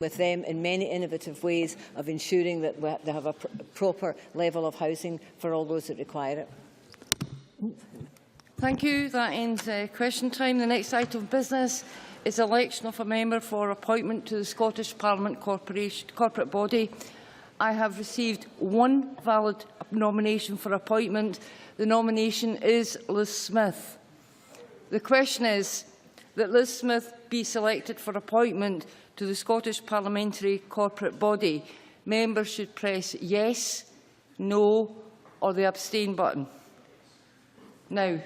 with them in many innovative ways of ensuring that they have a proper level of housing for all those that require it. Thank you. That ends question time. The next item of business is election of a member for appointment to the Scottish Parliament corporate body. I have received one valid nomination for appointment. The nomination is Liz Smith. The question is that Liz Smith be selected for appointment to the Scottish Parliamentary corporate body. Members should press yes, no or the abstain button. Now.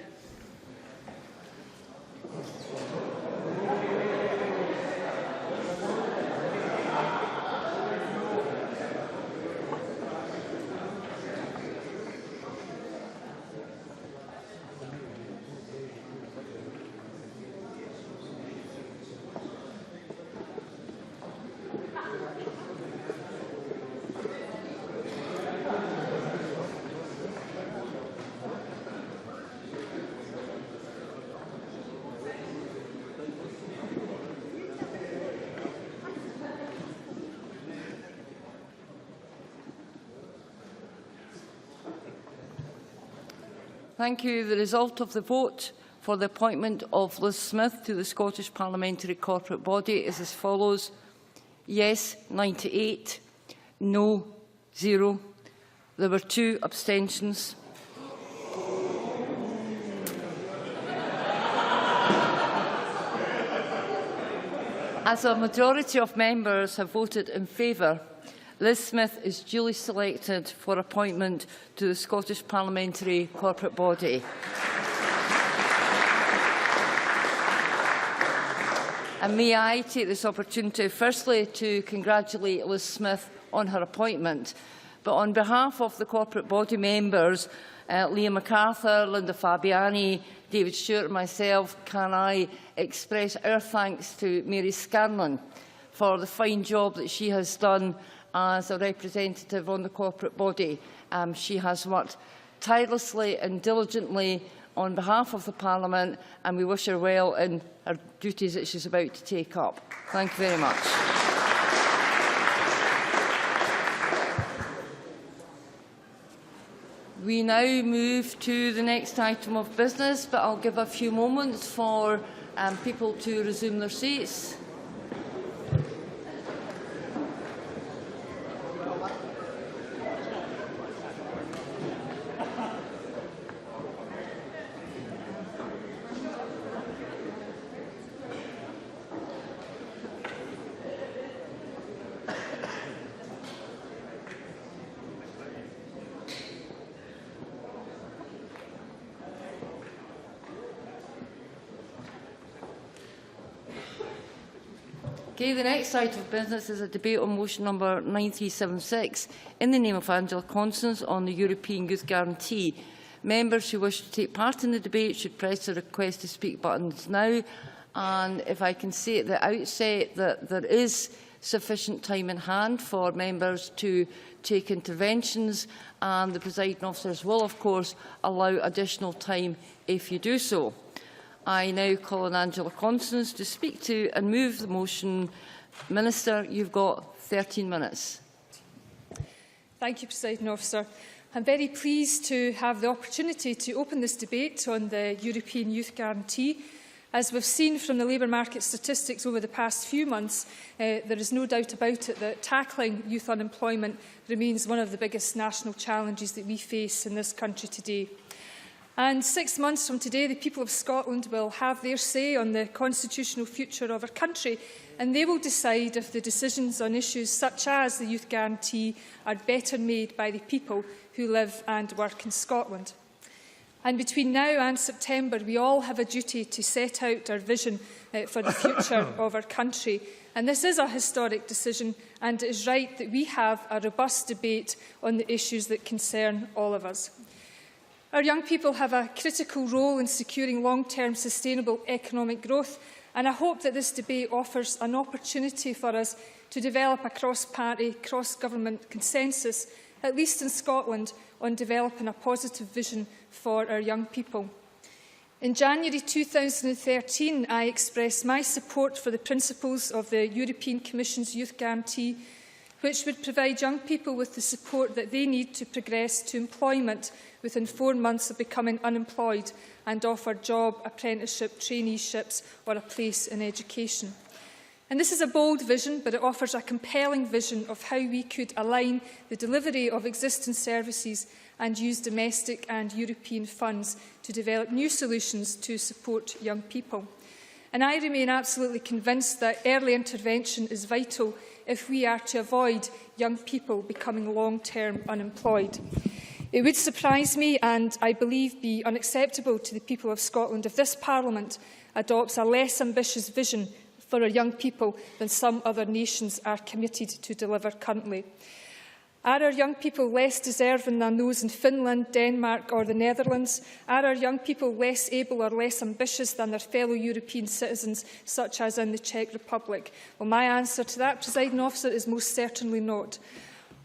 Thank you. The result of the vote for the appointment of Liz Smith to the Scottish Parliamentary corporate body is as follows. Yes, 98. No, 0. There were 2 abstentions. As a majority of members have voted in favour, Liz Smith is duly selected for appointment to the Scottish Parliamentary corporate body. And may I take this opportunity firstly to congratulate Liz Smith on her appointment, but on behalf of the corporate body members, Liam MacArthur, Linda Fabiani, David Stewart and myself, can I express our thanks to Mary Scanlon for the fine job that she has done as a representative on the corporate body. She has worked tirelessly and diligently on behalf of the Parliament, and we wish her well in her duties that she's about to take up. Thank you very much. We now move to the next item of business, but I'll give a few moments for people to resume their seats. Okay, the next item of business is a debate on motion number 9376 in the name of Angela Constance on the European Youth Guarantee. Members who wish to take part in the debate should press the request to speak buttons now. And if I can say at the outset that there is sufficient time in hand for members to take interventions, and the presiding officers will, of course, allow additional time if you do so. I now call on Angela Constance to speak to and move the motion. Minister, you've got 13 minutes. Thank you, Presiding Officer. I'm very pleased to have the opportunity to open this debate on the European Youth Guarantee. As we've seen from the labour market statistics over the past few months, there is no doubt about it that tackling youth unemployment remains one of the biggest national challenges that we face in this country today. And 6 months from today, the people of Scotland will have their say on the constitutional future of our country, and they will decide if the decisions on issues such as the Youth Guarantee are better made by the people who live and work in Scotland. And between now and September, we all have a duty to set out our vision for the future of our country. And this is a historic decision, and it is right that we have a robust debate on the issues that concern all of us. Our young people have a critical role in securing long-term sustainable economic growth, and I hope that this debate offers an opportunity for us to develop a cross-party, cross-government consensus, at least in Scotland, on developing a positive vision for our young people. In January 2013, I expressed my support for the principles of the European Commission's Youth Guarantee, which would provide young people with the support that they need to progress to employment within 4 months of becoming unemployed and offer job, apprenticeship, traineeships or a place in education. And this is a bold vision, but it offers a compelling vision of how we could align the delivery of existing services and use domestic and European funds to develop new solutions to support young people. And I remain absolutely convinced that early intervention is vital if we are to avoid young people becoming long-term unemployed. It would surprise me and, I believe, be unacceptable to the people of Scotland if this Parliament adopts a less ambitious vision for our young people than some other nations are committed to deliver currently. Are our young people less deserving than those in Finland, Denmark or the Netherlands? Are our young people less able or less ambitious than their fellow European citizens, such as in the Czech Republic? Well, my answer to that, Presiding Officer, is most certainly not.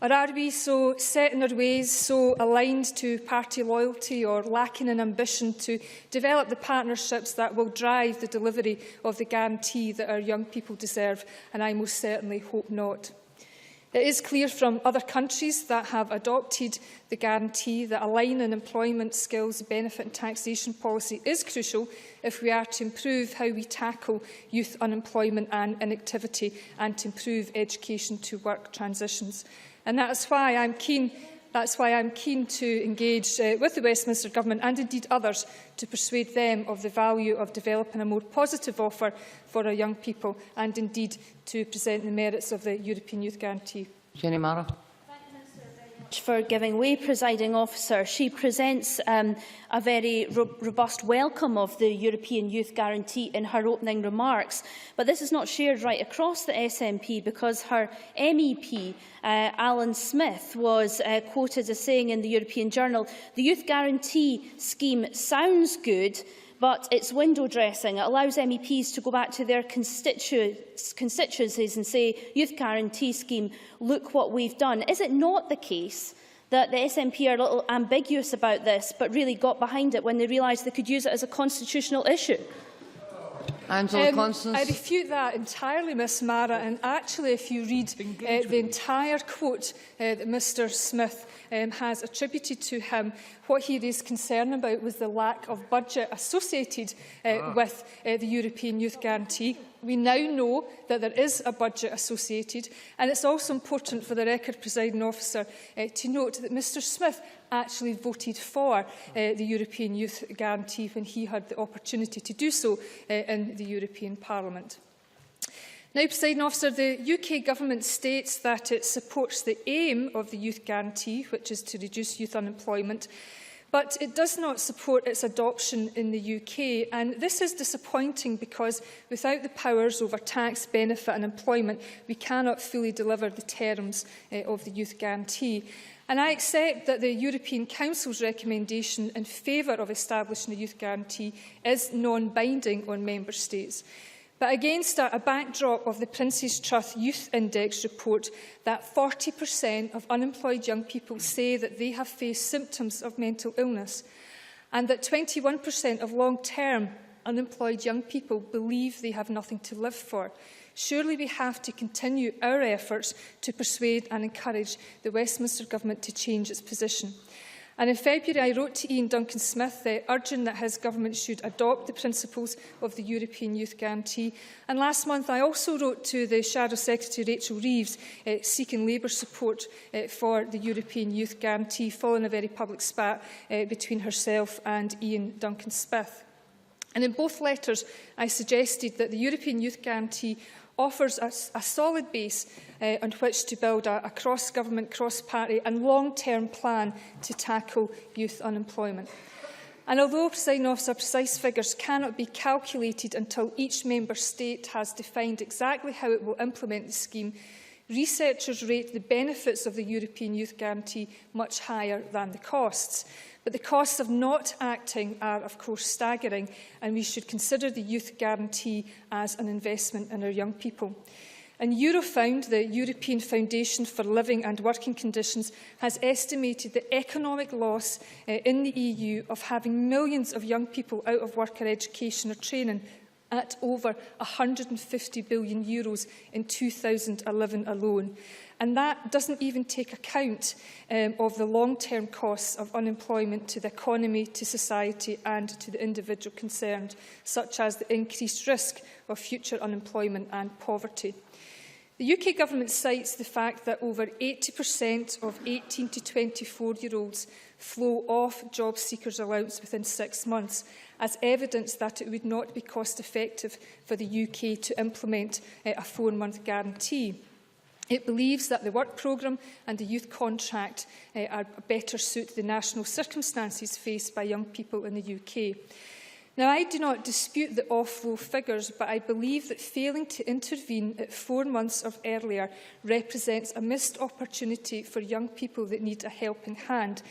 Or are we so set in our ways, so aligned to party loyalty or lacking in ambition to develop the partnerships that will drive the delivery of the guarantee that our young people deserve? And I most certainly hope not. It is clear from other countries that have adopted the guarantee that aligning employment, skills, benefit and taxation policy is crucial if we are to improve how we tackle youth unemployment and inactivity and to improve education to work transitions. And that's why I'm keen to engage with the Westminster Government and indeed others to persuade them of the value of developing a more positive offer for our young people and indeed to present the merits of the European Youth Guarantee. Jenny Mara. For giving way, Presiding Officer. She presents a very robust welcome of the European Youth Guarantee in her opening remarks. But this is not shared right across the SNP because her MEP, Alan Smith, was quoted as saying in the European Journal, "The Youth Guarantee scheme sounds good, but it's window dressing. It allows MEPs to go back to their constituencies and say, Youth Guarantee Scheme, look what we've done." Is it not the case that the SNP are a little ambiguous about this, but really got behind it when they realised they could use it as a constitutional issue? Angela Constance. I refute that entirely, Ms Mara, and actually if you read the entire quote that Mr Smith has attributed to him, what he raised concern about was the lack of budget associated with the European Youth Guarantee. We now know that there is a budget associated, and it's also important for the record, Presiding Officer, to note that Mr Smith actually voted for the European Youth Guarantee when he had the opportunity to do so in the European Parliament. Now, Presiding Officer, the UK Government states that it supports the aim of the Youth Guarantee, which is to reduce youth unemployment, but it does not support its adoption in the UK. And this is disappointing because without the powers over tax, benefit and employment, we cannot fully deliver the terms of the Youth Guarantee. And I accept that the European Council's recommendation in favour of establishing a Youth Guarantee is non-binding on Member States. But against a backdrop of the Prince's Trust Youth Index report that 40% of unemployed young people say that they have faced symptoms of mental illness, and that 21% of long-term unemployed young people believe they have nothing to live for, surely we have to continue our efforts to persuade and encourage the Westminster Government to change its position. And in February, I wrote to Ian Duncan-Smith urging that his government should adopt the principles of the European Youth Guarantee. And last month, I also wrote to the Shadow Secretary Rachel Reeves seeking Labour support for the European Youth Guarantee, following a very public spat between herself and Ian Duncan-Smith. And in both letters, I suggested that the European Youth Guarantee offers a solid base on which to build a cross-government, cross-party and long-term plan to tackle youth unemployment. And although, Presiding Officer, precise figures cannot be calculated until each Member State has defined exactly how it will implement the scheme, researchers rate the benefits of the European Youth Guarantee much higher than the costs. But the costs of not acting are, of course, staggering, and we should consider the Youth Guarantee as an investment in our young people. And Eurofound, the European Foundation for Living and Working Conditions, has estimated the economic loss in the EU of having millions of young people out of work or education or training at over €150 billion in 2011 alone. And that doesn't even take account of the long-term costs of unemployment to the economy, to society and to the individual concerned, such as the increased risk of future unemployment and poverty. The UK Government cites the fact that over 80% of 18 to 24-year-olds flow off job seekers' allowance within 6 months, as evidence that it would not be cost-effective for the UK to implement a 4-month guarantee. It believes that the work programme and the youth contract are better suited to the national circumstances faced by young people in the UK. Now, I do not dispute the offload figures, but I believe that failing to intervene at 4 months or earlier represents a missed opportunity for young people that need a helping hand.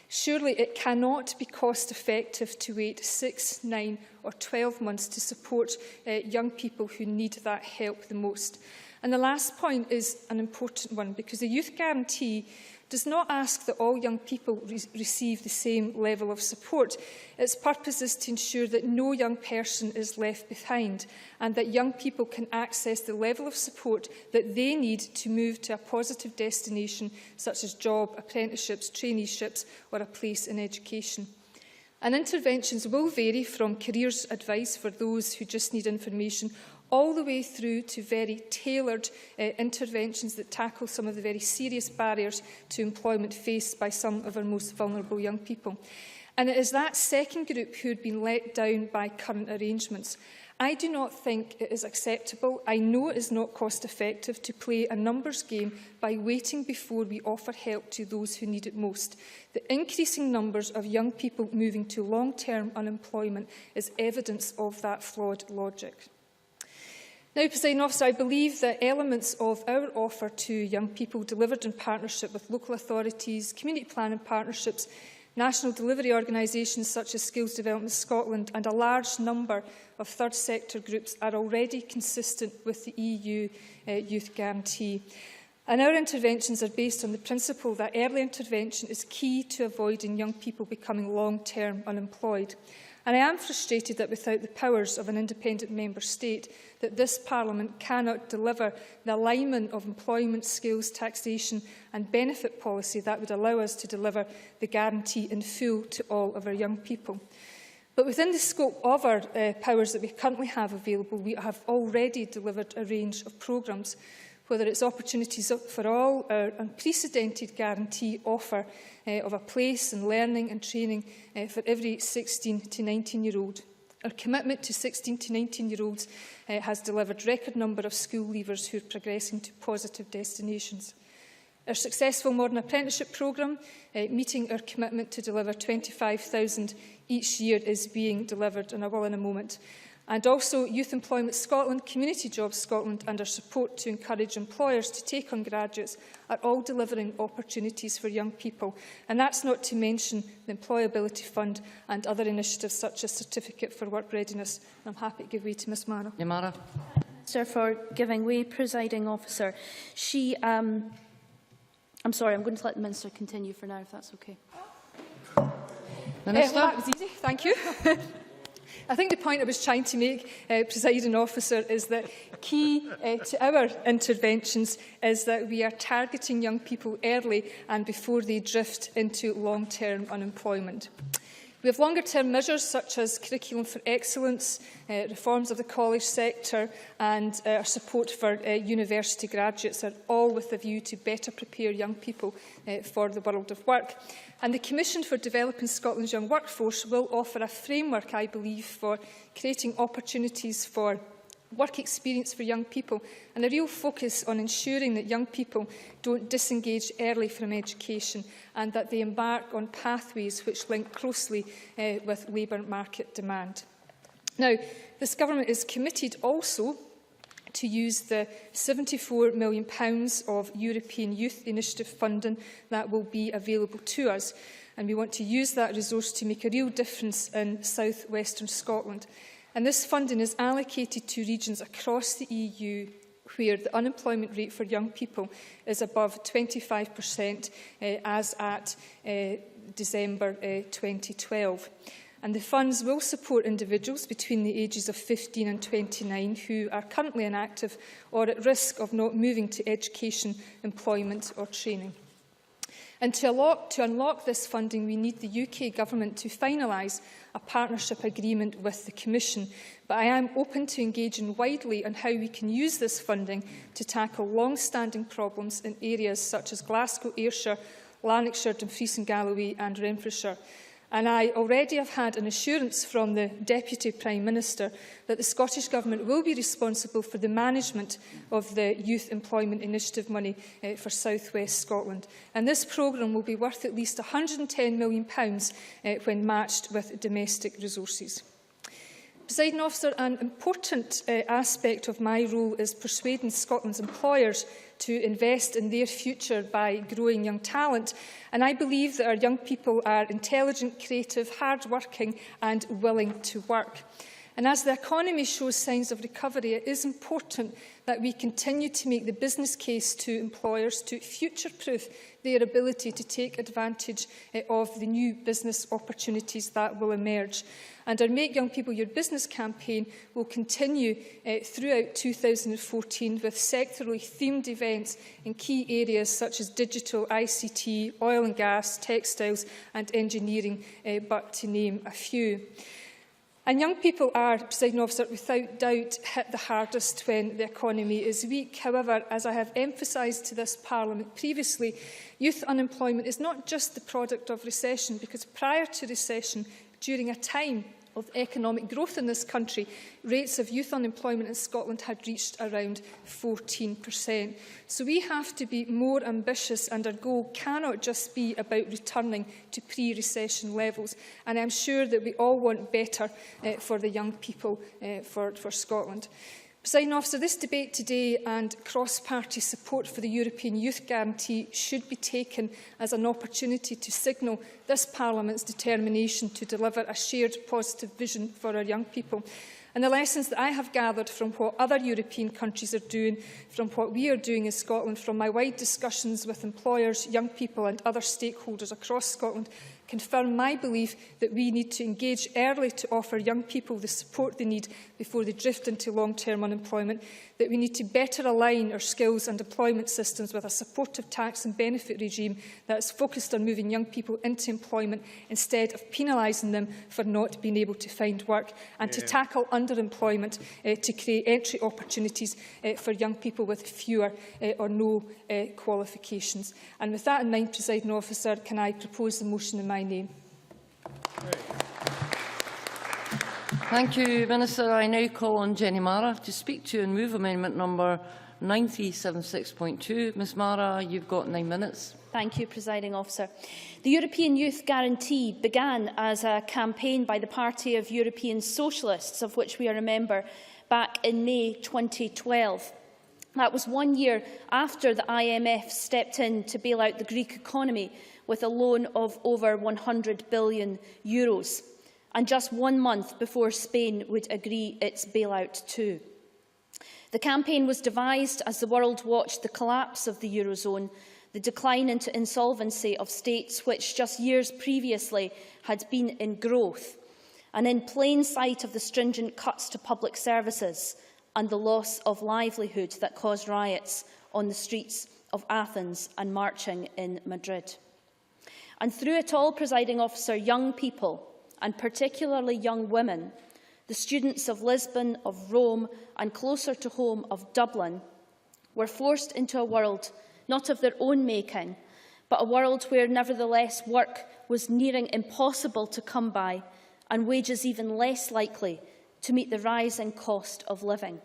Surely it cannot be cost-effective to wait 6, 9 or 12 months to support young people who need that help the most. And the last point is an important one, because the Youth Guarantee does not ask that all young people receive the same level of support. Its purpose is to ensure that no young person is left behind and that young people can access the level of support that they need to move to a positive destination, such as job, apprenticeships, traineeships or a place in education. And interventions will vary from careers advice for those who just need information all the way through to very tailored interventions that tackle some of the very serious barriers to employment faced by some of our most vulnerable young people. And it is that second group who had been let down by current arrangements. I do not think it is acceptable. I know it is not cost-effective to play a numbers game by waiting before we offer help to those who need it most. The increasing numbers of young people moving to long-term unemployment is evidence of that flawed logic. Now, Presiding Officer, I believe that elements of our offer to young people delivered in partnership with local authorities, community planning partnerships, national delivery organisations such as Skills Development Scotland and a large number of third sector groups are already consistent with the EU Youth Guarantee. And our interventions are based on the principle that early intervention is key to avoiding young people becoming long-term unemployed. And I am frustrated that without the powers of an independent member state, that this Parliament cannot deliver the alignment of employment, skills, taxation and benefit policy that would allow us to deliver the guarantee in full to all of our young people. But within the scope of our powers that we currently have available, we have already delivered a range of programmes, whether it's Opportunities for All, our unprecedented guarantee offer of a place and learning and training for every 16 to 19-year-old. Our commitment to 16 to 19-year-olds has delivered record number of school leavers who are progressing to positive destinations. Our successful Modern Apprenticeship programme, meeting our commitment to deliver 25,000 each year, is being delivered, and I will in a moment. And also Youth Employment Scotland, Community Jobs Scotland and our support to encourage employers to take on graduates are all delivering opportunities for young people. And that's not to mention the Employability Fund and other initiatives such as Certificate for Work Readiness. I'm happy to give way to Ms Mara. Mara. Sir, for giving way, Presiding Officer. I'm sorry, I'm going to let the Minister continue for now, if that's okay. Minister? Well, that was easy, thank you. I think the point I was trying to make, Presiding Officer, is that key to our interventions is that we are targeting young people early and before they drift into long-term unemployment. We have longer-term measures such as Curriculum for Excellence, reforms of the college sector and our support for university graduates are all with a view to better prepare young people for the world of work. And the Commission for Developing Scotland's Young Workforce will offer a framework, I believe, for creating opportunities for work experience for young people and a real focus on ensuring that young people don't disengage early from education and that they embark on pathways which link closely with labour market demand. Now, this Government is committed also to use the £74 million of European Youth Initiative funding that will be available to us. And we want to use that resource to make a real difference in south-western Scotland. And this funding is allocated to regions across the EU where the unemployment rate for young people is above 25% as at December 2012. And the funds will support individuals between the ages of 15 and 29 who are currently inactive or at risk of not moving to education, employment or training. And to unlock this funding, we need the UK Government to finalise a partnership agreement with the Commission. But I am open to engaging widely on how we can use this funding to tackle long-standing problems in areas such as Glasgow, Ayrshire, Lanarkshire, Dumfries and Galloway and Renfrewshire. And I already have had an assurance from the Deputy Prime Minister that the Scottish Government will be responsible for the management of the Youth Employment Initiative money for South West Scotland. And this programme will be worth at least £110 million when matched with domestic resources. Presiding Officer, an important aspect of my role is persuading Scotland's employers to invest in their future by growing young talent. And I believe that our young people are intelligent, creative, hard-working and willing to work. And as the economy shows signs of recovery, it is important that we continue to make the business case to employers to future-proof their ability to take advantage of the new business opportunities that will emerge. And our Make Young People Your Business campaign will continue throughout 2014 with sectorally themed events in key areas such as digital, ICT, oil and gas, textiles and engineering, but to name a few. And young people are, Presiding Officer, without doubt hit the hardest when the economy is weak. However, as I have emphasised to this Parliament previously, youth unemployment is not just the product of recession, because prior to recession, during a time of economic growth in this country, rates of youth unemployment in Scotland had reached around 14%. So we have to be more ambitious, and our goal cannot just be about returning to pre-recession levels. And I'm sure that we all want better for the young people for Scotland. Presiding Officer, this debate today and cross-party support for the European Youth Guarantee should be taken as an opportunity to signal this Parliament's determination to deliver a shared positive vision for our young people. And the lessons that I have gathered from what other European countries are doing, from what we are doing in Scotland, from my wide discussions with employers, young people and other stakeholders across Scotland, confirm my belief that we need to engage early to offer young people the support they need before they drift into long-term unemployment, that we need to better align our skills and employment systems with a supportive tax and benefit regime that is focused on moving young people into employment instead of penalising them for not being able to find work, and to tackle underemployment to create entry opportunities for young people with fewer or no qualifications. And with that in mind, Presiding Officer, can I propose the motion in my name? Thank you, Minister. I now call on Jenny Mara to speak to and move amendment number 9376.2. Ms Mara, you've got 9 minutes. Thank you, Presiding Officer. The European Youth Guarantee began as a campaign by the Party of European Socialists, of which we are a member, back in May 2012. That was 1 year after the IMF stepped in to bail out the Greek economy with a loan of over €100 billion, and just 1 month before Spain would agree its bailout too. The campaign was devised as the world watched the collapse of the Eurozone, the decline into insolvency of states which just years previously had been in growth, and in plain sight of the stringent cuts to public services and the loss of livelihood that caused riots on the streets of Athens and marching in Madrid. And through it all, Presiding Officer, young people, and particularly young women, the students of Lisbon, of Rome, and closer to home of Dublin, were forced into a world not of their own making, but a world where nevertheless work was nearing impossible to come by, and wages even less likely to meet the rising cost of living.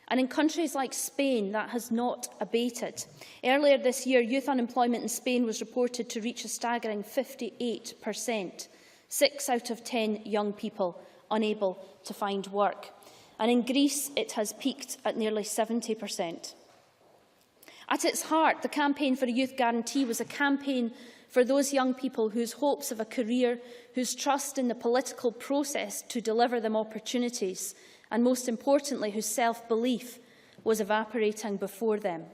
And in countries like Spain, that has not abated. Earlier this year, youth unemployment in Spain was reported to reach a staggering 58%, 6 out of 10 young people unable to find work. And in Greece, it has peaked at nearly 70%. At its heart, the campaign for a youth guarantee was a campaign for those young people whose hopes of a career, whose trust in the political process to deliver them opportunities, and most importantly, whose self-belief was evaporating before them.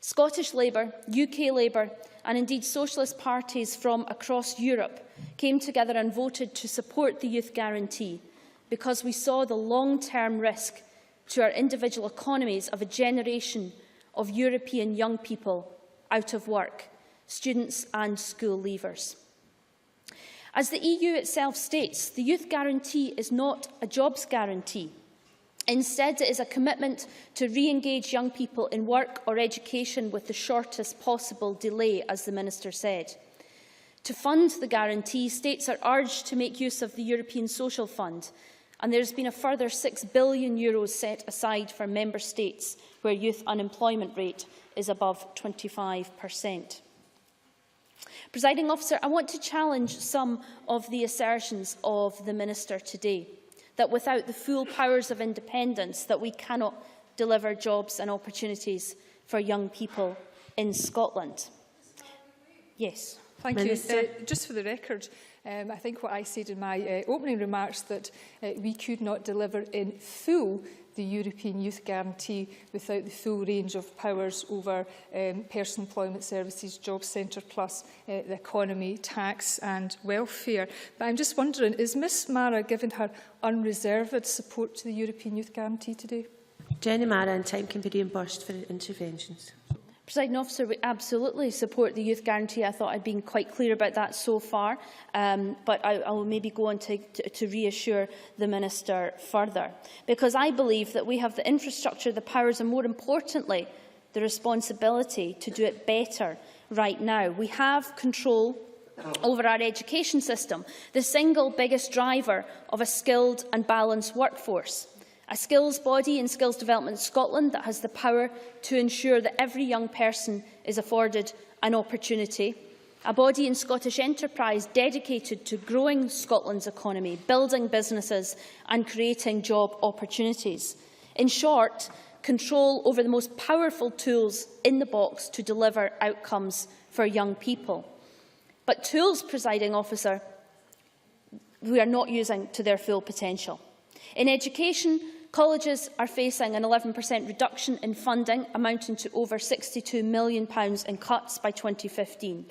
Scottish Labour, UK Labour and indeed socialist parties from across Europe came together and voted to support the Youth Guarantee because we saw the long-term risk to our individual economies of a generation of European young people out of work, students and school leavers. As the EU itself states, the Youth Guarantee is not a jobs guarantee. Instead, it is a commitment to re-engage young people in work or education with the shortest possible delay, as the Minister said. To fund the guarantee, states are urged to make use of the European Social Fund, and there has been a further €6 billion set aside for Member States where youth unemployment rate is above 25%. Presiding Officer, I want to challenge some of the assertions of the Minister today, that without the full powers of independence that we cannot deliver jobs and opportunities for young people in Scotland. Yes. Thank Minister. you. Just for the record, I think what I said in my opening remarks that we could not deliver in full the European Youth Guarantee without the full range of powers over personal employment services, Job Centre Plus, the economy, tax and welfare. But I'm just wondering, is Ms Mara giving her unreserved support to the European Youth Guarantee today? Jenny Mara, and time can be reimbursed for interventions. Presiding Officer, we absolutely support the Youth Guarantee. I thought I'd been quite clear about that so far, but I will maybe go on to reassure the Minister further, because I believe that we have the infrastructure, the powers and, more importantly, the responsibility to do it better right now. We have control over our education system, the single biggest driver of a skilled and balanced workforce. A skills body in Skills Development Scotland that has the power to ensure that every young person is afforded an opportunity. A body in Scottish Enterprise dedicated to growing Scotland's economy, building businesses and creating job opportunities. In short, control over the most powerful tools in the box to deliver outcomes for young people. But tools, Presiding Officer, we are not using to their full potential. In education, colleges are facing an 11% reduction in funding, amounting to over £62 million in cuts by 2015.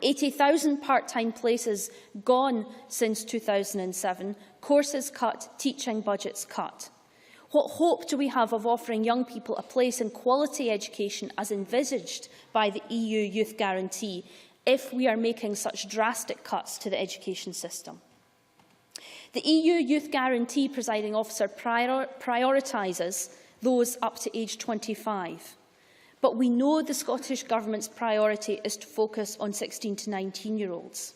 80,000 part-time places gone since 2007, courses cut, teaching budgets cut. What hope do we have of offering young people a place in quality education as envisaged by the EU Youth Guarantee if we are making such drastic cuts to the education system? The EU Youth Guarantee, Presiding Officer, prioritises those up to age 25. But we know the Scottish Government's priority is to focus on 16 to 19-year-olds.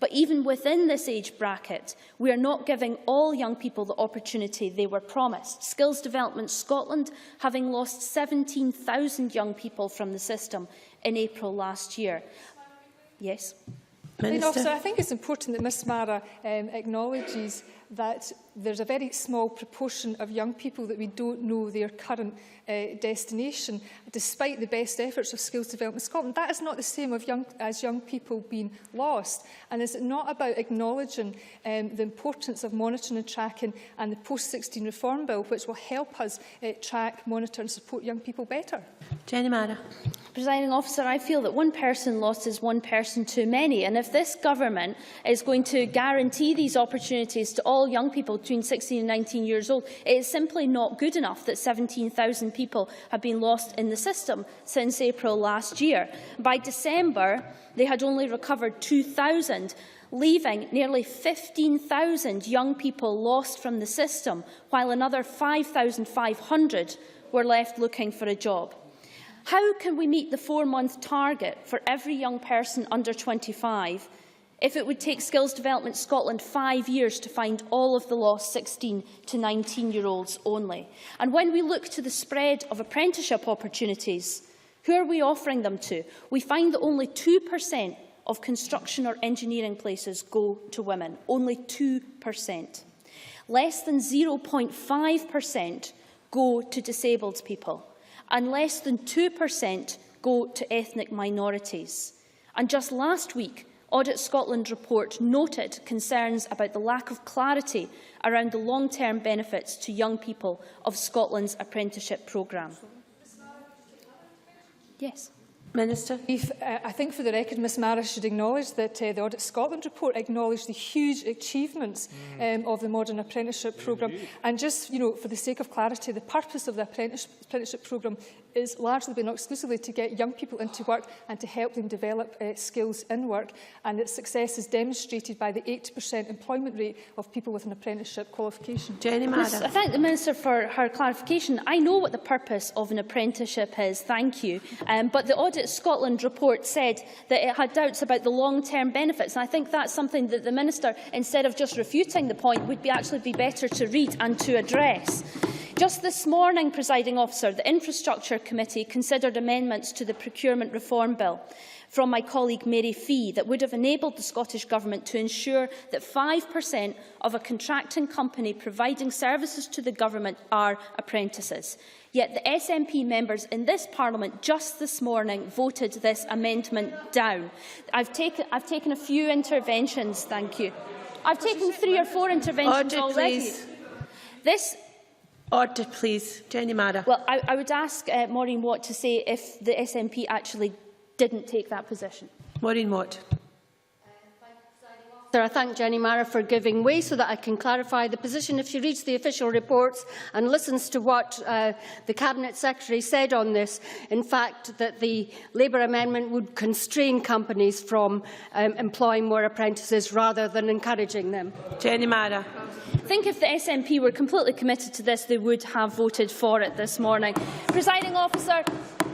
But even within this age bracket, we are not giving all young people the opportunity they were promised. Skills Development Scotland, having lost 17,000 young people from the system in April last year. Yes. Officer, I think it's important that Ms Mara acknowledges that there's a very small proportion of young people that we don't know their current destination, despite the best efforts of Skills Development Scotland. That is not the same as young people being lost. And is it not about acknowledging the importance of monitoring and tracking and the post-16 reform bill, which will help us track, monitor and support young people better? Jenny Mara. Presiding Officer, I feel that one person lost is one person too many. And if this government is going to guarantee these opportunities to all young people between 16 and 19 years old, it is simply not good enough that 17,000 people have been lost in the system since April last year. By December, they had only recovered 2,000, leaving nearly 15,000 young people lost from the system, while another 5,500 were left looking for a job. How can we meet the 4-month target for every young person under 25 if it would take Skills Development Scotland 5 years to find all of the lost 16 to 19-year-olds only? And when we look to the spread of apprenticeship opportunities, who are we offering them to? We find that only 2% of construction or engineering places go to women. Only 2%. Less than 0.5% go to disabled people. And less than 2% go to ethnic minorities. And just last week, Audit Scotland report noted concerns about the lack of clarity around the long-term benefits to young people of Scotland's apprenticeship programme. Yes. Minister. I think for the record, Ms Mara should acknowledge that the Audit Scotland report acknowledged the huge achievements of the modern apprenticeship programme. And just, for the sake of clarity, the purpose of the apprenticeship programme is largely, but not exclusively, to get young people into work and to help them develop skills in work. And its success is demonstrated by the 80% employment rate of people with an apprenticeship qualification. Jenny Mara. I thank the Minister for her clarification. I know what the purpose of an apprenticeship is, thank you. But the Audit Scotland report said that it had doubts about the long-term benefits. And I think that's something that the Minister, instead of just refuting the point, would actually be better to read and to address. Just this morning, Presiding Officer, the Infrastructure Committee considered amendments to the Procurement Reform Bill from my colleague Mary Fee that would have enabled the Scottish Government to ensure that 5% of a contracting company providing services to the Government are apprentices. Yet the SNP members in this Parliament just this morning voted this amendment down. I've taken a few interventions, thank you. I've taken 3 or 4 interventions already. Please. Order, please. Jenny Mara. Well, I would ask Maureen Watt to say if the SNP actually didn't take that position. Maureen Watt. I thank Jenny Mara for giving way so that I can clarify the position. If she reads the official reports and listens to what the Cabinet Secretary said on this, in fact, that the Labour amendment would constrain companies from employing more apprentices rather than encouraging them. Jenny Mara. I think if the SNP were completely committed to this, they would have voted for it this morning. Presiding Officer,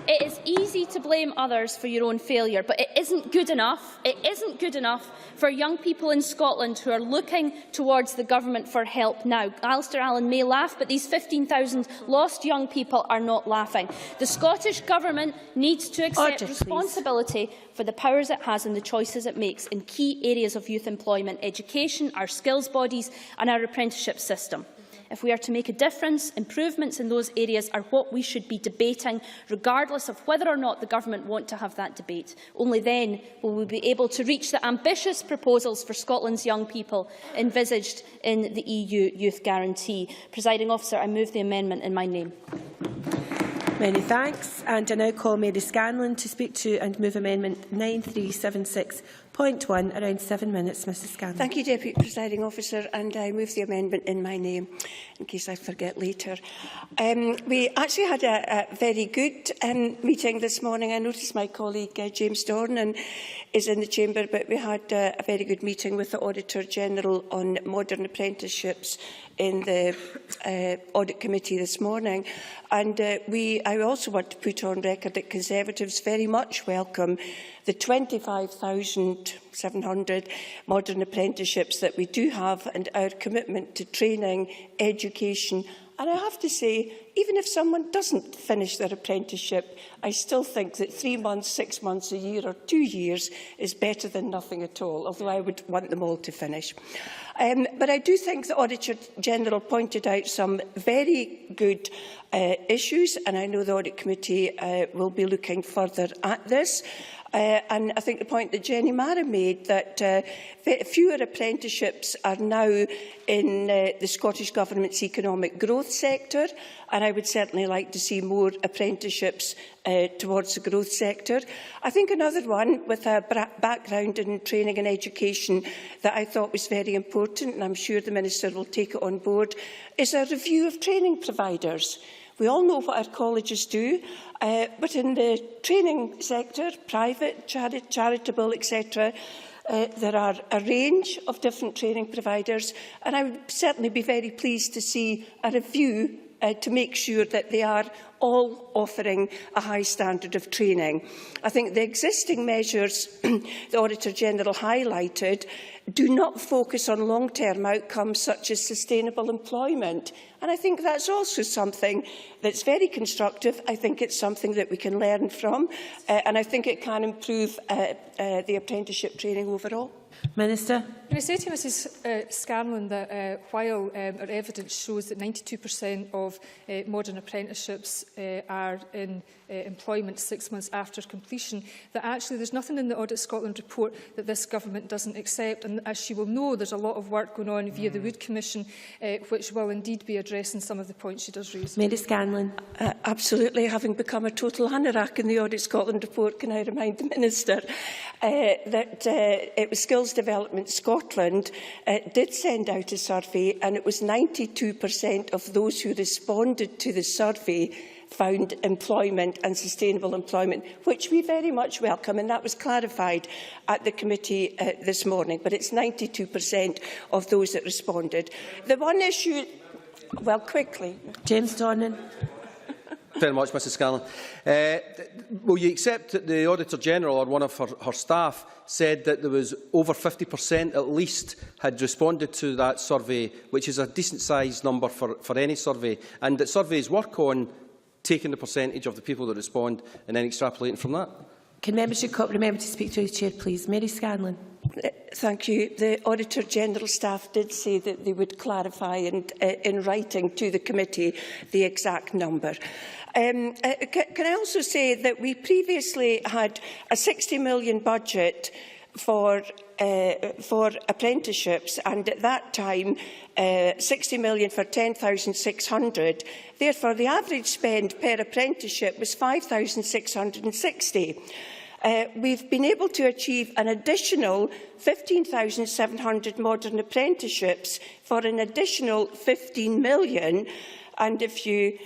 it is easy to blame others for your own failure, but it isn't good enough. It isn't good enough for young people in Scotland who are looking towards the Government for help now. Alistair Allen may laugh, but these 15,000 lost young people are not laughing. The Scottish Government needs to accept responsibility for the powers it has and the choices it makes in key areas of youth employment, education, our skills bodies and our apprenticeship system. If we are to make a difference, improvements in those areas are what we should be debating, regardless of whether or not the Government want to have that debate. Only then will we be able to reach the ambitious proposals for Scotland's young people envisaged in the EU Youth Guarantee. Presiding Officer, I move the amendment in my name. Many thanks. And I now call Mary Scanlon to speak to and move Amendment 9376.1. Around 7 minutes, Mrs Scanlon. Thank you, Deputy Presiding Officer, and I move the amendment in my name, in case I forget later. We actually had a very good meeting this morning. I noticed my colleague James Dornan is in the chamber, but we had a very good meeting with the Auditor-General on modern apprenticeships in the Audit Committee this morning. And I also want to put on record that Conservatives very much welcome the 25,700 modern apprenticeships that we do have and our commitment to training, education. And I have to say, even if someone doesn't finish their apprenticeship, I still think that 3 months, 6 months, a year or 2 years is better than nothing at all, although I would want them all to finish. But I do think the Auditor-General pointed out some very good issues, and I know the Audit Committee will be looking further at this. And I think the point that Jenny Mara made, that fewer apprenticeships are now in the Scottish Government's economic growth sector, and I would certainly like to see more apprenticeships towards the growth sector. I think another one with a background in training and education that I thought was very important, and I'm sure the Minister will take it on board, is a review of training providers. We all know what our colleges do, but in the training sector, private, charitable, etc., there are a range of different training providers, and I would certainly be very pleased to see a review to make sure that they are all offering a high standard of training. I think the existing measures the Auditor-General highlighted do not focus on long-term outcomes such as sustainable employment. And I think that's also something that's very constructive. I think it's something that we can learn from, and I think it can improve the apprenticeship training overall. Minister. Can I say to Mrs Scanlon that while our evidence shows that 92% of modern apprenticeships are in employment 6 months after completion, that actually there's nothing in the Audit Scotland report that this government doesn't accept. And as she will know, there's a lot of work going on via the Wood Commission, which will indeed be addressing some of the points she does raise. Mary Scanlon. Absolutely. Having become a total anorak in the Audit Scotland report, can I remind the Minister that it was Skills Development Scotland did send out a survey, and it was 92% of those who responded to the survey found employment and sustainable employment, which we very much welcome, and that was clarified at the committee this morning. But it's 92% of those that responded. The one issue, well, quickly. James Dornan. Very much, Mrs Scanlon. Will you accept that the Auditor-General or one of her staff said that there was over 50% at least had responded to that survey, which is a decent-sized number for any survey, and that surveys work on taking the percentage of the people that respond and then extrapolating from that? Can membership remember to speak to his chair, please? Mary Scanlon. Thank you. The Auditor-General staff did say that they would clarify in writing to the committee the exact number. Can I also say that we previously had a 60 million budget for apprenticeships, and at that time 60 million for 10,600. Therefore, the average spend per apprenticeship was 5,660. We've been able to achieve an additional 15,700 modern apprenticeships for an additional 15 million, and if you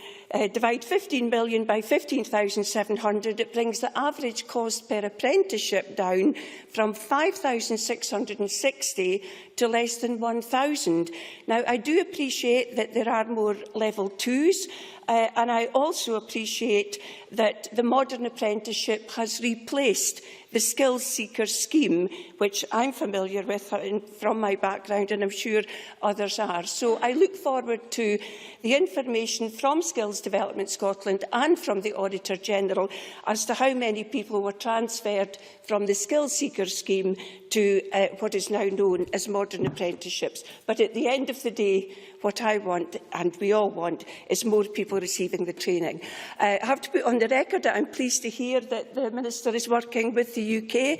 divide 15 million by 15,700, it brings the average cost per apprenticeship down from 5,660 to less than 1,000. Now, I do appreciate that there are more level 2s, and I also appreciate that the modern apprenticeship has replaced the Skills Seeker scheme, which I'm familiar with from my background, and I'm sure others are. So I look forward to the information from Skills Development Scotland and from the Auditor-General as to how many people were transferred from the Skills Seeker scheme to what is now known as modern apprenticeships. But at the end of the day, what I want, and we all want, is more people receiving the training. I have to put on the record that I'm pleased to hear that the Minister is working with the UK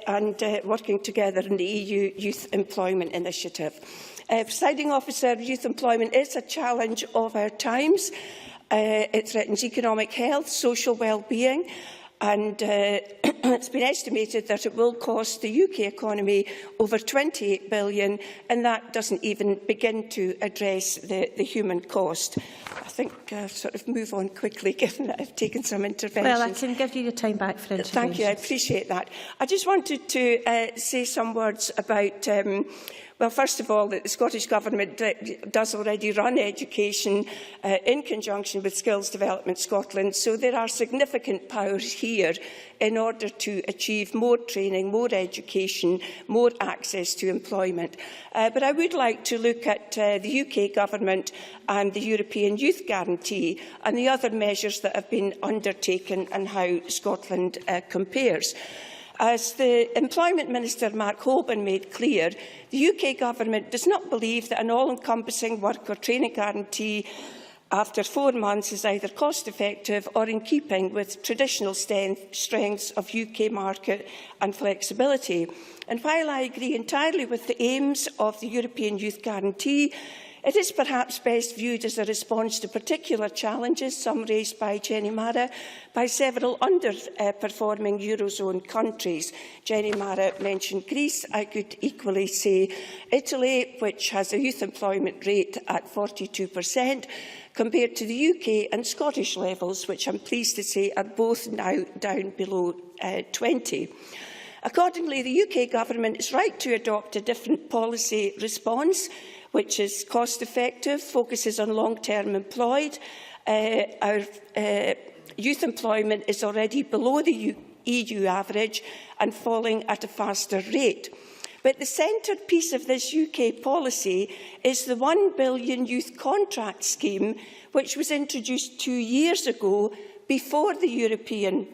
and working together in the EU Youth Employment Initiative. Presiding Officer, youth employment is a challenge of our times. It threatens economic health, social well-being, and it's been estimated that it will cost the UK economy over £28 billion, and that doesn't even begin to address the human cost. I think I'll sort of move on quickly, given that I've taken some interventions. Well, I can give you your time back for interventions. Thank you, I appreciate that. I just wanted to say some words about well, first of all, that the Scottish Government does already run education in conjunction with Skills Development Scotland, so there are significant powers here in order to achieve more training, more education, more access to employment. But I would like to look at the UK Government and the European Youth Guarantee and the other measures that have been undertaken and how Scotland compares. As the Employment Minister, Mark Holborn, made clear, the UK Government does not believe that an all-encompassing work or training guarantee after 4 months is either cost-effective or in keeping with traditional strengths of UK market and flexibility. And while I agree entirely with the aims of the European Youth Guarantee, it is perhaps best viewed as a response to particular challenges, some raised by Jenny Mara, by several underperforming Eurozone countries. Jenny Mara mentioned Greece. I could equally say Italy, which has a youth employment rate at 42%, compared to the UK and Scottish levels, which I'm pleased to say are both now down below 20. Accordingly, the UK Government is right to adopt a different policy response, which is cost-effective, focuses on long-term employed. Our youth employment is already below the EU average and falling at a faster rate. But the centrepiece of this UK policy is the £1 billion youth contract scheme, which was introduced 2 years ago before the European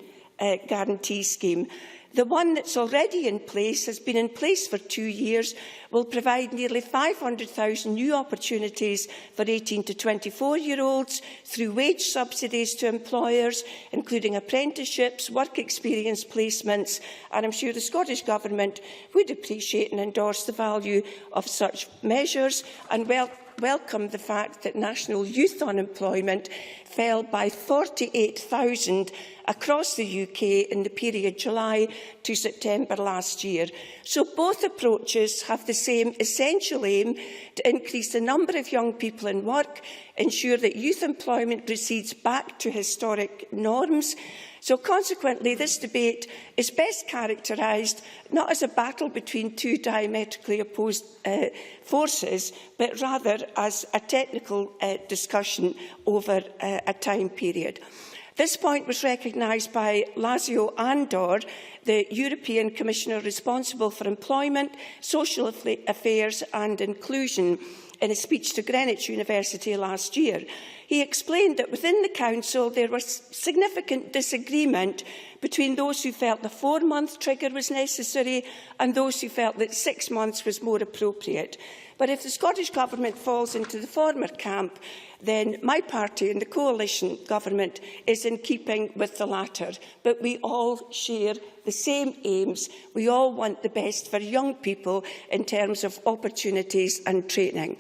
guarantee scheme. The one that's already in place, has been in place for 2 years, will provide nearly 500,000 new opportunities for 18 to 24-year-olds through wage subsidies to employers, including apprenticeships, work experience placements, and I'm sure the Scottish Government would appreciate and endorse the value of such measures and welcome the fact that national youth unemployment fell by 48,000 across the UK in the period July to September last year. So both approaches have the same essential aim to increase the number of young people in work, ensure that youth employment recedes back to historic norms. So consequently, this debate is best characterised not as a battle between two diametrically opposed forces, but rather as a technical discussion over a time period. This point was recognised by Lazio Andor, the European Commissioner responsible for employment, social affairs and inclusion, in a speech to Greenwich University last year. He explained that within the Council there was significant disagreement between those who felt the 4-month trigger was necessary and those who felt that 6 months was more appropriate. But if the Scottish Government falls into the former camp, then my party and the coalition government is in keeping with the latter. But we all share the same aims. We all want the best for young people in terms of opportunities and training.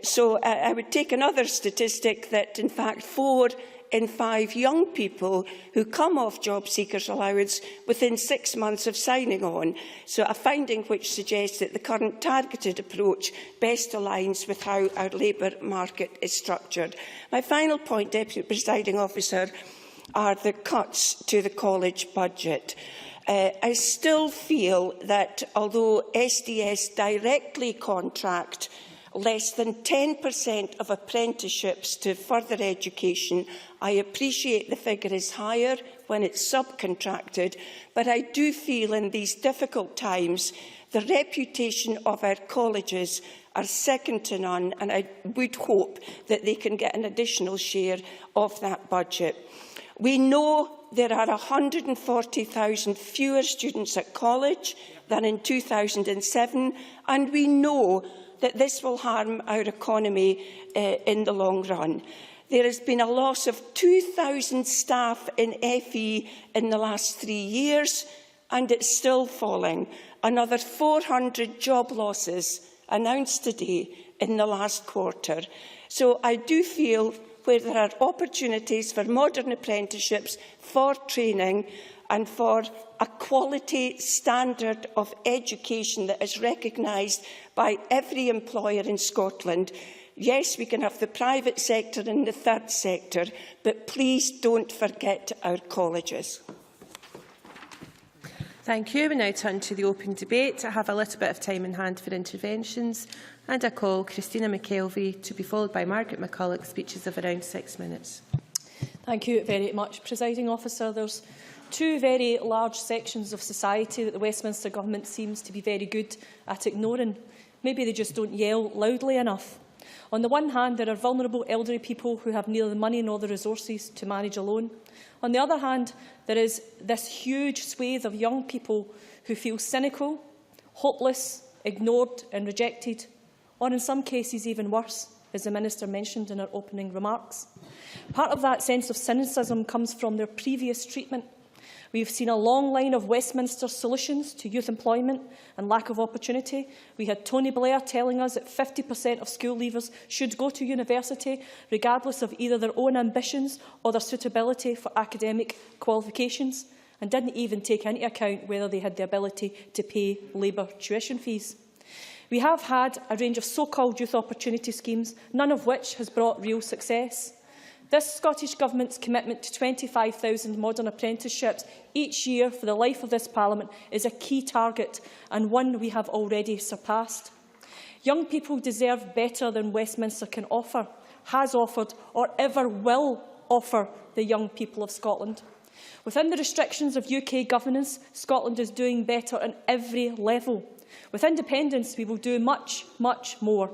So I would take another statistic that, in fact, 4 in 5 young people who come off job seekers allowance within 6 months of signing on. So a finding which suggests that the current targeted approach best aligns with how our labour market is structured. My final point, Deputy Presiding Officer, are the cuts to the college budget. I still feel that although SDS directly contract less than 10% of apprenticeships to further education, I appreciate the figure is higher when it's subcontracted, but I do feel in these difficult times the reputation of our colleges are second to none, and I would hope that they can get an additional share of that budget. We know there are 140,000 fewer students at college than in 2007, and we know that this will harm our economy in the long run. There has been a loss of 2,000 staff in FE in the last 3 years, and it's still falling. Another 400 job losses announced today in the last quarter. So I do feel where there are opportunities for modern apprenticeships, for training and for a quality standard of education that is recognised by every employer in Scotland. Yes, we can have the private sector and the third sector, but please don't forget our colleges. Thank you. We now turn to the open debate. I have a little bit of time in hand for interventions, and I call Christina McKelvey to be followed by Margaret McCulloch, speeches of around 6 minutes. Thank you very much, Presiding Officer. There's 2 very large sections of society that the Westminster Government seems to be very good at ignoring. Maybe they just don't yell loudly enough. On the one hand, there are vulnerable elderly people who have neither the money nor the resources to manage alone. On the other hand, there is this huge swathe of young people who feel cynical, hopeless, ignored and rejected, or in some cases even worse, as the Minister mentioned in her opening remarks. Part of that sense of cynicism comes from their previous treatment. We've seen a long line of Westminster solutions to youth employment and lack of opportunity. We had Tony Blair telling us that 50% of school leavers should go to university, regardless of either their own ambitions or their suitability for academic qualifications, and didn't even take into account whether they had the ability to pay labour tuition fees. We have had a range of so-called youth opportunity schemes, none of which has brought real success. This Scottish Government's commitment to 25,000 modern apprenticeships each year for the life of this Parliament is a key target and one we have already surpassed. Young people deserve better than Westminster can offer, has offered or ever will offer the young people of Scotland. Within the restrictions of UK governance, Scotland is doing better on every level. With independence, we will do much, much more.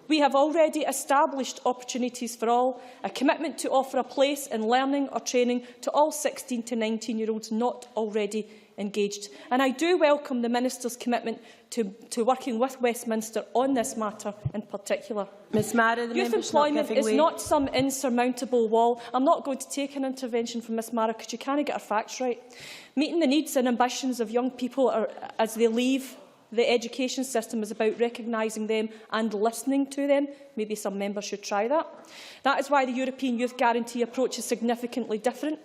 We have already established opportunities for all, a commitment to offer a place in learning or training to all 16 to 19-year-olds not already engaged. And I do welcome the Minister's commitment to working with Westminster on this matter in particular. Ms Mara, the Youth employment is not some insurmountable wall. I'm not going to take an intervention from Ms Mara because you can't get her facts right. Meeting the needs and ambitions of young people as they leave the education system is about recognising them and listening to them. Maybe some members should try that. That is why the European Youth Guarantee approach is significantly different.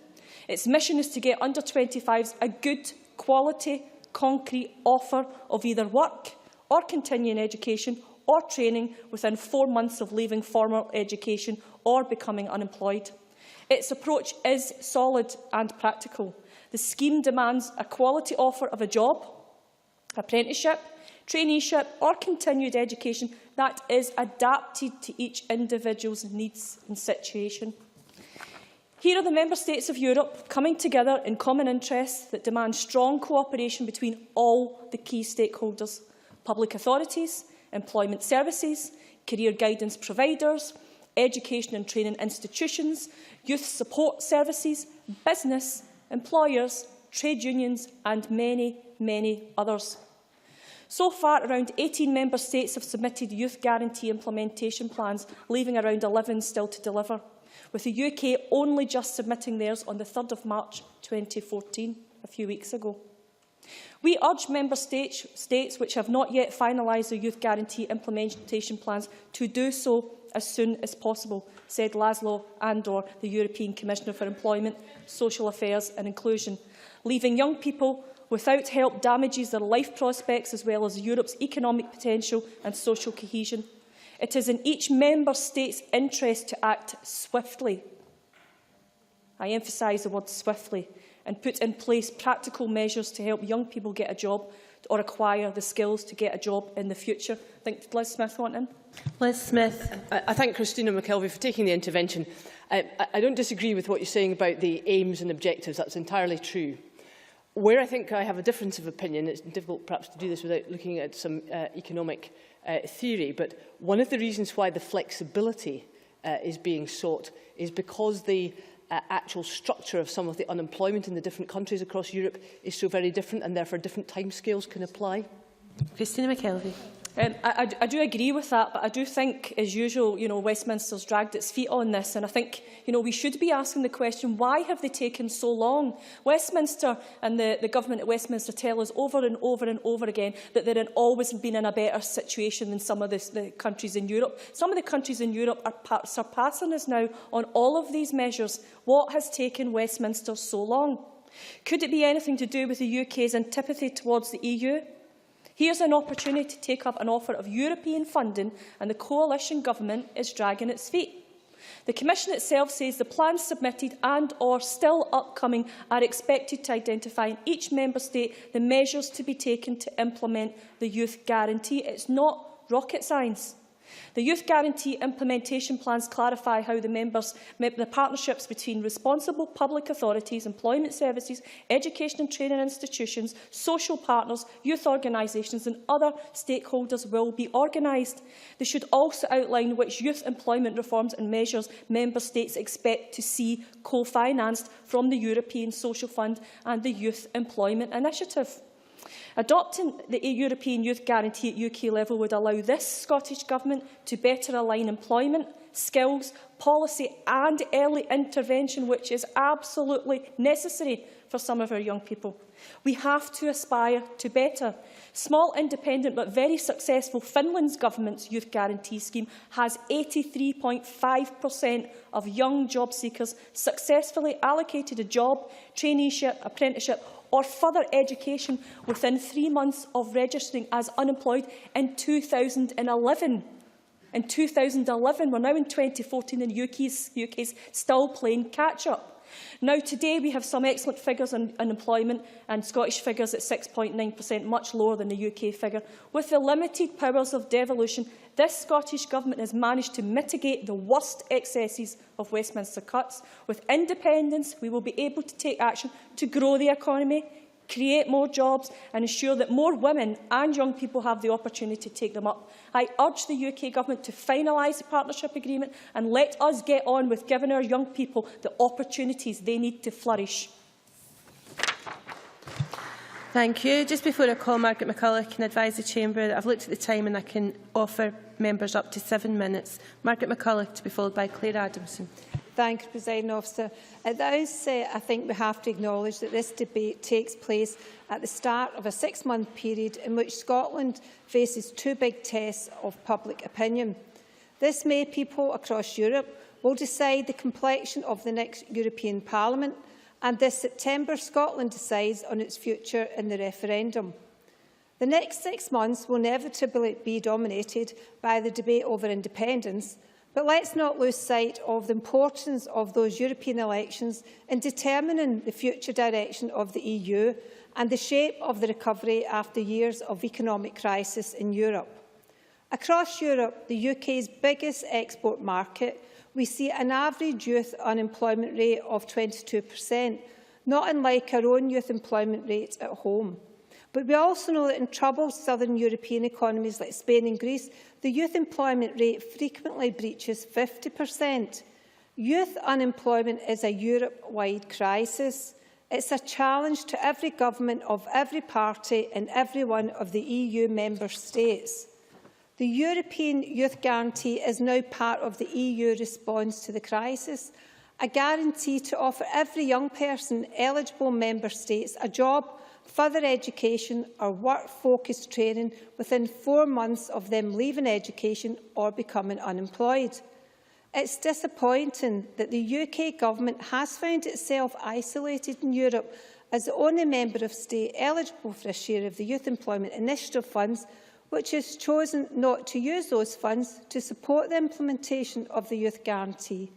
Its mission is to get under-25s a good, quality, concrete offer of either work or continuing education or training within 4 months of leaving formal education or becoming unemployed. Its approach is solid and practical. The scheme demands a quality offer of a job, apprenticeship, traineeship or continued education that is adapted to each individual's needs and situation. Here are the Member States of Europe coming together in common interests that demand strong cooperation between all the key stakeholders: public authorities, employment services, career guidance providers, education and training institutions, youth support services, business, employers, trade unions and many, many others. So far, around 18 Member States have submitted Youth Guarantee implementation plans, leaving around 11 still to deliver, with the UK only just submitting theirs on the 3rd of March 2014, a few weeks ago. We urge Member States which have not yet finalised their Youth Guarantee implementation plans to do so as soon as possible, said Laszlo Andor, the European Commissioner for Employment, Social Affairs and Inclusion. Leaving young people without help damages their life prospects as well as Europe's economic potential and social cohesion. It is in each Member State's interest to act swiftly. I emphasise the word swiftly, and put in place practical measures to help young people get a job or acquire the skills to get a job in the future. I think Liz Smith want in. Liz Smith. I thank Christina McKelvey for taking the intervention. I don't disagree with what you're saying about the aims and objectives. That's entirely true. Where I think I have a difference of opinion, it's difficult perhaps to do this without looking at some economic theory, but one of the reasons why the flexibility is being sought is because the actual structure of some of the unemployment in the different countries across Europe is so very different, and therefore different timescales can apply. Christina McKelvey. I do agree with that, but I do think, as usual, Westminster's dragged its feet on this, and I think, we should be asking the question, why have they taken so long? Westminster and the government at Westminster tell us over and over and over again that they're always been in a better situation than some of the countries in Europe. Some of the countries in Europe are surpassing us now on all of these measures. What has taken Westminster so long? Could it be anything to do with the UK's antipathy towards the EU? Here's an opportunity to take up an offer of European funding, and the coalition government is dragging its feet. The Commission itself says the plans submitted and/or still upcoming are expected to identify in each Member State the measures to be taken to implement the Youth Guarantee. It's not rocket science. The Youth Guarantee implementation plans clarify how the partnerships between responsible public authorities, employment services, education and training institutions, social partners, youth organisations and other stakeholders will be organised. They should also outline which youth employment reforms and measures Member States expect to see co-financed from the European Social Fund and the Youth Employment Initiative. Adopting the European Youth Guarantee at UK level would allow this Scottish Government to better align employment, skills, policy and early intervention, which is absolutely necessary for some of our young people. We have to aspire to better. Small, independent but very successful Finland's government's Youth Guarantee scheme has 83.5% of young job seekers successfully allocated a job, traineeship, apprenticeship or further education within 3 months of registering as unemployed in 2011. In 2011, we're now in 2014 and UK's still playing catch-up. Now, today we have some excellent figures on unemployment and Scottish figures at 6.9%, much lower than the UK figure. With the limited powers of devolution, this Scottish Government has managed to mitigate the worst excesses of Westminster cuts. With independence, we will be able to take action to grow the economy, create more jobs and ensure that more women and young people have the opportunity to take them up. I urge the UK Government to finalise the partnership agreement and let us get on with giving our young people the opportunities they need to flourish. Thank you. Just before I call Margaret McCulloch, I can advise the Chamber that I've looked at the time and I can offer members up to 7 minutes. Margaret McCulloch to be followed by Claire Adamson. Thank you, Presiding Officer. At the outset, I think we have to acknowledge that this debate takes place at the start of a 6-month period in which Scotland faces 2 big tests of public opinion. This May, people across Europe will decide the complexion of the next European Parliament, and this September, Scotland decides on its future in the referendum. The next 6 months will inevitably be dominated by the debate over independence, but let's not lose sight of the importance of those European elections in determining the future direction of the EU and the shape of the recovery after years of economic crisis in Europe. Across Europe, the UK's biggest export market, we see an average youth unemployment rate of 22%, not unlike our own youth employment rate at home. But we also know that in troubled southern European economies like Spain and Greece, the youth employment rate frequently breaches 50%. Youth unemployment is a Europe-wide crisis. It's a challenge to every government of every party in every one of the EU member states. The European Youth Guarantee is now part of the EU response to the crisis, a guarantee to offer every young person in eligible member states a job, further education or work-focused training within 4 months of them leaving education or becoming unemployed. It's disappointing that the UK Government has found itself isolated in Europe as the only member of state eligible for a share of the Youth Employment Initiative funds, which has chosen not to use those funds to support the implementation of the Youth Guarantee.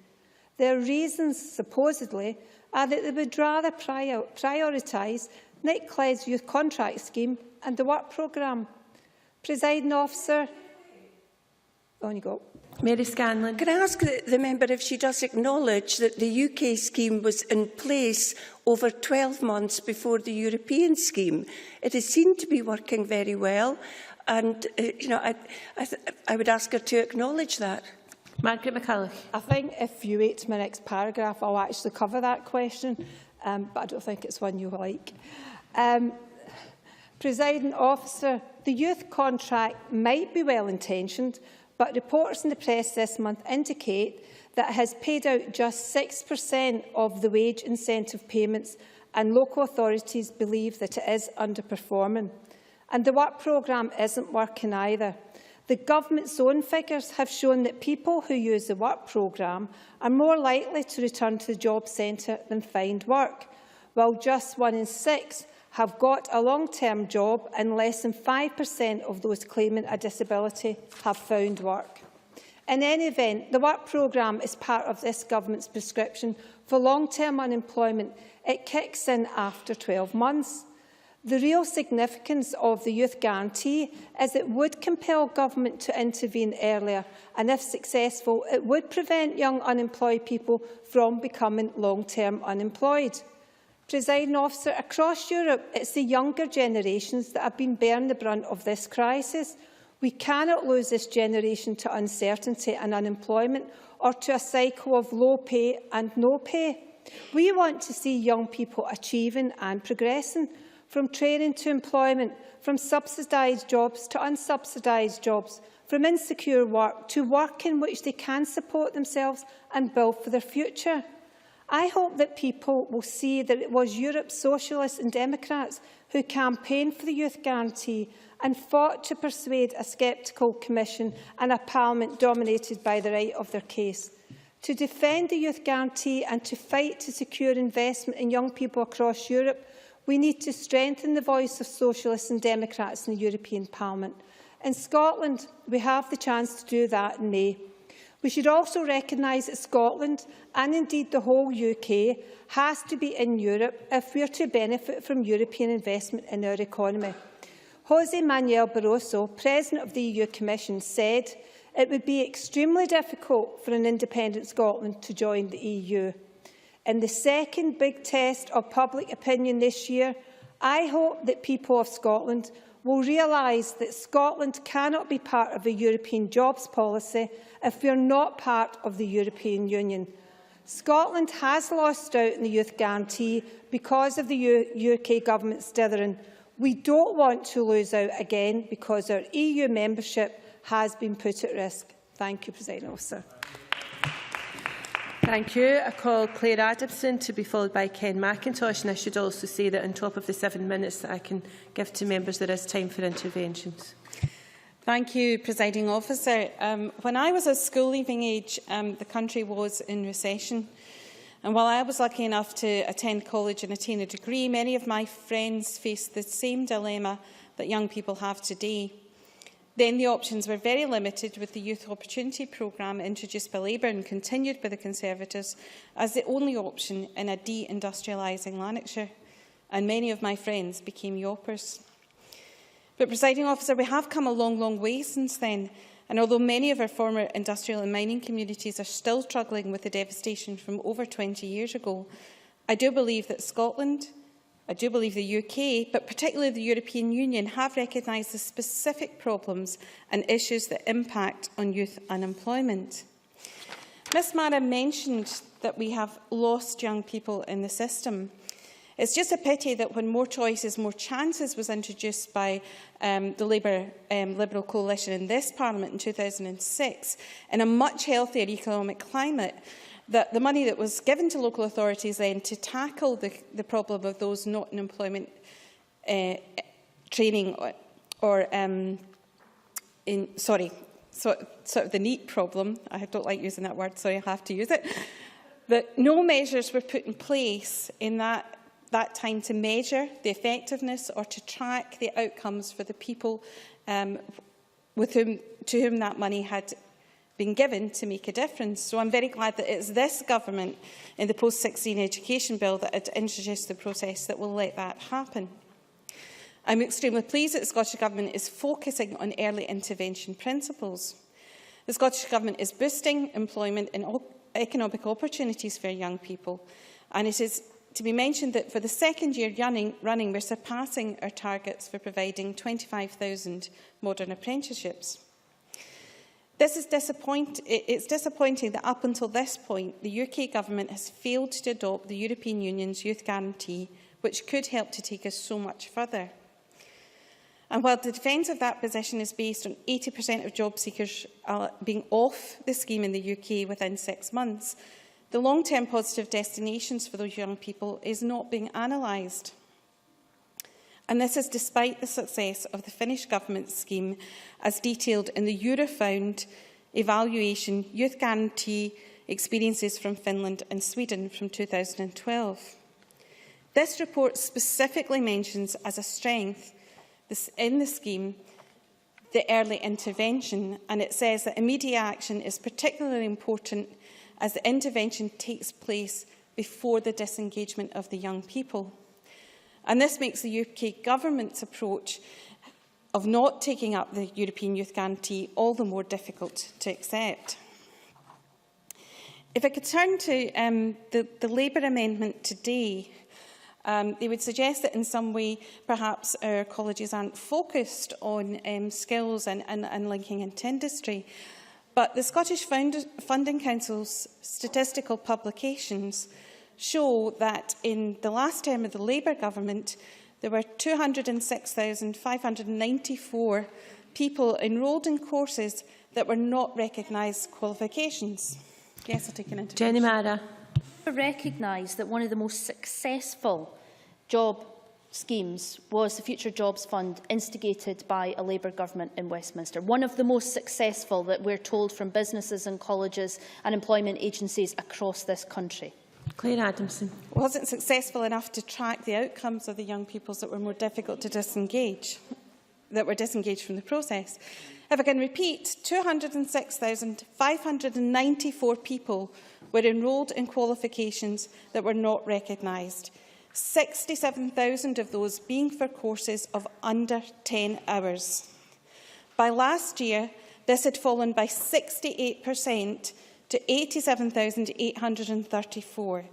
Their reasons, supposedly, are that they would rather prioritise NICLE's Youth Contract Scheme and the Work Programme. Presiding Officer, on you go. Mary Scanlon. Can I ask the member if she does acknowledge that the UK scheme was in place over 12 months before the European scheme? It has seemed to be working very well, and I would ask her to acknowledge that. Margaret McCulloch. I think if you wait to my next paragraph, I'll actually cover that question, but I don't think it's one you like. Presiding Officer, the youth contract might be well-intentioned, but reports in the press this month indicate that it has paid out just 6% of the wage incentive payments, and local authorities believe that it is underperforming. And the work programme isn't working either. The government's own figures have shown that people who use the work programme are more likely to return to the job centre than find work, while just 1 in 6 have got a long-term job and less than 5% of those claiming a disability have found work. In any event, the work programme is part of this government's prescription for long-term unemployment. It kicks in after 12 months. The real significance of the Youth Guarantee is it would compel government to intervene earlier, and if successful, it would prevent young unemployed people from becoming long-term unemployed. Presiding Officer, across Europe, it's the younger generations that have been bearing the brunt of this crisis. We cannot lose this generation to uncertainty and unemployment, or to a cycle of low pay and no pay. We want to see young people achieving and progressing, from training to employment, from subsidised jobs to unsubsidised jobs, from insecure work to work in which they can support themselves and build for their future. I hope that people will see that it was Europe's Socialists and Democrats who campaigned for the Youth Guarantee and fought to persuade a sceptical Commission and a Parliament dominated by the right of their case. To defend the Youth Guarantee and to fight to secure investment in young people across Europe, we need to strengthen the voice of Socialists and Democrats in the European Parliament. In Scotland, we have the chance to do that in May. We should also recognise that Scotland, and indeed the whole UK, has to be in Europe if we are to benefit from European investment in our economy. José Manuel Barroso, President of the EU Commission, said it would be extremely difficult for an independent Scotland to join the EU. In the second big test of public opinion this year, I hope that people of Scotland will realise that Scotland cannot be part of a European jobs policy if we are not part of the European Union. Scotland has lost out in the Youth Guarantee because of the UK Government's dithering. We don't want to lose out again because our EU membership has been put at risk. Thank you, Presiding Officer. Thank you. I call Claire Adamson to be followed by Ken McIntosh, and I should also say that on top of the 7 minutes that I can give to members, there is time for interventions. Thank you, Presiding Officer. When I was at school-leaving age, the country was in recession. And while I was lucky enough to attend college and attain a degree, many of my friends faced the same dilemma that young people have today. Then the options were very limited, with the Youth Opportunity Programme introduced by Labour and continued by the Conservatives as the only option in a de-industrialising Lanarkshire. And many of my friends became yoppers. But, Presiding Officer, we have come a long, long way since then. And although many of our former industrial and mining communities are still struggling with the devastation from over 20 years ago, I do believe that Scotland, I do believe the UK, but particularly the European Union, have recognised the specific problems and issues that impact on youth unemployment. Ms Mara mentioned that we have lost young people in the system. It's just a pity that when More Choices, More Chances was introduced by the Liberal coalition in this Parliament in 2006, in a much healthier economic climate, that the money that was given to local authorities then to tackle the problem of those not in employment training or sort of the NEET problem, I don't like using that word, so I have to use it, that no measures were put in place in that time to measure the effectiveness or to track the outcomes for the people to whom that money had been given to make a difference. So I'm very glad that it's this government in the Post-16 Education Bill that had introduced the process that will let that happen. I'm extremely pleased that the Scottish Government is focusing on early intervention principles. The Scottish Government is boosting employment and economic opportunities for young people, and it is to be mentioned that for the second year running, we're surpassing our targets for providing 25,000 modern apprenticeships. It's disappointing that up until this point, the UK Government has failed to adopt the European Union's Youth Guarantee, which could help to take us so much further. And while the defence of that position is based on 80% of job seekers being off the scheme in the UK within 6 months, the long-term positive destinations for those young people is not being analysed. And this is despite the success of the Finnish Government scheme, as detailed in the Eurofound evaluation Youth Guarantee Experiences from Finland and Sweden from 2012. This report specifically mentions as a strength in the scheme the early intervention, and it says that immediate action is particularly important as the intervention takes place before the disengagement of the young people. And this makes the UK Government's approach of not taking up the European Youth Guarantee all the more difficult to accept. If I could turn to the Labour amendment today, they would suggest that in some way perhaps our colleges aren't focused on skills and linking into industry. But the Scottish Funding Council's statistical publications show that in the last term of the Labour Government, there were 206,594 people enrolled in courses that were not recognised qualifications. Yes, I'll take an intervention. Jenny Mara. Recognise that one of the most successful job schemes was the Future Jobs Fund, instigated by a Labour government in Westminster. One of the most successful that we're told from businesses and colleges and employment agencies across this country. Claire Adamson. Wasn't successful enough to track the outcomes of the young peoples that were more difficult to disengage, that were disengaged from the process. If I can repeat, 206,594 people were enrolled in qualifications that were not recognised. 67,000 of those being for courses of under 10 hours. By last year, this had fallen by 68% to 87,834.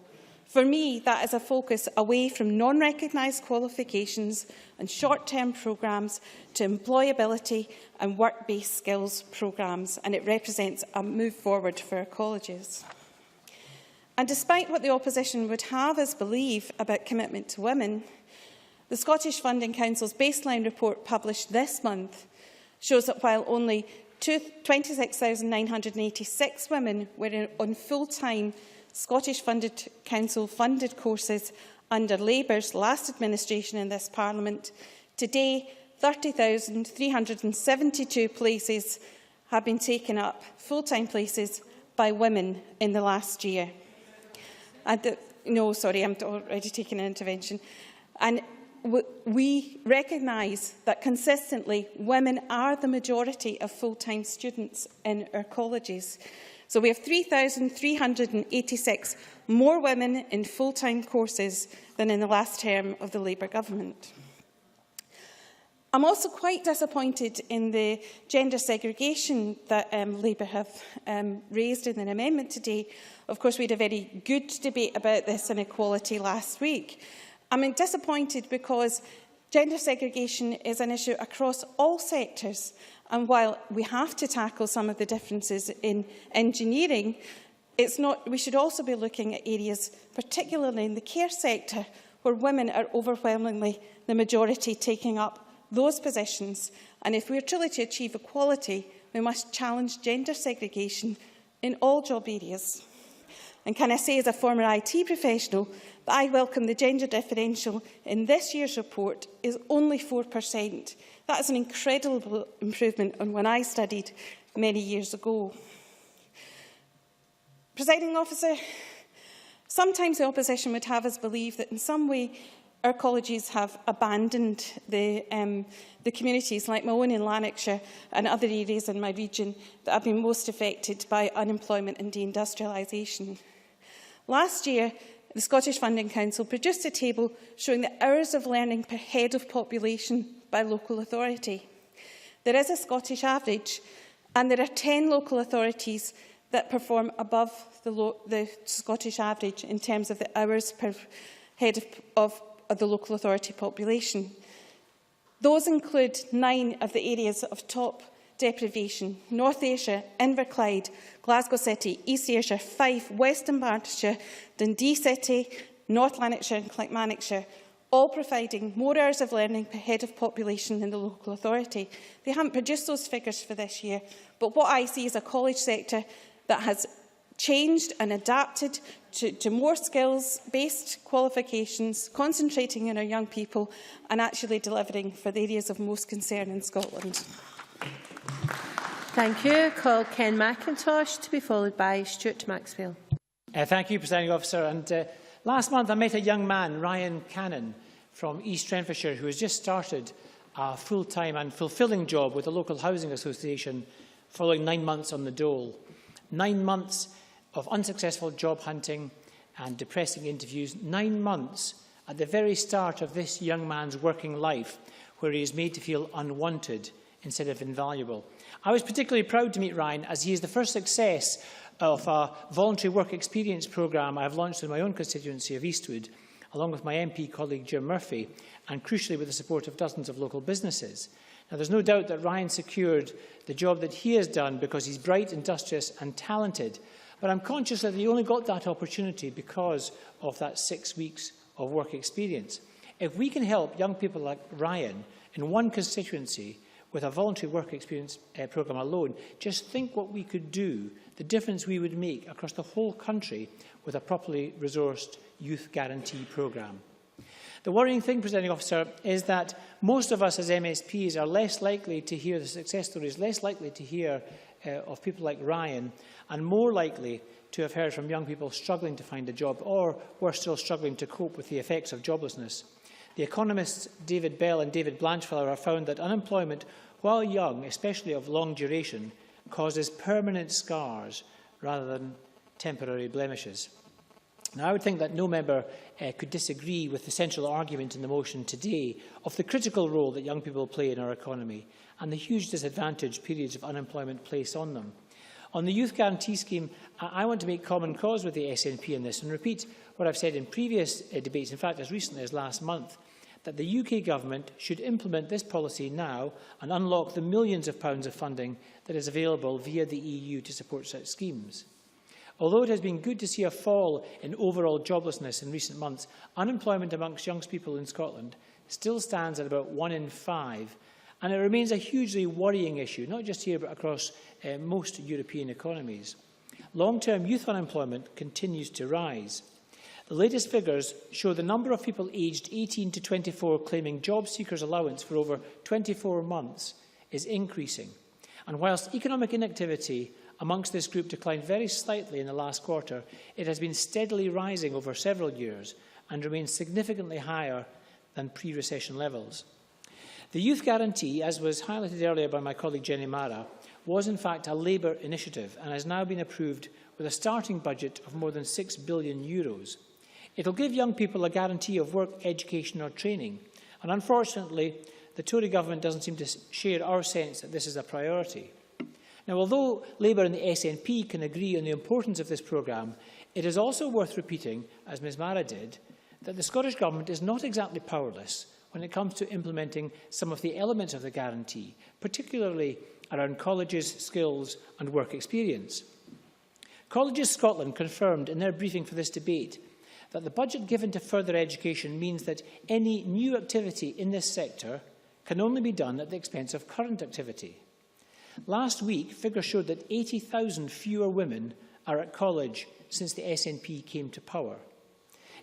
For me, that is a focus away from non-recognised qualifications and short-term programmes to employability and work-based skills programmes, and it represents a move forward for our colleges. And despite what the opposition would have us believe about commitment to women, the Scottish Funding Council's baseline report published this month shows that while only 26,986 women were on full-time Scottish Funded Council-funded courses under Labour's last administration in this Parliament, today 30,372 places have been taken up, full-time places, by women in the last year. And no, sorry, I'm already taking an intervention. And we recognise that consistently women are the majority of full-time students in our colleges. So we have 3,386 more women in full-time courses than in the last term of the Labour government. I'm also quite disappointed in the gender segregation that Labour have raised in an amendment today. Of course, we had a very good debate about this inequality last week. I'm disappointed because gender segregation is an issue across all sectors, and while we have to tackle some of the differences in engineering, we should also be looking at areas, particularly in the care sector, where women are overwhelmingly the majority taking up those positions. And if we are truly to achieve equality, we must challenge gender segregation in all job areas. And can I say, as a former IT professional, that I welcome the gender differential in this year's report is only 4%. That is an incredible improvement on when I studied many years ago. Presiding Officer, sometimes the opposition would have us believe that in some way our colleges have abandoned the communities like my own in Lanarkshire and other areas in my region that have been most affected by unemployment and deindustrialisation. Last year, the Scottish Funding Council produced a table showing the hours of learning per head of population by local authority. There is a Scottish average, and there are 10 local authorities that perform above the Scottish average in terms of the hours per head of the local authority population. Those include 9 of the areas of top deprivation: North Ayrshire, Inverclyde, Glasgow City, East Ayrshire, Fife, West Dunbartonshire, Dundee City, North Lanarkshire and Clackmannanshire, all providing more hours of learning per head of population than the local authority. They haven't produced those figures for this year, but what I see is a college sector that has changed and adapted to more skills-based qualifications, concentrating on our young people and actually delivering for the areas of most concern in Scotland. Thank you. Call Ken McIntosh to be followed by Stuart Maxwell. Thank you, Presiding Officer. And last month I met a young man, Ryan Cannon, from East Renfrewshire, who has just started a full-time and fulfilling job with the local housing association following 9 months on the dole. 9 months of unsuccessful job hunting and depressing interviews. 9 months at the very start of this young man's working life, where he is made to feel unwanted instead of invaluable. I was particularly proud to meet Ryan, as he is the first success of a voluntary work experience programme I have launched in my own constituency of Eastwood, along with my MP colleague Jim Murphy, and crucially with the support of dozens of local businesses. Now, there's no doubt that Ryan secured the job that he has done because he's bright, industrious and talented, but I'm conscious that he only got that opportunity because of that 6 weeks of work experience. If we can help young people like Ryan in one constituency with a voluntary work experience programme alone, just think what we could do, the difference we would make across the whole country with a properly resourced youth guarantee programme. The worrying thing, Presiding Officer, is that most of us as MSPs are less likely to hear the success stories, less likely to hear of people like Ryan, and more likely to have heard from young people struggling to find a job, or worse still, struggling to cope with the effects of joblessness. The economists David Bell and David Blanchflower have found that unemployment, while young, especially of long duration, causes permanent scars rather than temporary blemishes. Now, I would think that no member could disagree with the central argument in the motion today of the critical role that young people play in our economy and the huge disadvantage periods of unemployment place on them. On the Youth Guarantee Scheme, I want to make common cause with the SNP in this and repeat what I've said in previous debates, in fact as recently as last month, that the UK Government should implement this policy now and unlock the millions of pounds of funding that is available via the EU to support such schemes. Although it has been good to see a fall in overall joblessness in recent months, unemployment amongst young people in Scotland still stands at about 1 in 5, and it remains a hugely worrying issue, not just here but across most European economies. Long-term youth unemployment continues to rise. The latest figures show the number of people aged 18 to 24 claiming job seekers allowance for over 24 months is increasing. And whilst economic inactivity amongst this group declined very slightly in the last quarter, it has been steadily rising over several years and remains significantly higher than pre-recession levels. The Youth Guarantee, as was highlighted earlier by my colleague Jenny Mara, was in fact a Labour initiative and has now been approved with a starting budget of more than €6 billion. It will give young people a guarantee of work, education or training, and unfortunately the Tory government doesn't seem to share our sense that this is a priority. Now, although Labour and the SNP can agree on the importance of this programme, it is also worth repeating, as Ms Mara did, that the Scottish Government is not exactly powerless when it comes to implementing some of the elements of the guarantee, particularly around colleges, skills and work experience. Colleges Scotland confirmed in their briefing for this debate that the budget given to further education means that any new activity in this sector can only be done at the expense of current activity. Last week, figures showed that 80,000 fewer women are at college since the SNP came to power.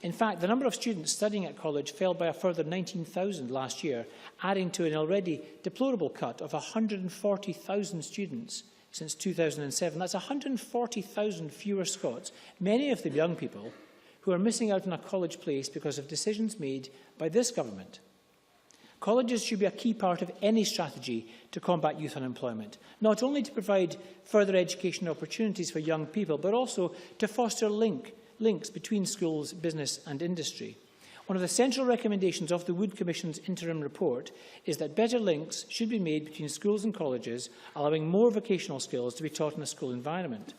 In fact, the number of students studying at college fell by a further 19,000 last year, adding to an already deplorable cut of 140,000 students since 2007. That's 140,000 fewer Scots, many of them young people, who are missing out on a college place because of decisions made by this government. Colleges should be a key part of any strategy to combat youth unemployment, not only to provide further education opportunities for young people, but also to foster links between schools, business and industry. One of the central recommendations of the Wood Commission's interim report is that better links should be made between schools and colleges, allowing more vocational skills to be taught in a school environment.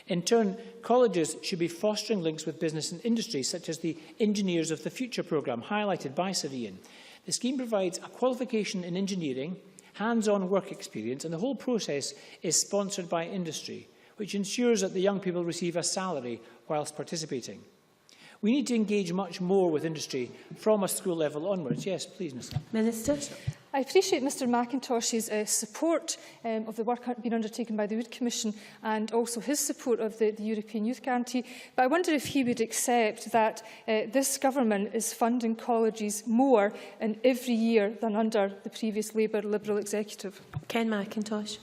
In turn, colleges should be fostering links with business and industry, such as the Engineers of the Future programme highlighted by Sir Ian. The scheme provides a qualification in engineering, hands-on work experience, and the whole process is sponsored by industry, which ensures that the young people receive a salary whilst participating. We need to engage much more with industry from a school level onwards. Yes, please, Minister. I appreciate Mr Macintosh's support of the work being undertaken by the Wood Commission and also his support of the European Youth Guarantee. But I wonder if he would accept that this government is funding colleges more in every year than under the previous Labour Liberal executive. Ken Macintosh.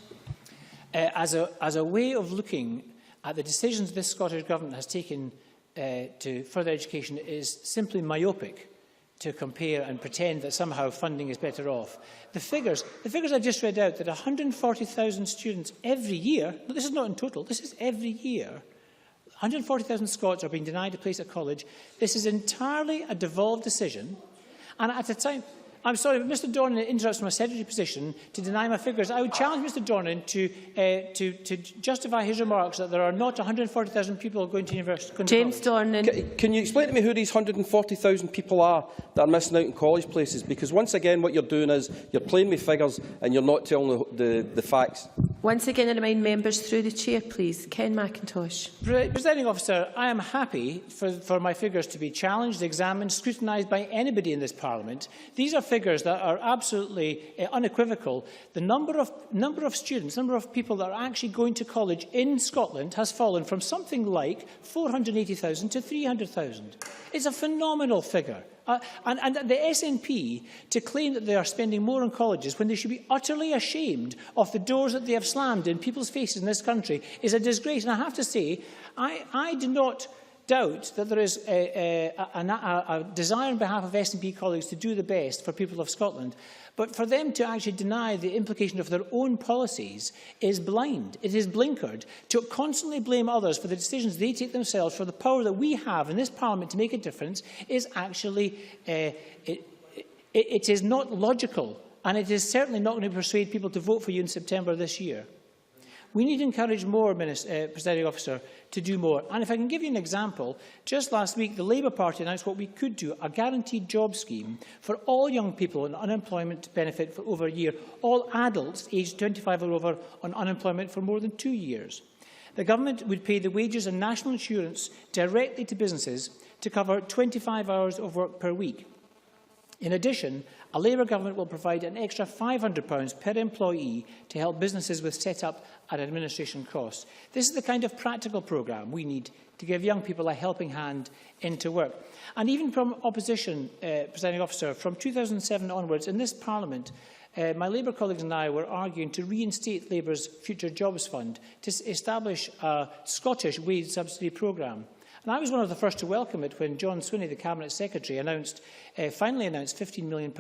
As a way of looking at the decisions this Scottish Government has taken to further education is simply myopic to compare and pretend that somehow funding is better off. The figures I've just read out, that 140,000 students every year, no, this is not in total, this is every year, 140,000 Scots are being denied a place at college. This is entirely a devolved decision, and at a time, I'm sorry, but Mr Dornan interrupts from a secretary position to deny my figures. I would challenge Mr Dornan to justify his remarks that there are not 140,000 people going to university. James Dornan. Can you explain to me who these 140,000 people are that are missing out on college places? Because once again, what you're doing is you're playing with figures and you're not telling the facts. Once again, I remind members through the chair, please. Ken Macintosh. Presiding Officer, I am happy for my figures to be challenged, examined, scrutinised by anybody in this Parliament. These are figures that are absolutely unequivocal. The number of students, number of people that are actually going to college in Scotland has fallen from something like 480,000 to 300,000. It's a phenomenal figure. And the SNP, to claim that they are spending more on colleges when they should be utterly ashamed of the doors that they have slammed in people's faces in this country, is a disgrace. And I have to say, I do not doubt that there is a desire on behalf of SNP colleagues to do the best for people of Scotland. But for them to actually deny the implication of their own policies is blind. It is blinkered. To constantly blame others for the decisions they take themselves, for the power that we have in this Parliament to make a difference, is actually, it is not logical. And it is certainly not going to persuade people to vote for you in September this year. We need to encourage more, Presiding Officer, to do more. And if I can give you an example, just last week the Labour Party announced what we could do, a guaranteed job scheme for all young people on unemployment benefit for over a year, all adults aged 25 or over on unemployment for more than 2 years. The Government would pay the wages and national insurance directly to businesses to cover 25 hours of work per week. In addition, a Labour Government will provide an extra £500 per employee to help businesses with set-up and administration costs. This is the kind of practical programme we need to give young people a helping hand into work. And even from opposition, Presiding Officer, from 2007 onwards, in this Parliament, my Labour colleagues and I were arguing to reinstate Labour's Future Jobs Fund to establish a Scottish wage subsidy programme. And I was one of the first to welcome it when John Swinney, the Cabinet Secretary, finally announced £15 million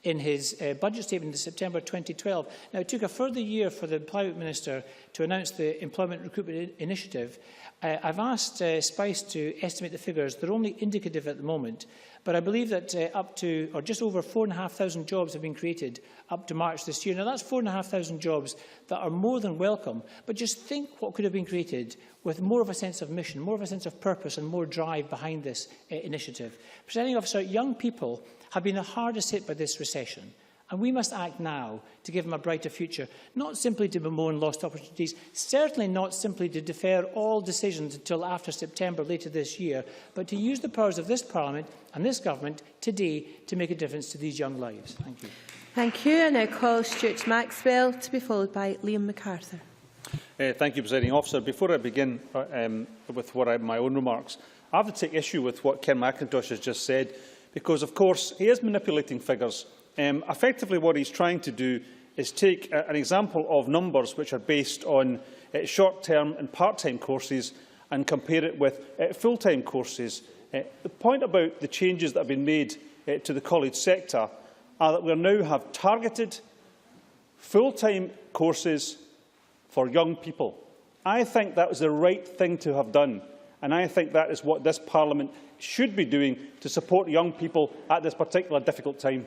in his budget statement in September 2012. Now, it took a further year for the Employment Minister to announce the Employment Recruitment Initiative. I've asked Spice to estimate the figures. They're only indicative at the moment, but I believe that up to, or just over 4,500 jobs have been created up to March this year. Now, that's 4,500 jobs that are more than welcome, but just think what could have been created with more of a sense of mission, more of a sense of purpose and more drive behind this initiative. Presiding Officer, young people have been the hardest hit by this recession, and we must act now to give them a brighter future, not simply to bemoan lost opportunities, certainly not simply to defer all decisions until after September later this year, but to use the powers of this Parliament and this Government today to make a difference to these young lives. Thank you. Thank you. I now call Stuart Maxwell to be followed by Liam MacArthur. Thank you, Presiding Officer. Before I begin with my own remarks, I have to take issue with what Ken McIntosh has just said, because, of course, he is manipulating figures. Effectively, what he's trying to do is take an example of numbers which are based on short-term and part-time courses and compare it with full-time courses. The point about the changes that have been made to the college sector are that we now have targeted full-time courses for young people. I think that was the right thing to have done, and I think that is what this Parliament should be doing to support young people at this particular difficult time.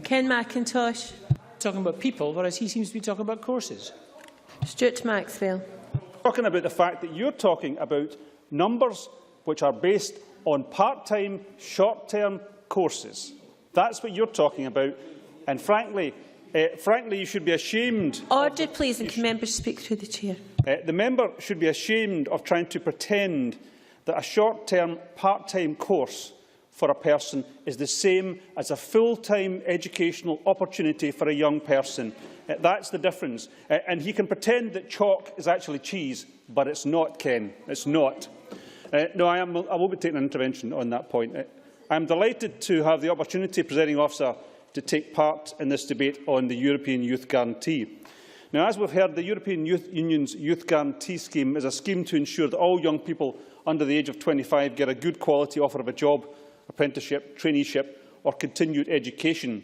Ken McIntosh. Talking about people, whereas he seems to be talking about courses. Stuart Maxwell. Talking about the fact that you're talking about numbers which are based on part-time, short-term courses. That's what you're talking about, and frankly, you should be ashamed. Order, please, and can members speak through the chair? The member should be ashamed of trying to pretend that a short-term, part-time course for a person is the same as a full-time educational opportunity for a young person. That's the difference. And he can pretend that chalk is actually cheese, but it's not, Ken. It's not. No, I will be taking an intervention on that point. I am delighted to have the opportunity, Presiding Officer, to take part in this debate on the European Youth Guarantee. Now, as we've heard, the European Union's Youth Guarantee Scheme is a scheme to ensure that all young people under the age of 25 get a good quality offer of a job, apprenticeship, traineeship or continued education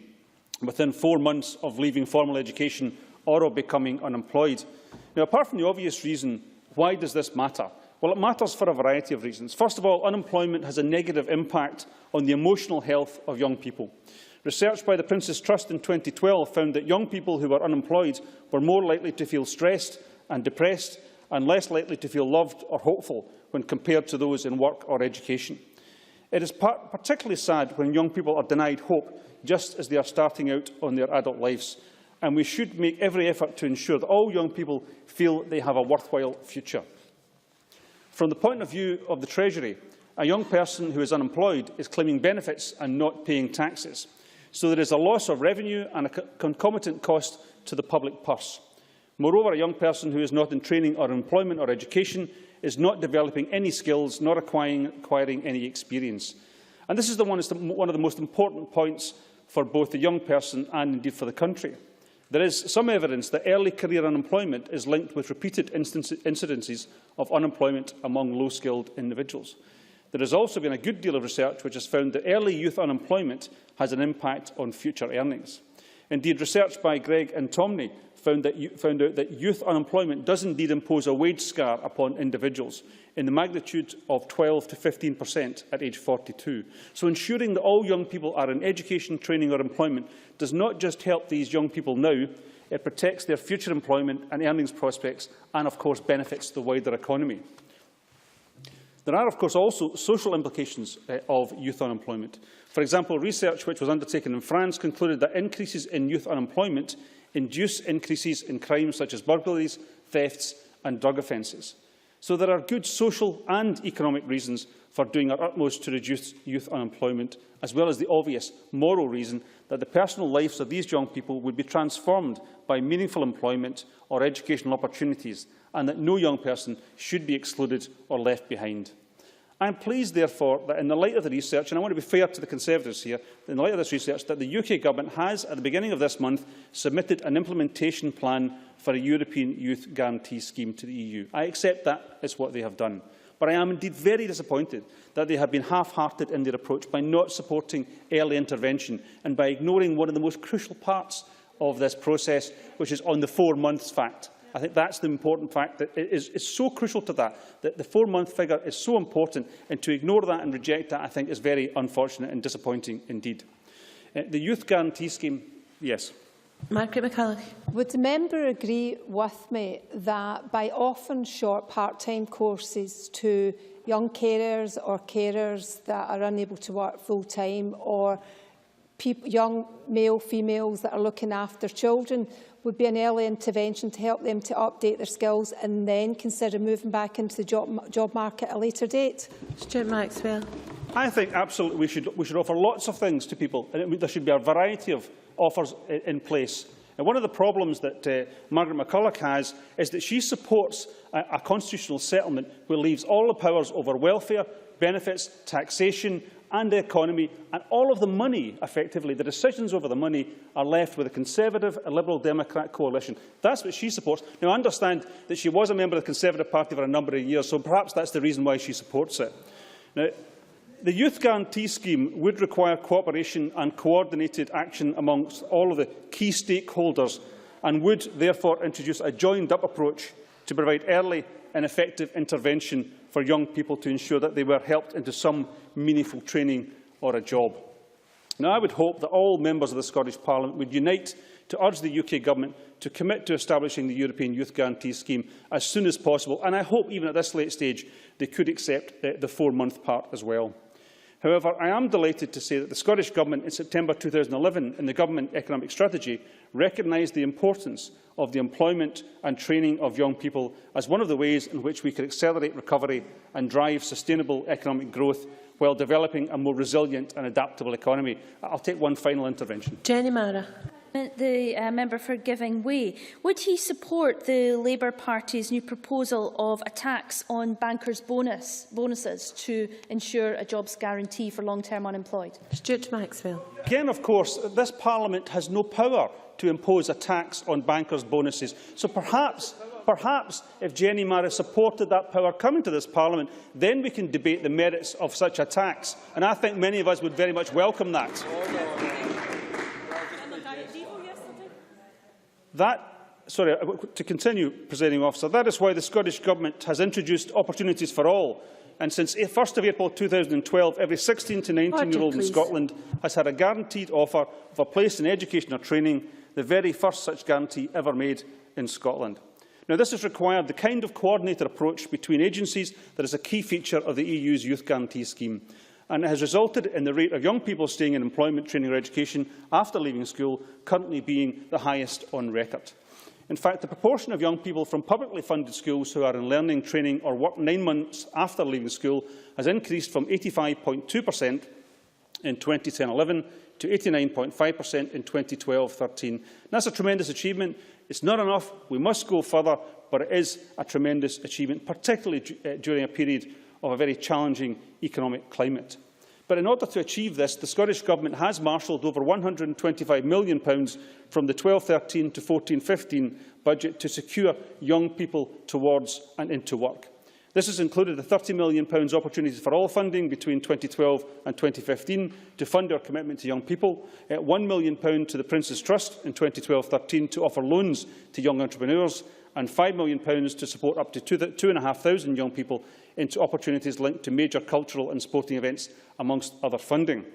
within 4 months of leaving formal education or of becoming unemployed. Now, apart from the obvious reason, why does this matter? Well, it matters for a variety of reasons. First of all, unemployment has a negative impact on the emotional health of young people. Research by the Prince's Trust in 2012 found that young people who were unemployed were more likely to feel stressed and depressed and less likely to feel loved or hopeful when compared to those in work or education. It is particularly sad when young people are denied hope just as they are starting out on their adult lives, and we should make every effort to ensure that all young people feel they have a worthwhile future. From the point of view of the Treasury, a young person who is unemployed is claiming benefits and not paying taxes, so there is a loss of revenue and a concomitant cost to the public purse. Moreover, a young person who is not in training or employment or education is not developing any skills, nor acquiring any experience. And this is one of the most important points for both the young person and indeed for the country. There is some evidence that early career unemployment is linked with repeated incidences of unemployment among low-skilled individuals. There has also been a good deal of research which has found that early youth unemployment has an impact on future earnings. Indeed, research by Gregg and Tomney found out that youth unemployment does indeed impose a wage scar upon individuals in the magnitude of 12 to 15% at age 42. So ensuring that all young people are in education, training or employment does not just help these young people now, it protects their future employment and earnings prospects and, of course, benefits the wider economy. There are, of course, also social implications of youth unemployment. For example, research which was undertaken in France concluded that increases in youth unemployment induce increases in crimes such as burglaries, thefts and drug offences. So there are good social and economic reasons for doing our utmost to reduce youth unemployment, as well as the obvious moral reason that the personal lives of these young people would be transformed by meaningful employment or educational opportunities, and that no young person should be excluded or left behind. I am pleased, therefore, that in the light of the research, and I want to be fair to the Conservatives here, in the light of this research, that the UK Government has, at the beginning of this month, submitted an implementation plan for a European Youth Guarantee Scheme to the EU. I accept that is what they have done. But I am indeed very disappointed that they have been half-hearted in their approach by not supporting early intervention and by ignoring one of the most crucial parts of this process, which is on the 4 months fact. I think that's the important fact, that it is so crucial to that the 4-month figure is so important, and to ignore that and reject that, I think, is very unfortunate and disappointing indeed. The Youth Guarantee Scheme, yes. Margaret McCulloch. Would the member agree with me that by offering short part-time courses to young carers or carers that are unable to work full-time, or young male, females that are looking after children, would be an early intervention to help them to update their skills and then consider moving back into the job market at a later date? Stuart Maxwell. I think absolutely we should offer lots of things to people, and there should be a variety of offers in place. And one of the problems that Margaret McCulloch has is that she supports a constitutional settlement which leaves all the powers over welfare, benefits, taxation and the economy, and all of the money, effectively, the decisions over the money, are left with a Conservative and Liberal Democrat coalition. That's what she supports. Now, I understand that she was a member of the Conservative Party for a number of years, so perhaps that's the reason why she supports it. Now, the Youth Guarantee Scheme would require cooperation and coordinated action amongst all of the key stakeholders, and would therefore introduce a joined-up approach to provide early and effective intervention for young people to ensure that they were helped into some meaningful training or a job. Now, I would hope that all members of the Scottish Parliament would unite to urge the UK Government to commit to establishing the European Youth Guarantee Scheme as soon as possible, and I hope even at this late stage they could accept the 4-month part as well. However, I am delighted to say that the Scottish Government in September 2011, in the Government Economic Strategy, recognised the importance of the employment and training of young people as one of the ways in which we can accelerate recovery and drive sustainable economic growth while developing a more resilient and adaptable economy. I'll take one final intervention. Jenny Mara. The member for Giving Way. Would he support the Labour Party's new proposal of a tax on bankers' bonuses to ensure a jobs guarantee for long-term unemployed? Stuart Maxwell. Again, of course, this Parliament has no power to impose a tax on bankers' bonuses. So perhaps if Jenny Mara supported that power coming to this Parliament, then we can debate the merits of such a tax. And I think many of us would very much welcome that. To continue, Presiding Officer, that is why the Scottish Government has introduced opportunities for all. And since 1 April 2012, every 16 to 19-year-old in Scotland has had a guaranteed offer of a place in education or training, the very first such guarantee ever made in Scotland. Now, this has required the kind of coordinated approach between agencies that is a key feature of the EU's Youth Guarantee Scheme, and it has resulted in the rate of young people staying in employment, training or education after leaving school currently being the highest on record. In fact, the proportion of young people from publicly funded schools who are in learning, training or work 9 months after leaving school has increased from 85.2% in 2010-11 to 89.5% in 2012-13. That's a tremendous achievement. It's not enough. We must go further, but it is a tremendous achievement, particularly during a period of a very challenging economic climate. But in order to achieve this, the Scottish Government has marshalled over £125 million from the 12-13 to 14-15 budget to secure young people towards and into work. This has included the £30 million Opportunities for All funding between 2012 and 2015 to fund our commitment to young people, £1 million to the Prince's Trust in 2012-13 to offer loans to young entrepreneurs, and £5 million to support up to 2,500 young people into opportunities linked to major cultural and sporting events, amongst other funding.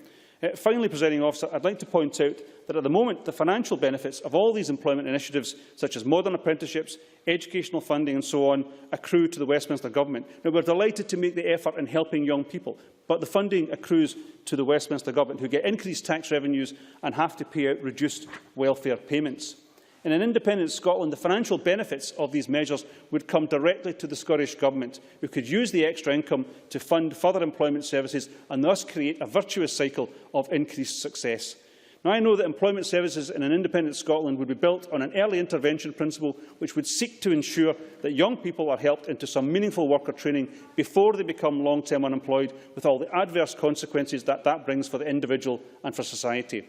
Finally, Presiding Officer, I'd like to point out that at the moment the financial benefits of all these employment initiatives, such as modern apprenticeships, educational funding and so on, accrue to the Westminster Government. Now, we're delighted to make the effort in helping young people, but the funding accrues to the Westminster Government, who get increased tax revenues and have to pay out reduced welfare payments. In an independent Scotland, the financial benefits of these measures would come directly to the Scottish Government, who could use the extra income to fund further employment services and thus create a virtuous cycle of increased success. Now, I know that employment services in an independent Scotland would be built on an early intervention principle, which would seek to ensure that young people are helped into some meaningful work or training before they become long-term unemployed, with all the adverse consequences that brings for the individual and for society.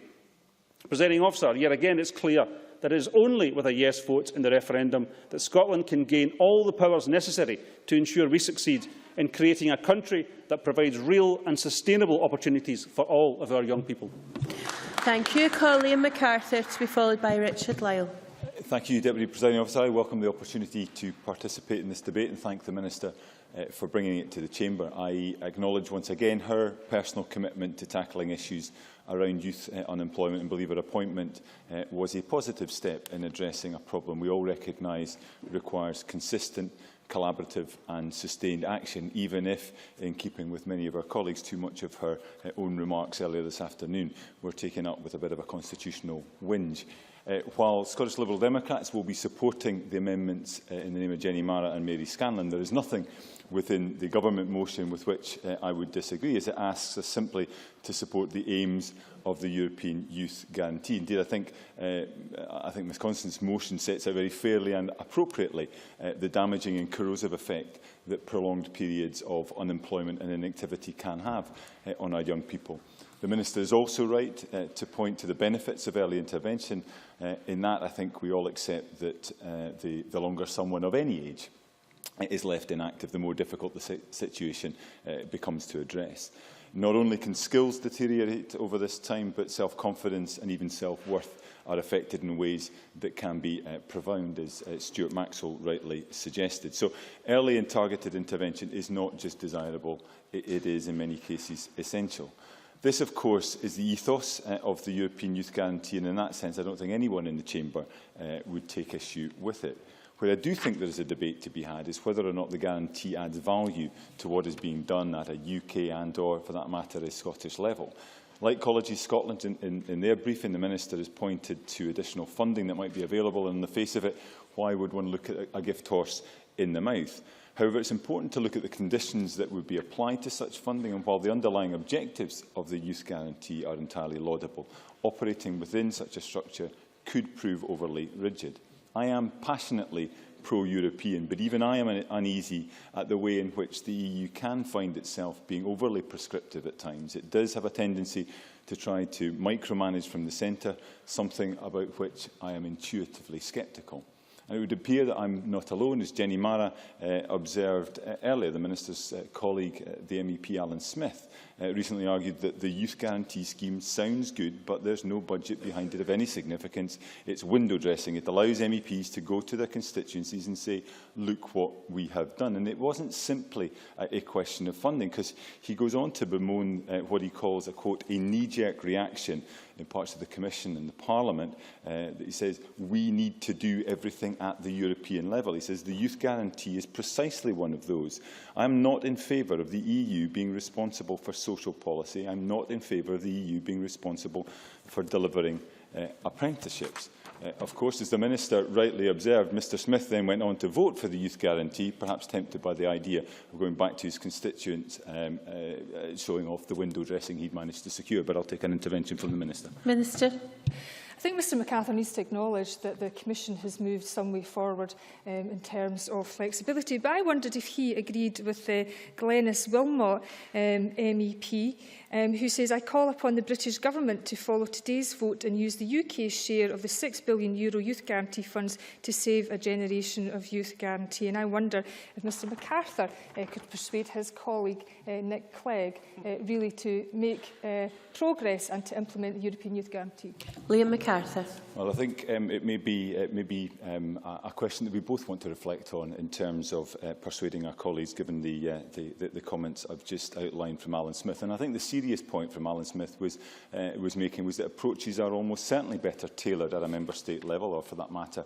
Presiding Officer, yet again it's clear that it is only with a yes vote in the referendum that Scotland can gain all the powers necessary to ensure we succeed in creating a country that provides real and sustainable opportunities for all of our young people. Thank you. Colleen MacArthur, to be followed by Richard Lyle. Thank you, Deputy Presiding Officer. I welcome the opportunity to participate in this debate and thank the Minister for bringing it to the Chamber. I acknowledge once again her personal commitment to tackling issues around youth unemployment and believe her appointment was a positive step in addressing a problem we all recognise requires consistent, collaborative and sustained action, even if, in keeping with many of our colleagues, too much of her own remarks earlier this afternoon were taken up with a bit of a constitutional whinge. While Scottish Liberal Democrats will be supporting the amendments in the name of Jenny Mara and Mary Scanlon, there is nothing within the government motion with which I would disagree, as it asks us simply to support the aims of the European Youth Guarantee. Indeed, I think Ms Constance's motion sets out very fairly and appropriately the damaging and corrosive effect that prolonged periods of unemployment and inactivity can have on our young people. The Minister is also right to point to the benefits of early intervention. In that, I think we all accept that the longer someone of any age is left inactive, the more difficult the situation becomes to address. Not only can skills deteriorate over this time, but self-confidence and even self-worth are affected in ways that can be profound, as Stuart Maxwell rightly suggested. So early and targeted intervention is not just desirable, it is in many cases essential. This, of course, is the ethos of the European Youth Guarantee, and in that sense I don't think anyone in the Chamber would take issue with it. Where I do think there is a debate to be had is whether or not the guarantee adds value to what is being done at a UK and/or, for that matter, a Scottish level. Like Colleges Scotland, in their briefing, the Minister has pointed to additional funding that might be available, and on the face of it, why would one look at a gift horse in the mouth? However, it's important to look at the conditions that would be applied to such funding, and while the underlying objectives of the Youth Guarantee are entirely laudable, operating within such a structure could prove overly rigid. I am passionately pro-European, but even I am uneasy at the way in which the EU can find itself being overly prescriptive at times. It does have a tendency to try to micromanage from the centre, something about which I am intuitively sceptical. And it would appear that I'm not alone, as Jenny Mara observed earlier. The Minister's colleague, the MEP Alan Smith, recently argued that the Youth Guarantee scheme sounds good, but there's no budget behind it of any significance. It's window dressing. It allows MEPs to go to their constituencies and say, look what we have done. And it wasn't simply a question of funding, because he goes on to bemoan what he calls, a quote, a knee-jerk reaction in parts of the Commission and the Parliament, that he says, we need to do everything at the European level. He says the Youth Guarantee is precisely one of those. I'm not in favour of the EU being responsible for social policy. I'm not in favour of the EU being responsible for delivering apprenticeships. Of course, as the Minister rightly observed, Mr Smith then went on to vote for the Youth Guarantee, perhaps tempted by the idea of going back to his constituents, showing off the window dressing he'd managed to secure. But I'll take an intervention from the Minister. Minister. think Mr MacArthur needs to acknowledge that the Commission has moved some way forward in terms of flexibility. But I wondered if he agreed with Glenys Wilmot MEP, who says, "I call upon the British Government to follow today's vote and use the UK's share of the €6 billion Youth Guarantee funds to save a generation of Youth Guarantee." And I wonder if Mr MacArthur could persuade his colleague Nick Clegg really to make progress and to implement the European Youth Guarantee. Liam MacArthur. Well, I think it may be a question that we both want to reflect on in terms of persuading our colleagues, given the comments I've just outlined from Alan Smith. And I think the serious point from Alan Smith was making was that approaches are almost certainly better tailored at a member state level, or for that matter,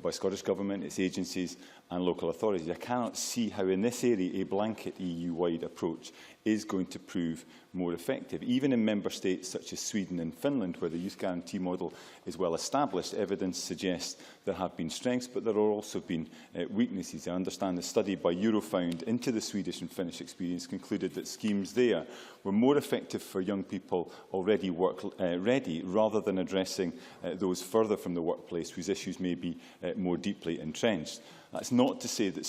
by Scottish Government, its agencies and local authorities. I cannot see how in this area a blanket EU-wide approach is going to prove more effective. Even in member states such as Sweden and Finland, where the Youth Guarantee model is well established, evidence suggests there have been strengths, but there have also been weaknesses. I understand the study by Eurofound into the Swedish and Finnish experience concluded that schemes there were more effective for young people already work-ready, rather than addressing those further from the workplace whose issues may be more deeply entrenched. That's not to say that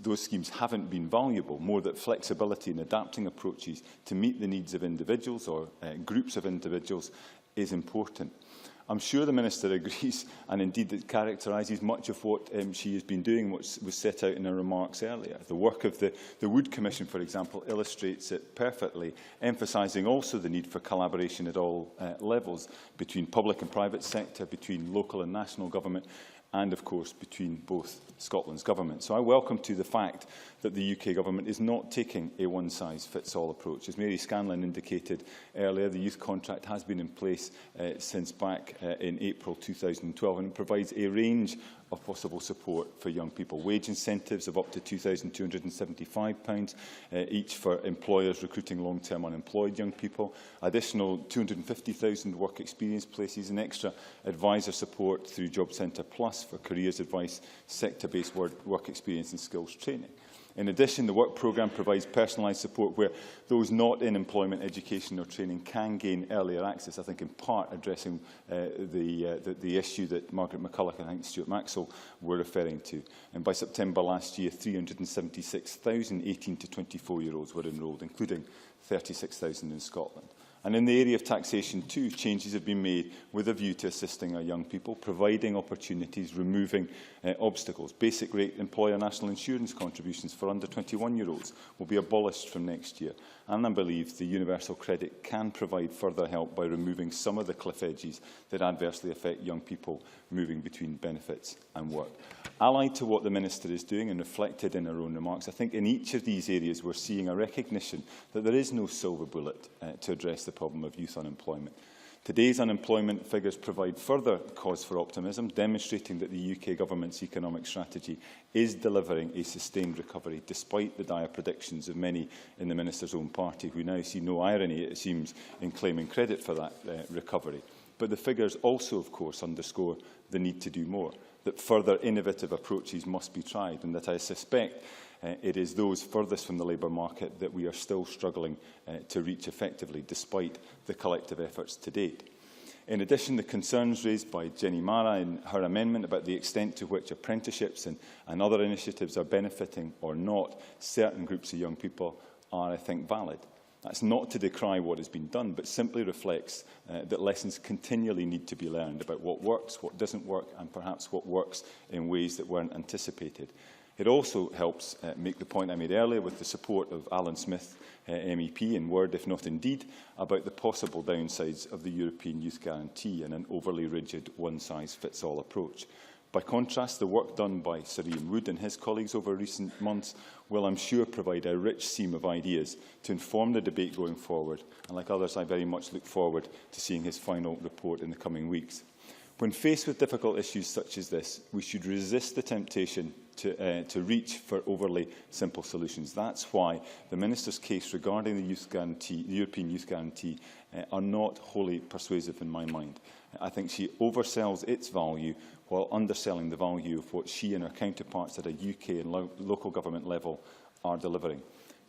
those schemes haven't been valuable, more that flexibility in adapting approaches to meet the needs of individuals or groups of individuals is important. I'm sure the Minister agrees, and indeed it characterises much of what she has been doing, what was set out in her remarks earlier. The work of the Wood Commission, for example, illustrates it perfectly, emphasising also the need for collaboration at all levels, between public and private sector, between local and national government, and, of course, between both Scotland's government. So I welcome the fact that the UK Government is not taking a one-size-fits-all approach. As Mary Scanlon indicated earlier, the youth contract has been in place since back in April 2012, and it provides a range of possible support for young people. Wage incentives of up to £2,275 each for employers recruiting long-term unemployed young people, additional 250,000 work experience places, and extra advisor support through Job Centre Plus for careers advice, sector-based work experience and skills training. In addition, the work programme provides personalised support where those not in employment, education or training can gain earlier access, I think in part addressing the issue that Margaret McCulloch and I think Stuart Maxwell were referring to. And by September last year, 376,000 18 to 24-year-olds were enrolled, including 36,000 in Scotland. And in the area of taxation too, changes have been made with a view to assisting our young people, providing opportunities, removing obstacles. Basic rate employer national insurance contributions for under 21-year-olds will be abolished from next year. And I believe the universal credit can provide further help by removing some of the cliff edges that adversely affect young people moving between benefits and work. Allied to what the Minister is doing and reflected in her own remarks, I think in each of these areas we're seeing a recognition that there is no silver bullet to address the problem of youth unemployment. Today's unemployment figures provide further cause for optimism, demonstrating that the UK Government's economic strategy is delivering a sustained recovery, despite the dire predictions of many in the Minister's own party, who now see no irony, it seems, in claiming credit for that recovery. But the figures also, of course, underscore the need to do more, that further innovative approaches must be tried, and that I suspect it is those furthest from the labour market that we are still struggling to reach effectively, despite the collective efforts to date. In addition, the concerns raised by Jenny Mara in her amendment about the extent to which apprenticeships and other initiatives are benefiting or not certain groups of young people are, I think, valid. That's not to decry what has been done, but simply reflects that lessons continually need to be learned about what works, what doesn't work, and perhaps what works in ways that weren't anticipated. It also helps make the point I made earlier with the support of Alan Smith, MEP, in word, if not in deed, about the possible downsides of the European Youth Guarantee and an overly rigid one-size-fits-all approach. By contrast, the work done by Sir Ian Wood and his colleagues over recent months will, I'm sure, provide a rich seam of ideas to inform the debate going forward. And like others, I very much look forward to seeing his final report in the coming weeks. When faced with difficult issues such as this, we should resist the temptation to reach for overly simple solutions. That's why the Minister's case regarding the European Youth Guarantee are not wholly persuasive in my mind. I think she oversells its value while underselling the value of what she and her counterparts at a UK and local government level are delivering.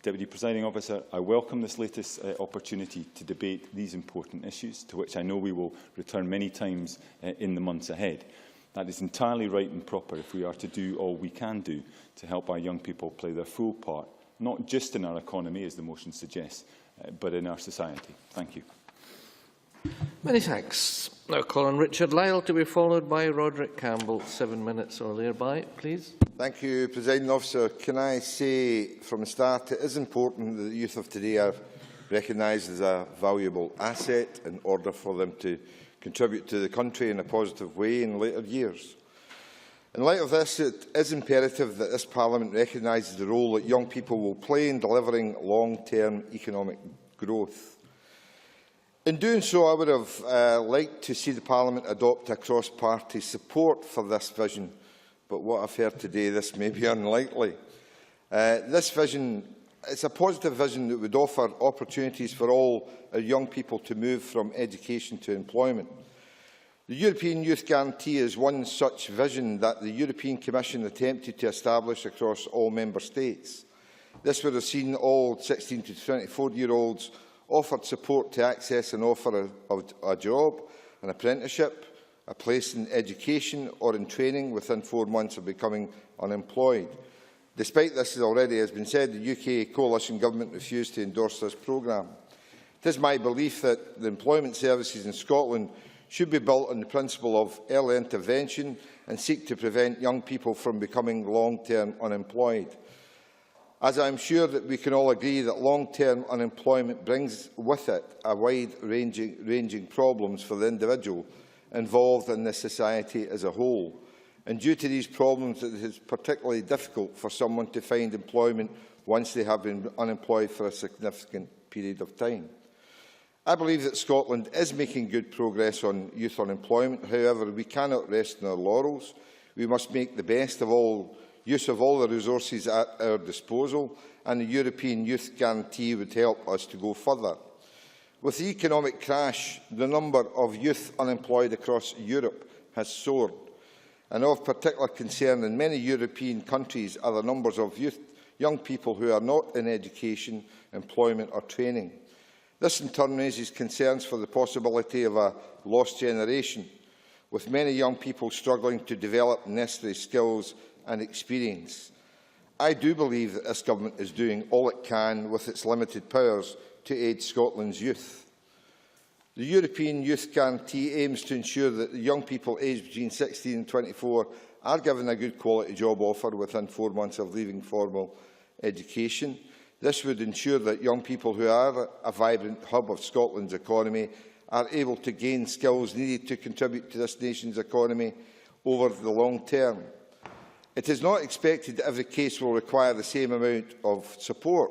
Deputy Presiding Officer, I welcome this latest opportunity to debate these important issues, to which I know we will return many times in the months ahead. That is entirely right and proper if we are to do all we can do to help our young people play their full part, not just in our economy, as the motion suggests, but in our society. Thank you. Many thanks. Now call on Richard Lyle to be followed by Roderick Campbell. 7 minutes or thereby, please. Thank you, Presiding Officer. Can I say from the start, it is important that the youth of today are recognised as a valuable asset in order for them to contribute to the country in a positive way in later years. In light of this, it is imperative that this Parliament recognises the role that young people will play in delivering long-term economic growth. In doing so, I would have liked to see the Parliament adopt a cross-party support for this vision, but what I've heard today, this may be unlikely. This vision is a positive vision that would offer opportunities for all our young people to move from education to employment. The European Youth Guarantee is one such vision that the European Commission attempted to establish across all Member States. This would have seen all 16 to 24-year-olds offered support to access and offer a job, an apprenticeship, a place in education or in training within 4 months of becoming unemployed. Despite this, as already has been said, the UK coalition government refused to endorse this programme. It is my belief that the employment services in Scotland should be built on the principle of early intervention and seek to prevent young people from becoming long-term unemployed. As I am sure that we can all agree that long-term unemployment brings with it a wide-ranging problems for the individual involved in the society as a whole. And due to these problems, it is particularly difficult for someone to find employment once they have been unemployed for a significant period of time. I believe that Scotland is making good progress on youth unemployment. However, we cannot rest on our laurels. We must make the best of use of all the resources at our disposal, and the European Youth Guarantee would help us to go further. With the economic crash, the number of youth unemployed across Europe has soared, and of particular concern in many European countries are the numbers of young people who are not in education, employment or training. This in turn raises concerns for the possibility of a lost generation, with many young people struggling to develop necessary skills and experience. I do believe that this government is doing all it can with its limited powers to aid Scotland's youth. The European Youth Guarantee aims to ensure that the young people aged between 16 and 24 are given a good quality job offer within 4 months of leaving formal education. This would ensure that young people who are a vibrant hub of Scotland's economy are able to gain skills needed to contribute to this nation's economy over the long term. It is not expected that every case will require the same amount of support,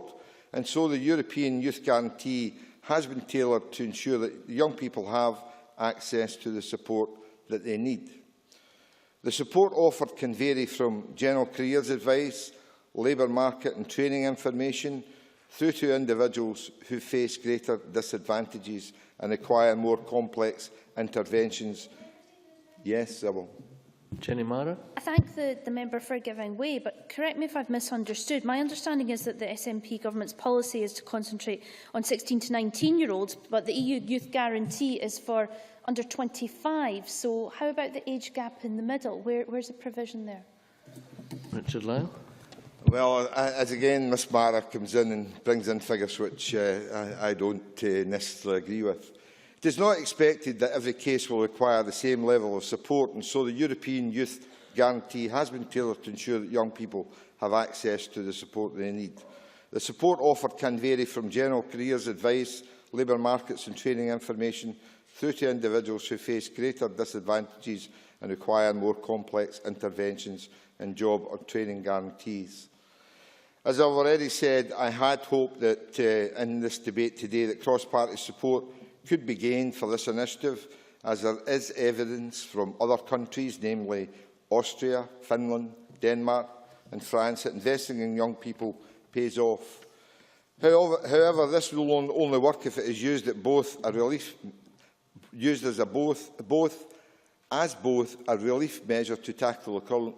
and so the European Youth Guarantee has been tailored to ensure that young people have access to the support that they need. The support offered can vary from general careers advice, labour market and training information, through to individuals who face greater disadvantages and require more complex interventions. Yes, I will. Jenny Mara. I thank the member for giving way, but correct me if I've misunderstood. My understanding is that the SNP government's policy is to concentrate on 16 to 19-year-olds, but the EU Youth Guarantee is for under 25. So how about the age gap in the middle? Where's the provision there? Richard Lyle. Well, as again Ms Mara comes in and brings in figures which I don't necessarily agree with. It is not expected that every case will require the same level of support, and so the European Youth Guarantee has been tailored to ensure that young people have access to the support they need. The support offered can vary from general careers advice, labour markets and training information, through to individuals who face greater disadvantages and require more complex interventions and job or training guarantees. As I have already said, I had hoped that in this debate today that cross-party support could be gained for this initiative, as there is evidence from other countries, namely Austria, Finland, Denmark and France, that investing in young people pays off. However, this will only work if it is used as both a relief measure to tackle the current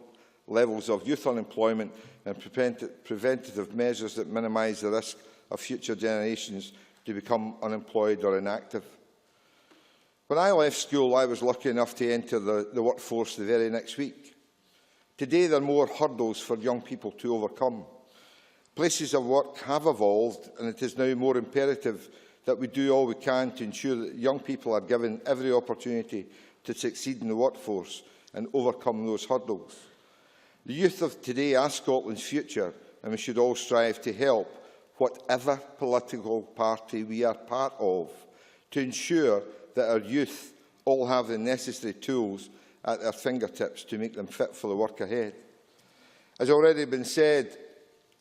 levels of youth unemployment and preventative measures that minimise the risk of future generations to become unemployed or inactive. When I left school, I was lucky enough to enter the workforce the very next week. Today, there are more hurdles for young people to overcome. Places of work have evolved, and it is now more imperative that we do all we can to ensure that young people are given every opportunity to succeed in the workforce and overcome those hurdles. The youth of today are Scotland's future, and we should all strive to help whatever political party we are part of to ensure that our youth all have the necessary tools at their fingertips to make them fit for the work ahead. As already been said,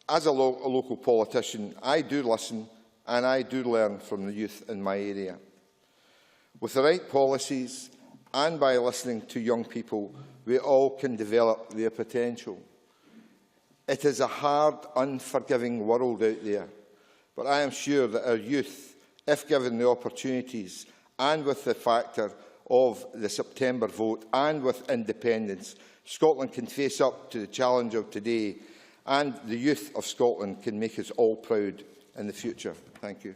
as a local politician, I do listen and I do learn from the youth in my area. With the right policies and by listening to young people, we all can develop their potential. It is a hard, unforgiving world out there, but I am sure that our youth, if given the opportunities and with the factor of the September vote and with independence, Scotland can face up to the challenge of today, and the youth of Scotland can make us all proud in the future. Thank you.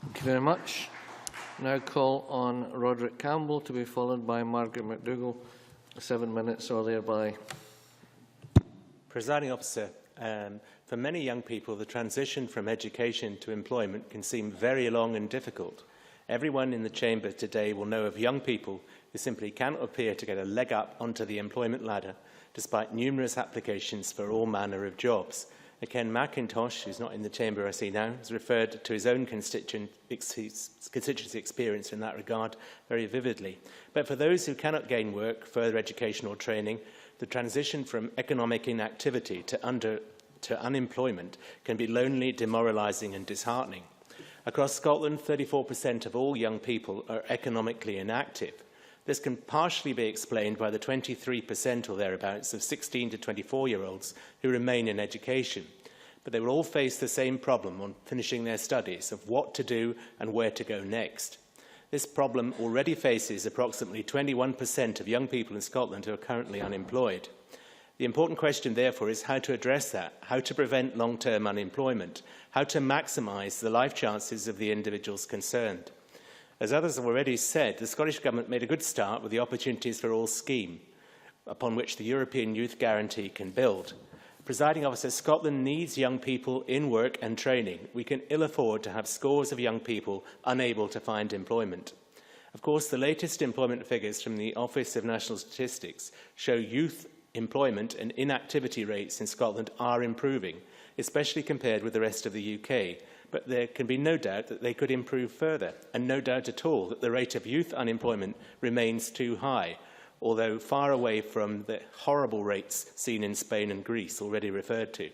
Thank you very much. Now call on Roderick Campbell to be followed by Margaret McDougall. 7 minutes or thereby. Presiding Officer, for many young people, the transition from education to employment can seem very long and difficult. Everyone in the chamber today will know of young people who simply cannot appear to get a leg up onto the employment ladder, despite numerous applications for all manner of jobs. Ken McIntosh, who's not in the chamber I see now, has referred to his own constituency experience in that regard very vividly. But for those who cannot gain work, further education or training, the transition from economic inactivity to unemployment can be lonely, demoralising and disheartening. Across Scotland, 34% of all young people are economically inactive. This can partially be explained by the 23% or thereabouts of 16 to 24-year-olds who remain in education. But they will all face the same problem on finishing their studies of what to do and where to go next. This problem already faces approximately 21% of young people in Scotland who are currently unemployed. The important question, therefore, is how to address that, how to prevent long-term unemployment, how to maximise the life chances of the individuals concerned. As others have already said, the Scottish Government made a good start with the Opportunities for All scheme, upon which the European Youth Guarantee can build. Presiding Officer, Scotland needs young people in work and training. We can ill afford to have scores of young people unable to find employment. Of course, the latest employment figures from the Office of National Statistics show youth employment and inactivity rates in Scotland are improving, especially compared with the rest of the UK. But there can be no doubt that they could improve further, and no doubt at all that the rate of youth unemployment remains too high, although far away from the horrible rates seen in Spain and Greece, already referred to.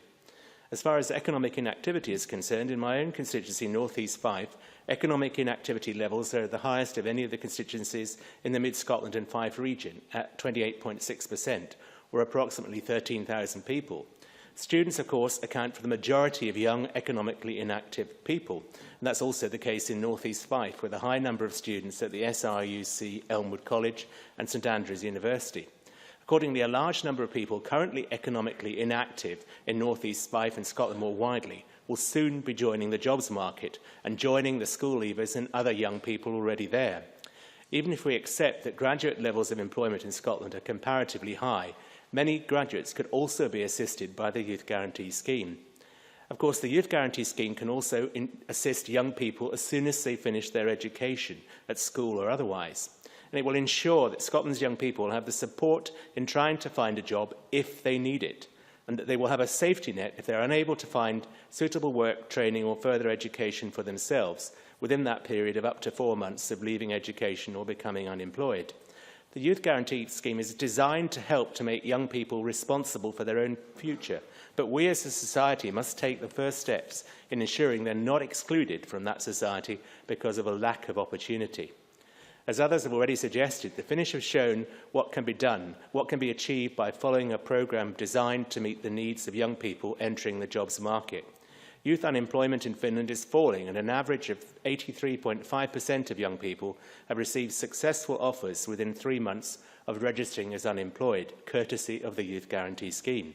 As far as economic inactivity is concerned, in my own constituency, North East Fife, economic inactivity levels are the highest of any of the constituencies in the Mid-Scotland and Fife region, at 28.6%, or approximately 13,000 people. Students, of course, account for the majority of young, economically inactive people. And that's also the case in North East Fife, with a high number of students at the SRUC, Elmwood College and St Andrews University. Accordingly, a large number of people currently economically inactive in North East Fife and Scotland more widely will soon be joining the jobs market and joining the school leavers and other young people already there. Even if we accept that graduate levels of employment in Scotland are comparatively high, many graduates could also be assisted by the Youth Guarantee Scheme. Of course, the Youth Guarantee Scheme can also assist young people as soon as they finish their education, at school or otherwise. And it will ensure that Scotland's young people will have the support in trying to find a job if they need it, and that they will have a safety net if they are unable to find suitable work, training or further education for themselves within that period of up to 4 months of leaving education or becoming unemployed. The Youth Guarantee Scheme is designed to help to make young people responsible for their own future, but we as a society must take the first steps in ensuring they're not excluded from that society because of a lack of opportunity. As others have already suggested, the Finnish have shown what can be done, what can be achieved by following a programme designed to meet the needs of young people entering the jobs market. Youth unemployment in Finland is falling, and an average of 83.5% of young people have received successful offers within 3 months of registering as unemployed, courtesy of the Youth Guarantee Scheme.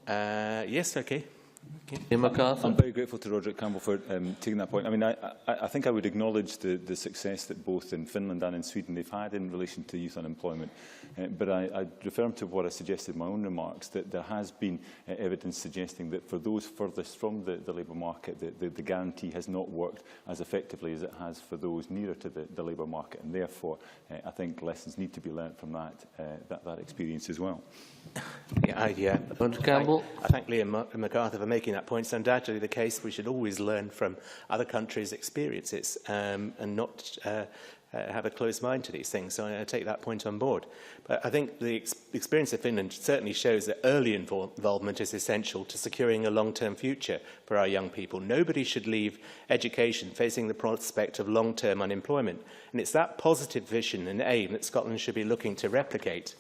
Yes, okay. I'm very grateful to Roderick Campbell for taking that point. I mean, I think I would acknowledge the success that both in Finland and in Sweden they've had in relation to youth unemployment. But I refer to what I suggested in my own remarks, that there has been evidence suggesting that for those furthest from the labour market, the guarantee has not worked as effectively as it has for those nearer to the labour market. And therefore, I think lessons need to be learnt from that experience as well. I thank Liam MacArthur for making that point. It's undoubtedly the case. We should always learn from other countries' experiences and not have a closed mind to these things. So I take that point on board. But I think the experience of Finland certainly shows that early involvement is essential to securing a long-term future for our young people. Nobody should leave education facing the prospect of long-term unemployment. And it's that positive vision and aim that Scotland should be looking to replicate.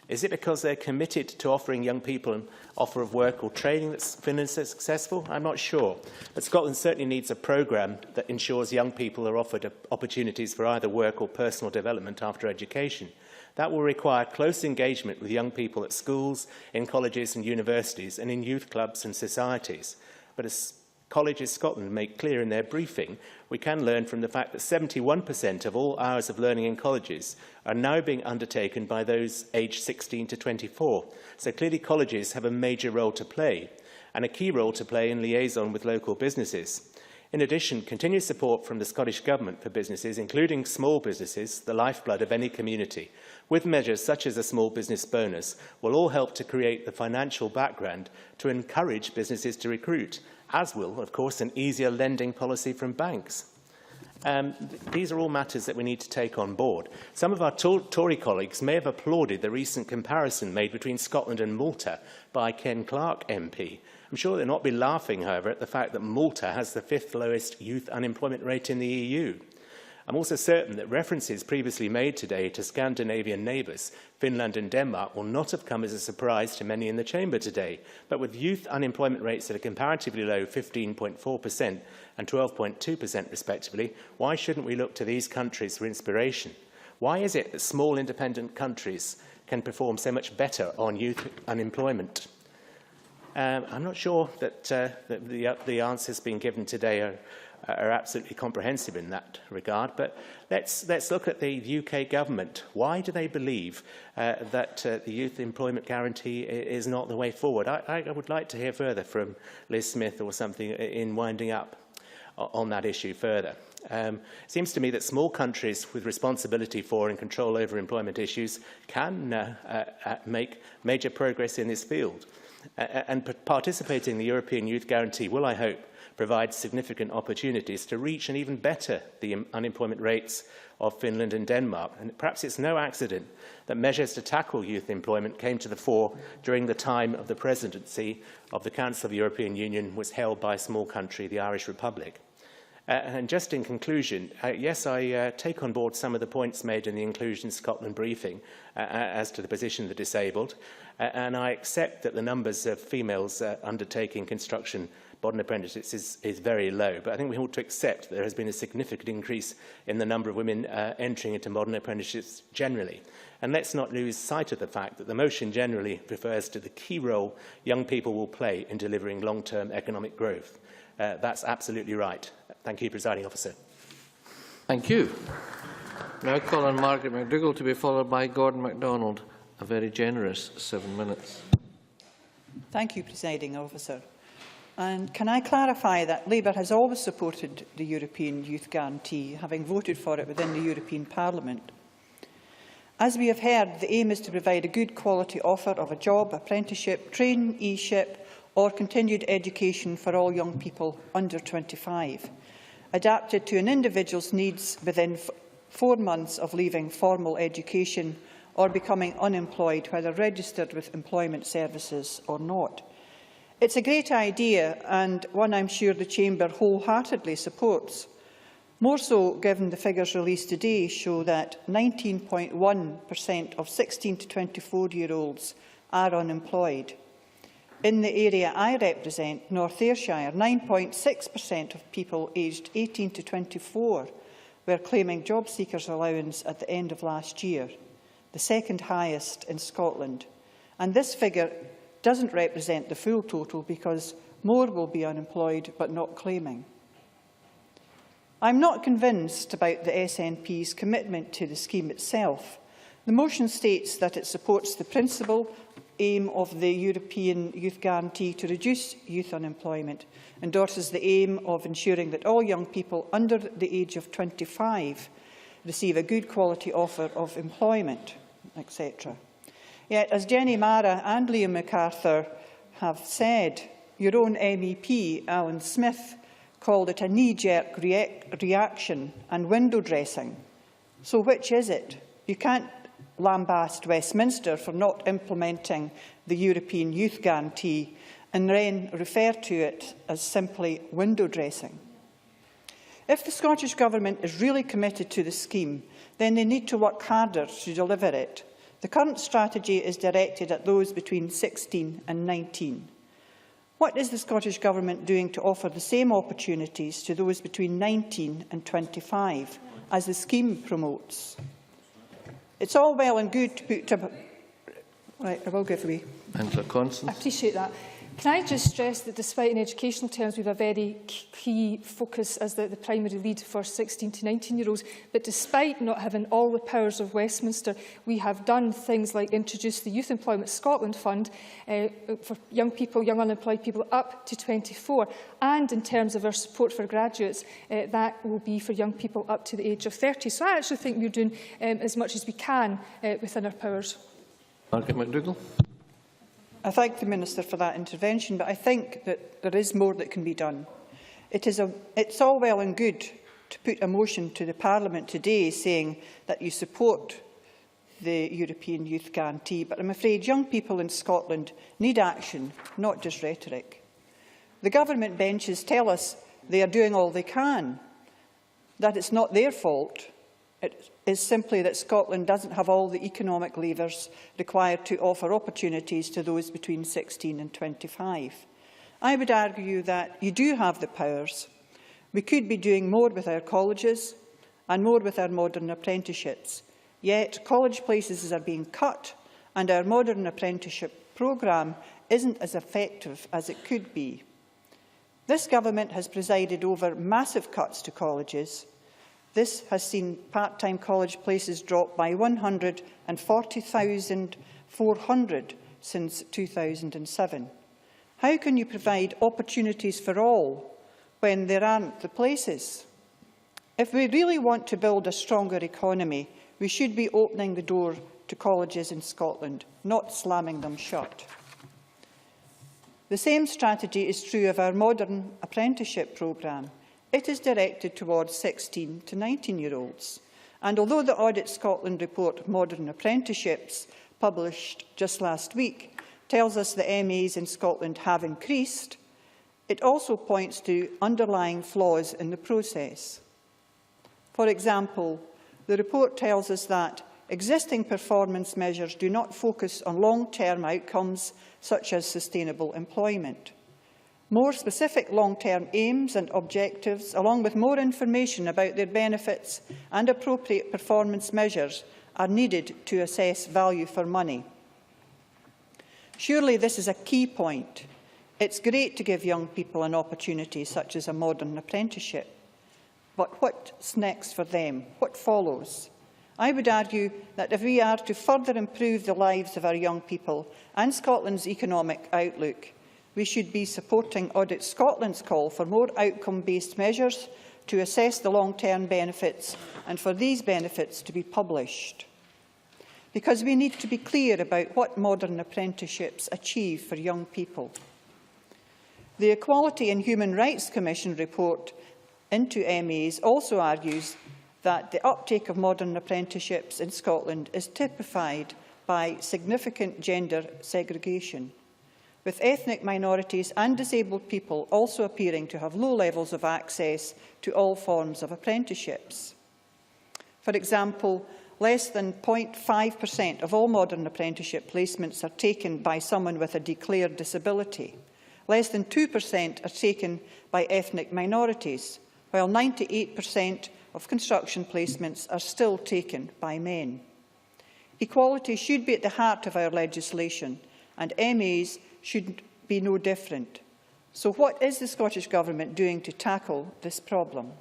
Is it because they're committed to offering young people an offer of work or training that Finland is successful? I'm not sure. But Scotland certainly needs a programme that ensures young people are offered opportunities for either work or personal development after education. That will require close engagement with young people at schools, in colleges and universities, and in youth clubs and societies. But as Colleges Scotland make clear in their briefing, we can learn from the fact that 71% of all hours of learning in colleges are now being undertaken by those aged 16 to 24. So clearly colleges have a major role to play, and a key role to play in liaison with local businesses. In addition, continued support from the Scottish Government for businesses, including small businesses, the lifeblood of any community, with measures such as a small business bonus, will all help to create the financial background to encourage businesses to recruit, as will, of course, an easier lending policy from banks. These are all matters that we need to take on board. Some of our Tory colleagues may have applauded the recent comparison made between Scotland and Malta by Ken Clarke MP. I'm sure they'll not be laughing, however, at the fact that Malta has the 5th lowest youth unemployment rate in the EU. I'm also certain that references previously made today to Scandinavian neighbours, Finland and Denmark, will not have come as a surprise to many in the Chamber today. But with youth unemployment rates that are comparatively low, 15.4% and 12.2% respectively, why shouldn't we look to these countries for inspiration? Why is it that small independent countries can perform so much better on youth unemployment? I'm not sure that the answers being given today are absolutely comprehensive in that regard, but let's look at the UK government. Why do they believe that the Youth Employment Guarantee is not the way forward? I would like to hear further from Liz Smith or something in winding up on that issue further. It seems to me that small countries with responsibility for and control over employment issues can make major progress in this field. And participating in the European Youth Guarantee will, I hope, provide significant opportunities to reach and even better the unemployment rates of Finland and Denmark. And perhaps it's no accident that measures to tackle youth employment came to the fore during the time of the presidency of the Council of the European Union was held by a small country, the Irish Republic. And just in conclusion, yes, I take on board some of the points made in the Inclusion Scotland briefing as to the position of the disabled, and I accept that the numbers of females undertaking construction modern apprenticeships is very low, but I think we ought to accept there has been a significant increase in the number of women entering into modern apprenticeships generally. And let's not lose sight of the fact that the motion generally refers to the key role young people will play in delivering long-term economic growth. That's absolutely right. Thank you, Presiding Officer. Thank you. Now call on Margaret McDougall to be followed by Gordon MacDonald. A very generous 7 minutes. Thank you, Presiding Officer. And can I clarify that Labour has always supported the European Youth Guarantee, having voted for it within the European Parliament. As we have heard, the aim is to provide a good quality offer of a job, apprenticeship, traineeship or continued education for all young people under 25, adapted to an individual's needs within 4 months of leaving formal education or becoming unemployed, whether registered with employment services or not. It's a great idea and one I'm sure the Chamber wholeheartedly supports. More so given the figures released today show that 19.1% of 16 to 24-year-olds are unemployed. In the area I represent, North Ayrshire, 9.6% of people aged 18 to 24 were claiming job seekers allowance at the end of last year, the second highest in Scotland. And this figure doesn't represent the full total because more will be unemployed but not claiming. I'm not convinced about the SNP's commitment to the scheme itself. The motion states that it supports the principal aim of the European Youth Guarantee to reduce youth unemployment, endorses the aim of ensuring that all young people under the age of 25 receive a good quality offer of employment, etc. Yet, as Jenny Mara and Liam MacArthur have said, your own MEP, Alan Smith, called it a knee-jerk reaction and window dressing. So which is it? You can't lambast Westminster for not implementing the European Youth Guarantee and then refer to it as simply window dressing. If the Scottish Government is really committed to the scheme, then they need to work harder to deliver it. The current strategy is directed at those between 16 and 19. What is the Scottish Government doing to offer the same opportunities to those between 19 and 25 as the scheme promotes? It's all well and good to put... Right, I will give way. I appreciate that. Can I just stress that despite in educational terms we have a very key focus as the primary lead for 16 to 19-year-olds, but despite not having all the powers of Westminster, we have done things like introduce the Youth Employment Scotland Fund for young people, young unemployed people up to 24, and in terms of our support for graduates, that will be for young people up to the age of 30. So I actually think we're doing as much as we can within our powers. Margaret McDougall. I thank the Minister for that intervention, but I think that there is more that can be done. It's all well and good to put a motion to the Parliament today saying that you support the European Youth Guarantee, but I'm afraid young people in Scotland need action, not just rhetoric. The government benches tell us they are doing all they can, that it's not their fault. It is simply that Scotland doesn't have all the economic levers required to offer opportunities to those between 16 and 25. I would argue that you do have the powers. We could be doing more with our colleges and more with our modern apprenticeships. Yet college places are being cut and our modern apprenticeship programme isn't as effective as it could be. This government has presided over massive cuts to colleges. This has seen part-time college places drop by 140,400 since 2007. How can you provide opportunities for all when there aren't the places? If we really want to build a stronger economy, we should be opening the door to colleges in Scotland, not slamming them shut. The same strategy is true of our modern apprenticeship programme. It is directed towards 16 to 19-year-olds. And although the Audit Scotland report Modern Apprenticeships, published just last week, tells us that MAs in Scotland have increased, it also points to underlying flaws in the process. For example, the report tells us that existing performance measures do not focus on long-term outcomes such as sustainable employment. More specific long-term aims and objectives, along with more information about their benefits and appropriate performance measures, are needed to assess value for money. Surely this is a key point. It's great to give young people an opportunity such as a modern apprenticeship. But what's next for them? What follows? I would argue that if we are to further improve the lives of our young people and Scotland's economic outlook, we should be supporting Audit Scotland's call for more outcome-based measures to assess the long-term benefits and for these benefits to be published. Because we need to be clear about what modern apprenticeships achieve for young people. The Equality and Human Rights Commission report into MAs also argues that the uptake of modern apprenticeships in Scotland is typified by significant gender segregation, with ethnic minorities and disabled people also appearing to have low levels of access to all forms of apprenticeships. For example, less than 0.5% of all modern apprenticeship placements are taken by someone with a declared disability. Less than 2% are taken by ethnic minorities, while 98% of construction placements are still taken by men. Equality should be at the heart of our legislation, and MAs should be no different. So what is the Scottish Government doing to tackle this problem?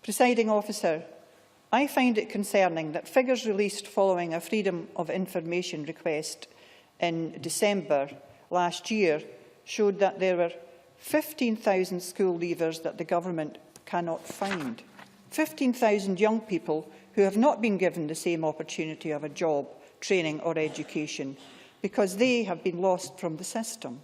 Presiding Officer, I find it concerning that figures released following a Freedom of Information request in December last year showed that there were 15,000 school leavers that the Government cannot find. 15,000 young people who have not been given the same opportunity of a job, training or education because they have been lost from the system.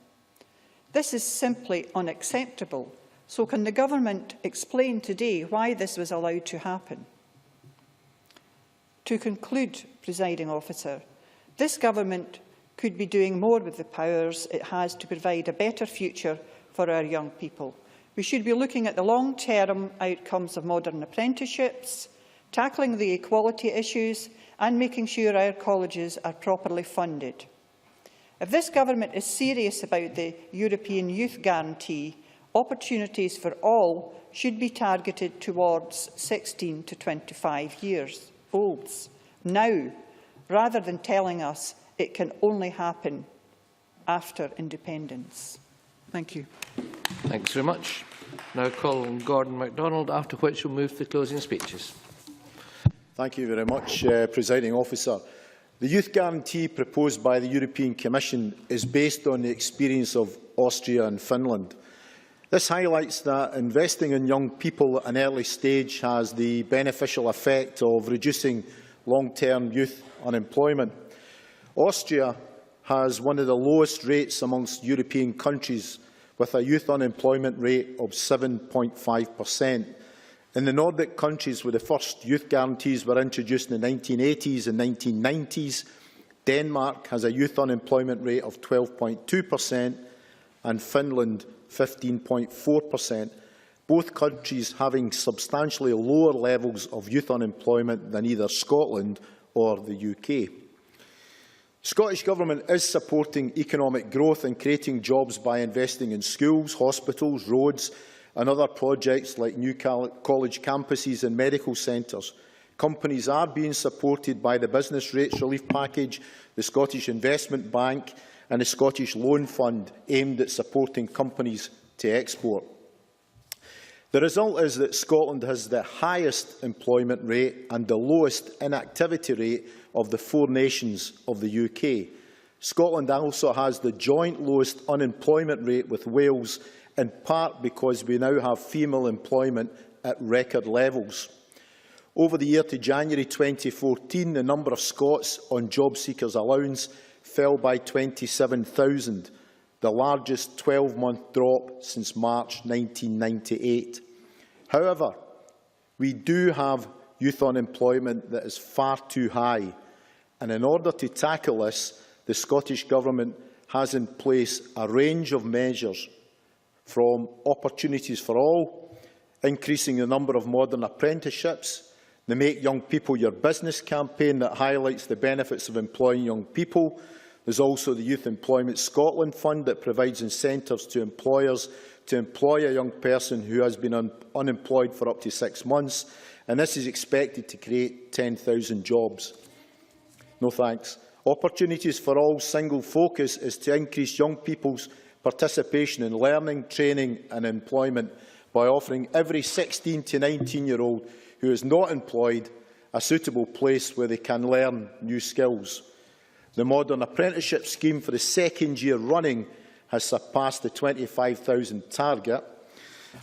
This is simply unacceptable. So can the Government explain today why this was allowed to happen? To conclude, Presiding Officer, this Government could be doing more with the powers it has to provide a better future for our young people. We should be looking at the long-term outcomes of modern apprenticeships, tackling the equality issues and making sure our colleges are properly funded. If this Government is serious about the European Youth Guarantee, opportunities for all should be targeted towards 16 to 25 years olds now, rather than telling us it can only happen after independence. Thank you. Thanks very much. Now call on Gordon MacDonald, after which we'll move to the closing speeches. Thank you very much, Presiding Officer. The Youth Guarantee proposed by the European Commission is based on the experience of Austria and Finland. This highlights that investing in young people at an early stage has the beneficial effect of reducing long-term youth unemployment. Austria has one of the lowest rates amongst European countries, with a youth unemployment rate of 7.5%. In the Nordic countries, where the first youth guarantees were introduced in the 1980s and 1990s, Denmark has a youth unemployment rate of 12.2% and Finland 15.4%, both countries having substantially lower levels of youth unemployment than either Scotland or the UK. The Scottish Government is supporting economic growth and creating jobs by investing in schools, hospitals, roads and other projects like new college campuses and medical centres. Companies are being supported by the Business Rates Relief Package, the Scottish Investment Bank and the Scottish Loan Fund aimed at supporting companies to export. The result is that Scotland has the highest employment rate and the lowest inactivity rate of the four nations of the UK. Scotland also has the joint lowest unemployment rate with Wales, in part because we now have female employment at record levels. Over the year to January 2014, the number of Scots on job seekers allowance fell by 27,000, the largest 12-month drop since March 1998. However, we do have youth unemployment that is far too high, and in order to tackle this, the Scottish Government has in place a range of measures, from opportunities for all, increasing the number of modern apprenticeships, the Make Young People Your Business campaign that highlights the benefits of employing young people. There's also the Youth Employment Scotland Fund that provides incentives to employers to employ a young person who has been unemployed for up to 6 months, and this is expected to create 10,000 jobs. No thanks. Opportunities for All single focus is to increase young people's participation in learning, training and employment by offering every 16 to 19-year-old who is not employed a suitable place where they can learn new skills. The Modern Apprenticeship Scheme for the second year running has surpassed the 25,000 target,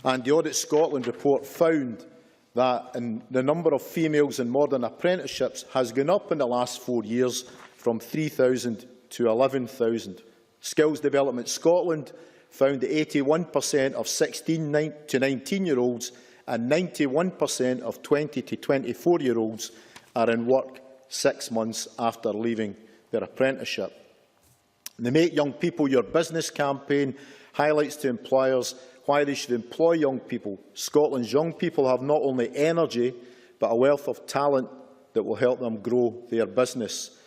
and the Audit Scotland report found that the number of females in modern apprenticeships has gone up in the last 4 years from 3,000 to 11,000. Skills Development Scotland found that 81% of 16 to 19-year-olds and 91% of 20 to 24-year-olds are in work 6 months after leaving their apprenticeship. The Make Young People Your Business campaign highlights to employers why they should employ young people. Scotland's young people have not only energy, but a wealth of talent that will help them grow their business.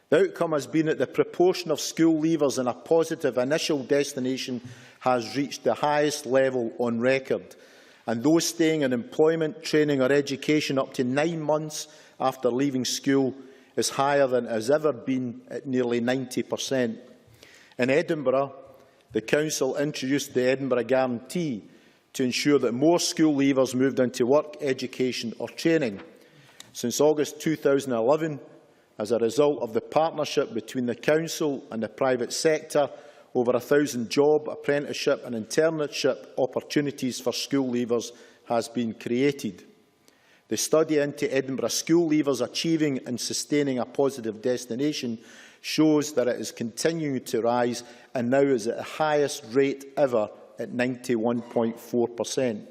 The outcome has been that the proportion of school leavers in a positive initial destination has reached the highest level on record, and those staying in employment, training or education up to 9 months after leaving school is higher than it has ever been, at nearly 90%. In Edinburgh, the Council introduced the Edinburgh Guarantee to ensure that more school leavers moved into work, education or training. Since August 2011, as a result of the partnership between the Council and the private sector, over 1,000 job, apprenticeship and internship opportunities for school leavers has been created. The study into Edinburgh school leavers achieving and sustaining a positive destination shows that it is continuing to rise and now is at the highest rate ever at 91.4%.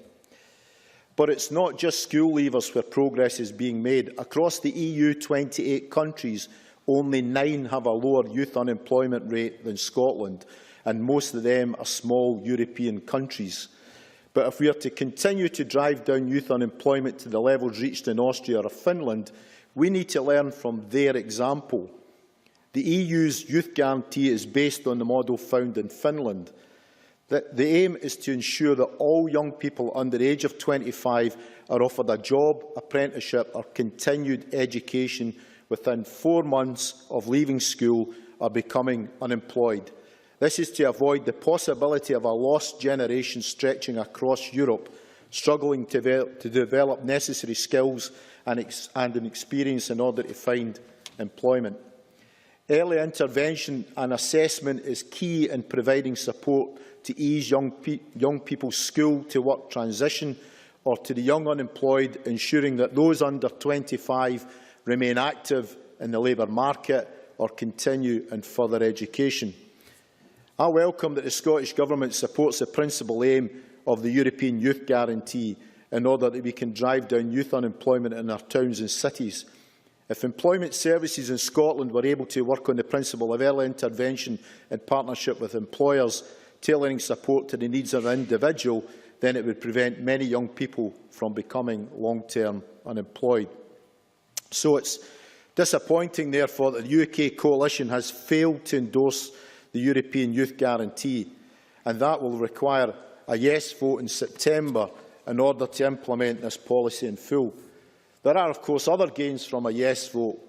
But it's not just school leavers where progress is being made. Across the EU 28 countries, only 9 have a lower youth unemployment rate than Scotland, and most of them are small European countries. But if we are to continue to drive down youth unemployment to the levels reached in Austria or Finland, we need to learn from their example. The EU's Youth Guarantee is based on the model found in Finland. The aim is to ensure that all young people under the age of 25 are offered a job, apprenticeship or continued education within 4 months of leaving school or becoming unemployed. This is to avoid the possibility of a lost generation stretching across Europe, struggling to develop necessary skills and an experience in order to find employment. Early intervention and assessment is key in providing support to ease young people's school-to-work transition, or to the young unemployed, ensuring that those under 25 remain active in the labour market or continue in further education. I welcome that the Scottish Government supports the principal aim of the European Youth Guarantee in order that we can drive down youth unemployment in our towns and cities. If employment services in Scotland were able to work on the principle of early intervention in partnership with employers, tailoring support to the needs of an individual, then it would prevent many young people from becoming long-term unemployed. So it's disappointing, therefore, that the UK coalition has failed to endorse the European Youth Guarantee, and that will require a yes vote in September in order to implement this policy in full. There are, of course, other gains from a yes vote,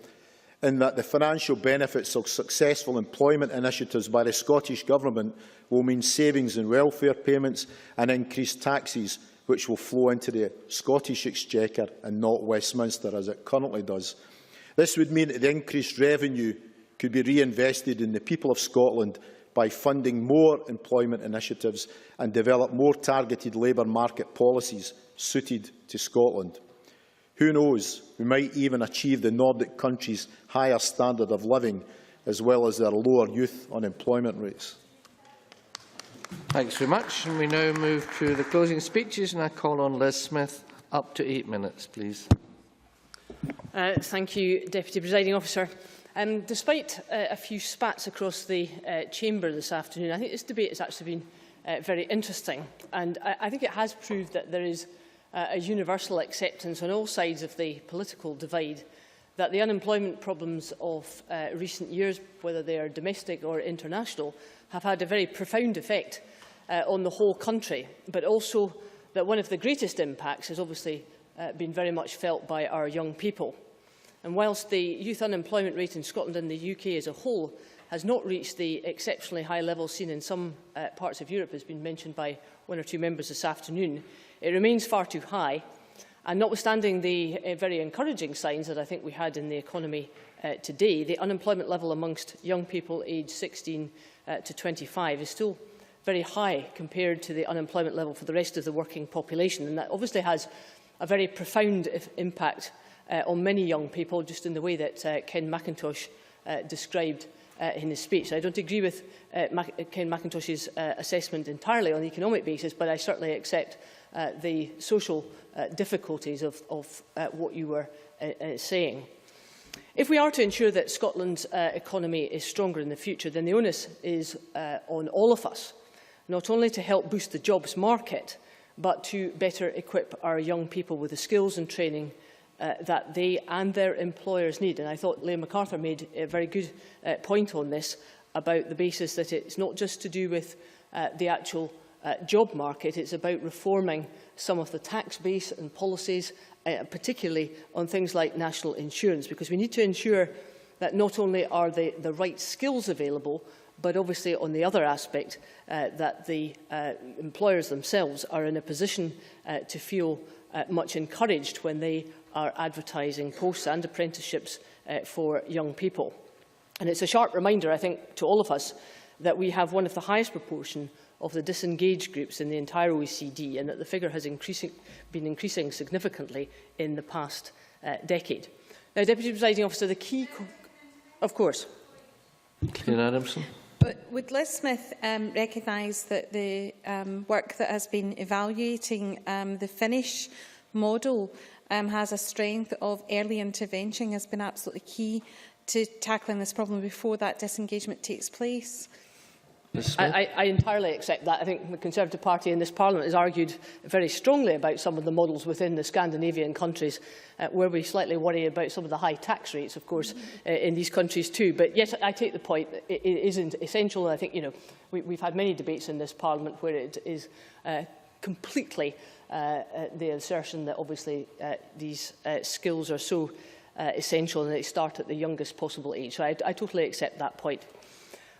in that the financial benefits of successful employment initiatives by the Scottish Government will mean savings in welfare payments and increased taxes, which will flow into the Scottish Exchequer and not Westminster, as it currently does. This would mean that the increased revenue could be reinvested in the people of Scotland by funding more employment initiatives and develop more targeted labour market policies suited to Scotland. Who knows, we might even achieve the Nordic countries' higher standard of living, as well as their lower youth unemployment rates. Thanks very much. And we now move to the closing speeches, and I call on Liz Smith. Up to 8 minutes, please. Thank you, Deputy Presiding Officer. Despite a few spats across the chamber this afternoon, I think this debate has actually been very interesting, and I think it has proved that there is a universal acceptance on all sides of the political divide that the unemployment problems of recent years, whether they are domestic or international, have had a very profound effect on the whole country, but also that one of the greatest impacts has obviously been very much felt by our young people. And whilst the youth unemployment rate in Scotland and the UK as a whole has not reached the exceptionally high levels seen in some parts of Europe, as has been mentioned by one or two members this afternoon, it remains far too high. And notwithstanding the very encouraging signs that I think we had in the economy today, the unemployment level amongst young people aged 16 to 25 is still very high compared to the unemployment level for the rest of the working population. And that obviously has a very profound impact on many young people, just in the way that Ken McIntosh described in his speech. I don't agree with Ken McIntosh's assessment entirely on the economic basis, but I certainly accept the social difficulties of what you were saying. If we are to ensure that Scotland's economy is stronger in the future, then the onus is on all of us, not only to help boost the jobs market, but to better equip our young people with the skills and training that they and their employers need. And I thought Liam MacArthur made a very good point on this, about the basis that it's not just to do with the actual job market, it's about reforming some of the tax base and policies, particularly on things like national insurance, because we need to ensure that not only are the right skills available, but obviously on the other aspect, that the employers themselves are in a position to feel much encouraged when they are advertising posts and apprenticeships for young people. And it's a sharp reminder, I think, to all of us that we have one of the highest proportion of the disengaged groups in the entire OECD, and that the figure has been increasing significantly in the past decade. Now, Deputy Presiding Officer, the key... Of course. Claire Adamson. But would Liz Smith recognise that the work that has been evaluating the Finnish model has a strength of early intervention, has been absolutely key to tackling this problem before that disengagement takes place? I entirely accept that. I think the Conservative Party in this Parliament has argued very strongly about some of the models within the Scandinavian countries, where we slightly worry about some of the high tax rates, of course, in these countries too. But yes, I take the point. It isn't essential. I think, we've had many debates in this Parliament where it is completely the assertion that obviously these skills are so essential and they start at the youngest possible age. So I totally accept that point.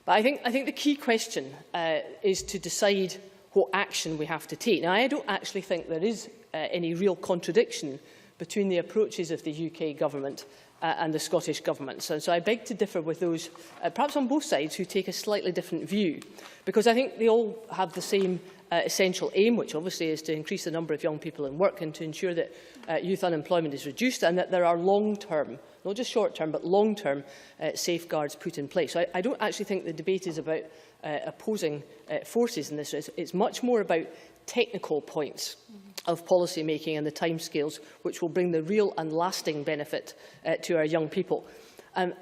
But I think the key question is to decide what action we have to take. Now, I don't actually think there is any real contradiction between the approaches of the UK Government and the Scottish Government. So I beg to differ with those, perhaps on both sides, who take a slightly different view, because I think they all have the same essential aim, which obviously is to increase the number of young people in work and to ensure that youth unemployment is reduced, and that there are long-term, not just short-term, but long-term safeguards put in place. So I don't actually think the debate is about opposing forces in this. It's much more about technical points of policy making and the timescales which will bring the real and lasting benefit to our young people.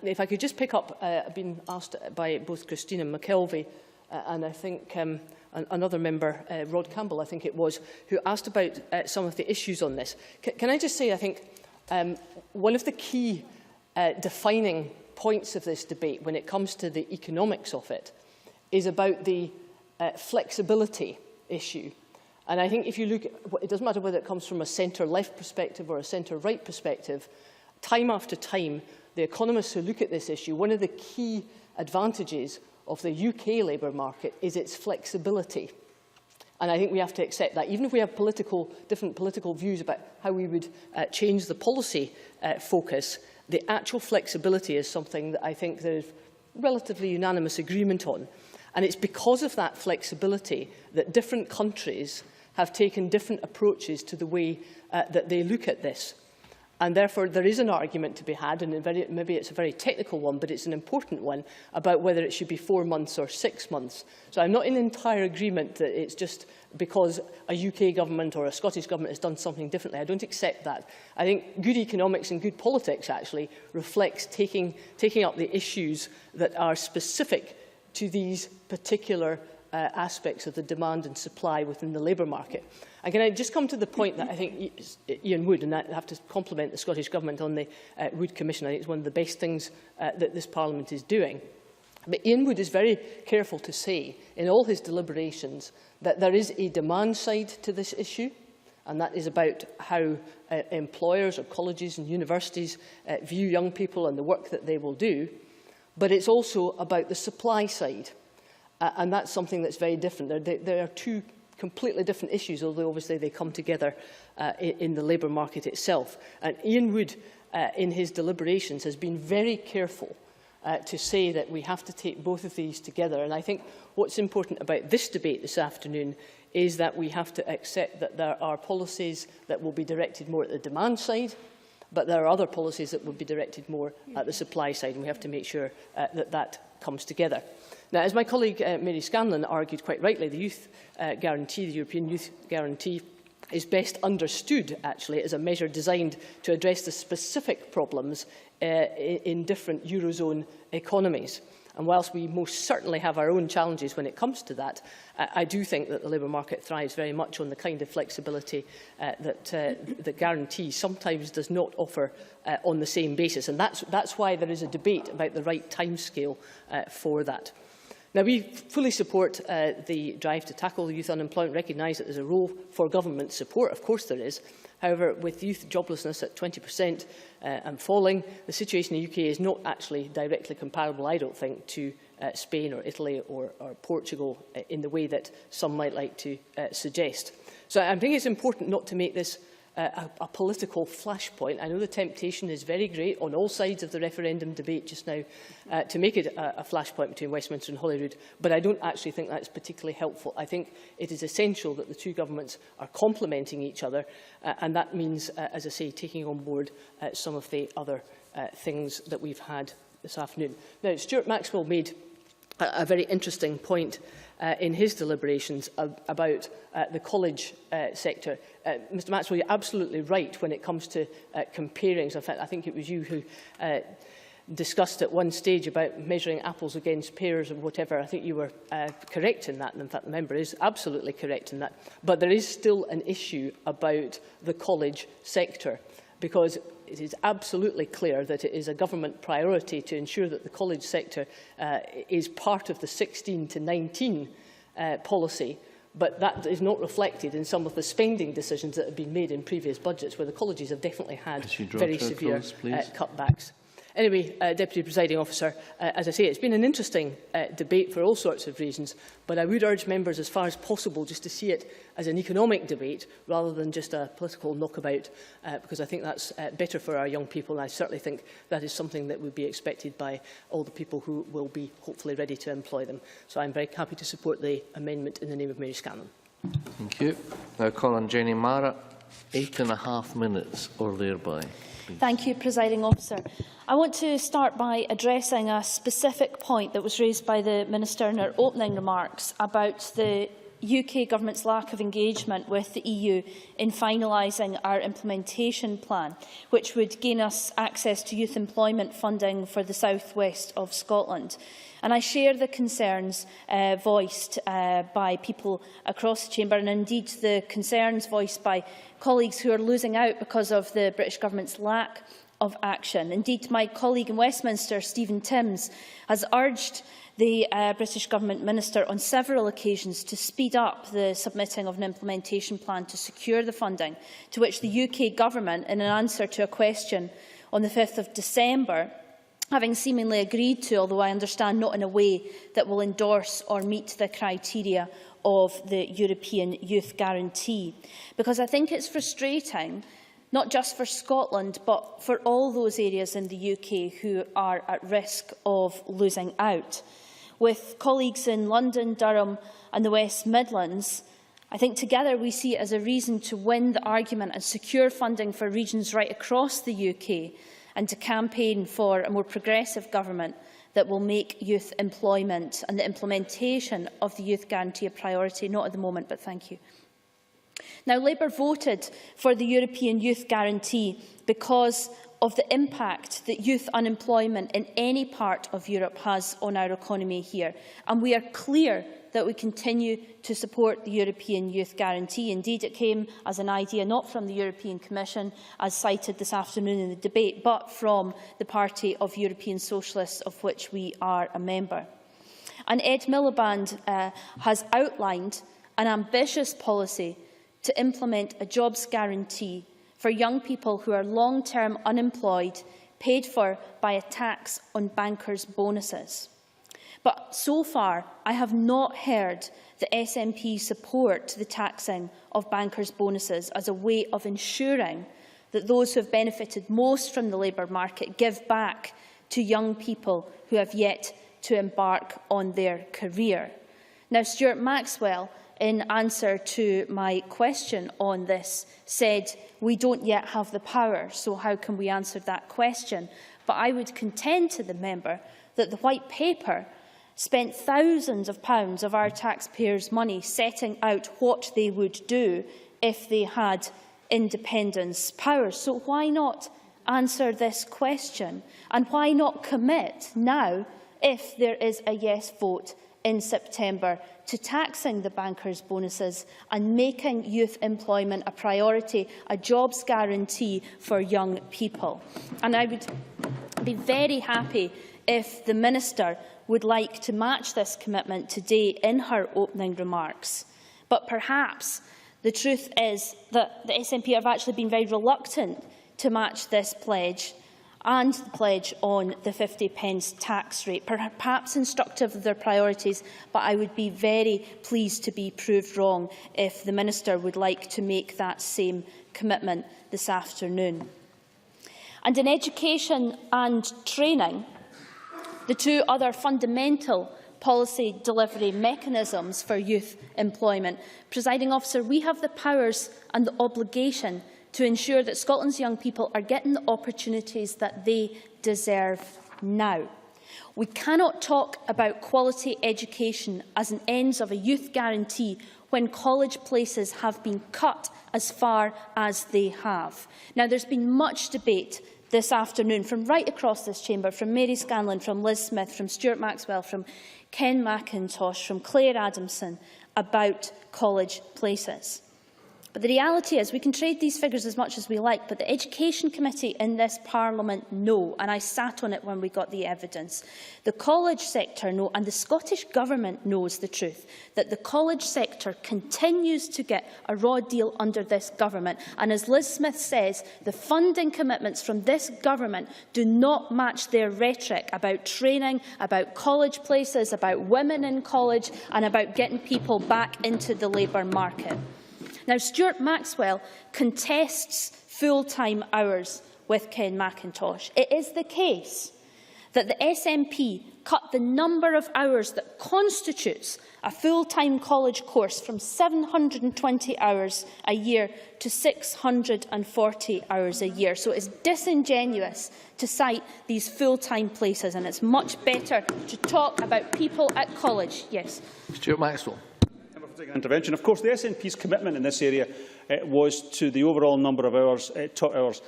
If I could just pick up, I've been asked by both Christina McKelvey and I think another member, Rod Campbell, I think it was, who asked about some of the issues on this. Can I just say, I think one of the key defining points of this debate when it comes to the economics of it is about the flexibility issue. And I think if you look at, it doesn't matter whether it comes from a centre-left perspective or a centre-right perspective, time after time, the economists who look at this issue, one of the key advantages of the UK labour market is its flexibility. And I think we have to accept that. Even if we have different political views about how we would change the policy focus, the actual flexibility is something that I think there is relatively unanimous agreement on. And it's because of that flexibility that different countries have taken different approaches to the way that they look at this. And therefore, there is an argument to be had, and maybe it's a very technical one, but it's an important one, about whether it should be 4 months or 6 months. So I'm not in entire agreement that it's just because a UK government or a Scottish government has done something differently. I don't accept that. I think good economics and good politics actually reflects taking up the issues that are specific to these particular aspects of the demand and supply within the labour market. And can I just come to the point that I think Ian Wood, and I have to compliment the Scottish Government on the Wood Commission. I think it's one of the best things that this Parliament is doing. But Ian Wood is very careful to say in all his deliberations that there is a demand side to this issue, and that is about how employers or colleges and universities view young people and the work that they will do. But it's also about the supply side. And that's something that's very different. There are two completely different issues, although obviously they come together in the labour market itself. And Ian Wood, in his deliberations, has been very careful to say that we have to take both of these together. And I think what's important about this debate this afternoon is that we have to accept that there are policies that will be directed more at the demand side, but there are other policies that will be directed more at the supply side, and we have to make sure that that comes together. Now, as my colleague Mary Scanlon argued quite rightly, the Youth Guarantee, the European Youth Guarantee, is best understood, actually, as a measure designed to address the specific problems in different Eurozone economies. And whilst we most certainly have our own challenges when it comes to that, I do think that the labour market thrives very much on the kind of flexibility that guarantee sometimes does not offer on the same basis. And that's why there is a debate about the right timescale for that. Now, we fully support the drive to tackle youth unemployment, recognise that there is a role for government support. Of course there is. However, with youth joblessness at 20% and falling, the situation in the UK is not actually directly comparable, I don't think, to Spain or Italy or Portugal in the way that some might like to suggest. So I think it's important not to make this a political flashpoint. I know the temptation is very great on all sides of the referendum debate just now to make it a flashpoint between Westminster and Holyrood, but I don't actually think that's particularly helpful. I think it is essential that the two governments are complementing each other, and that means, as I say, taking on board some of the other things that we've had this afternoon. Now, Stuart Maxwell made a very interesting point in his deliberations about the college sector. Mr Maxwell, you're absolutely right when it comes to comparing. In fact, I think it was you who discussed at one stage about measuring apples against pears or whatever. I think you were correct in that, and in fact the member is absolutely correct in that. But there is still an issue about the college sector, because it is absolutely clear that it is a government priority to ensure that the college sector is part of the 16 to 19 policy, but that is not reflected in some of the spending decisions that have been made in previous budgets, where the colleges have definitely had very severe cutbacks. Anyway, Deputy Presiding Officer, as I say, it's been an interesting debate for all sorts of reasons, but I would urge members as far as possible just to see it as an economic debate rather than just a political knockabout, because I think that's better for our young people, and I certainly think that is something that would be expected by all the people who will be hopefully ready to employ them. So I'm very happy to support the amendment in the name of Mary Scanlon. Thank you. Now call on Jenny Marra, 8.5 minutes or thereby. Thank you, Presiding Officer. I want to start by addressing a specific point that was raised by the Minister in her opening remarks about the UK Government's lack of engagement with the EU in finalising our implementation plan, which would gain us access to youth employment funding for the south west of Scotland. And I share the concerns voiced by people across the Chamber, and indeed the concerns voiced by colleagues who are losing out because of the British Government's lack of action. Indeed, my colleague in Westminster, Stephen Timms, has urged the British Government Minister on several occasions to speed up the submitting of an implementation plan to secure the funding, to which the UK Government, in an answer to a question on the 5th of December, having seemingly agreed to, although I understand not in a way that will endorse or meet the criteria of the European Youth Guarantee. Because I think it's frustrating, not just for Scotland, but for all those areas in the UK who are at risk of losing out. With colleagues in London, Durham and the West Midlands, I think together we see it as a reason to win the argument and secure funding for regions right across the UK, and to campaign for a more progressive government that will make youth employment and the implementation of the Youth Guarantee a priority, not at the moment, but thank you. Now, Labour voted for the European Youth Guarantee because of the impact that youth unemployment in any part of Europe has on our economy here, and we are clear that we continue to support the European Youth Guarantee. Indeed, it came as an idea not from the European Commission, as cited this afternoon in the debate, but from the Party of European Socialists, of which we are a member. And Ed Miliband has outlined an ambitious policy to implement a jobs guarantee for young people who are long-term unemployed, paid for by a tax on bankers' bonuses. But so far, I have not heard the SNP support the taxing of bankers' bonuses as a way of ensuring that those who have benefited most from the labour market give back to young people who have yet to embark on their career. Now, Stuart Maxwell, in answer to my question on this, said we don't yet have the power, so how can we answer that question? But I would contend to the member that the White Paper spent thousands of pounds of our taxpayers' money setting out what they would do if they had independence powers. So why not answer this question? And why not commit now, if there is a yes vote in September, to taxing the bankers' bonuses and making youth employment a priority, a jobs guarantee for young people? And I would be very happy if the Minister would like to match this commitment today in her opening remarks. But perhaps the truth is that the SNP have actually been very reluctant to match this pledge and the pledge on the 50p tax rate, perhaps instructive of their priorities, but I would be very pleased to be proved wrong if the Minister would like to make that same commitment this afternoon. And in education and training, the two other fundamental policy delivery mechanisms for youth employment, Presiding Officer, we have the powers and the obligation to ensure that Scotland's young people are getting the opportunities that they deserve now. We cannot talk about quality education as an ends of a youth guarantee when college places have been cut as far as they have. Now, there's been much debate this afternoon from right across this chamber, from Mary Scanlon, from Liz Smith, from Stuart Maxwell, from Ken McIntosh, from Claire Adamson, about college places. But the reality is we can trade these figures as much as we like, but the Education Committee in this Parliament know, and I sat on it when we got the evidence. The college sector know, and the Scottish Government knows the truth, that the college sector continues to get a raw deal under this Government. And as Liz Smith says, the funding commitments from this Government do not match their rhetoric about training, about college places, about women in college, and about getting people back into the labour market. Now, Stuart Maxwell contests full-time hours with Ken McIntosh. It is the case that the SNP cut the number of hours that constitutes a full-time college course from 720 hours a year to 640 hours a year. So it's disingenuous to cite these full-time places, and it's much better to talk about people at college. Yes. Stuart Maxwell. Intervention. Of course, the SNP's commitment in this area was to the overall number of hours, taught hours.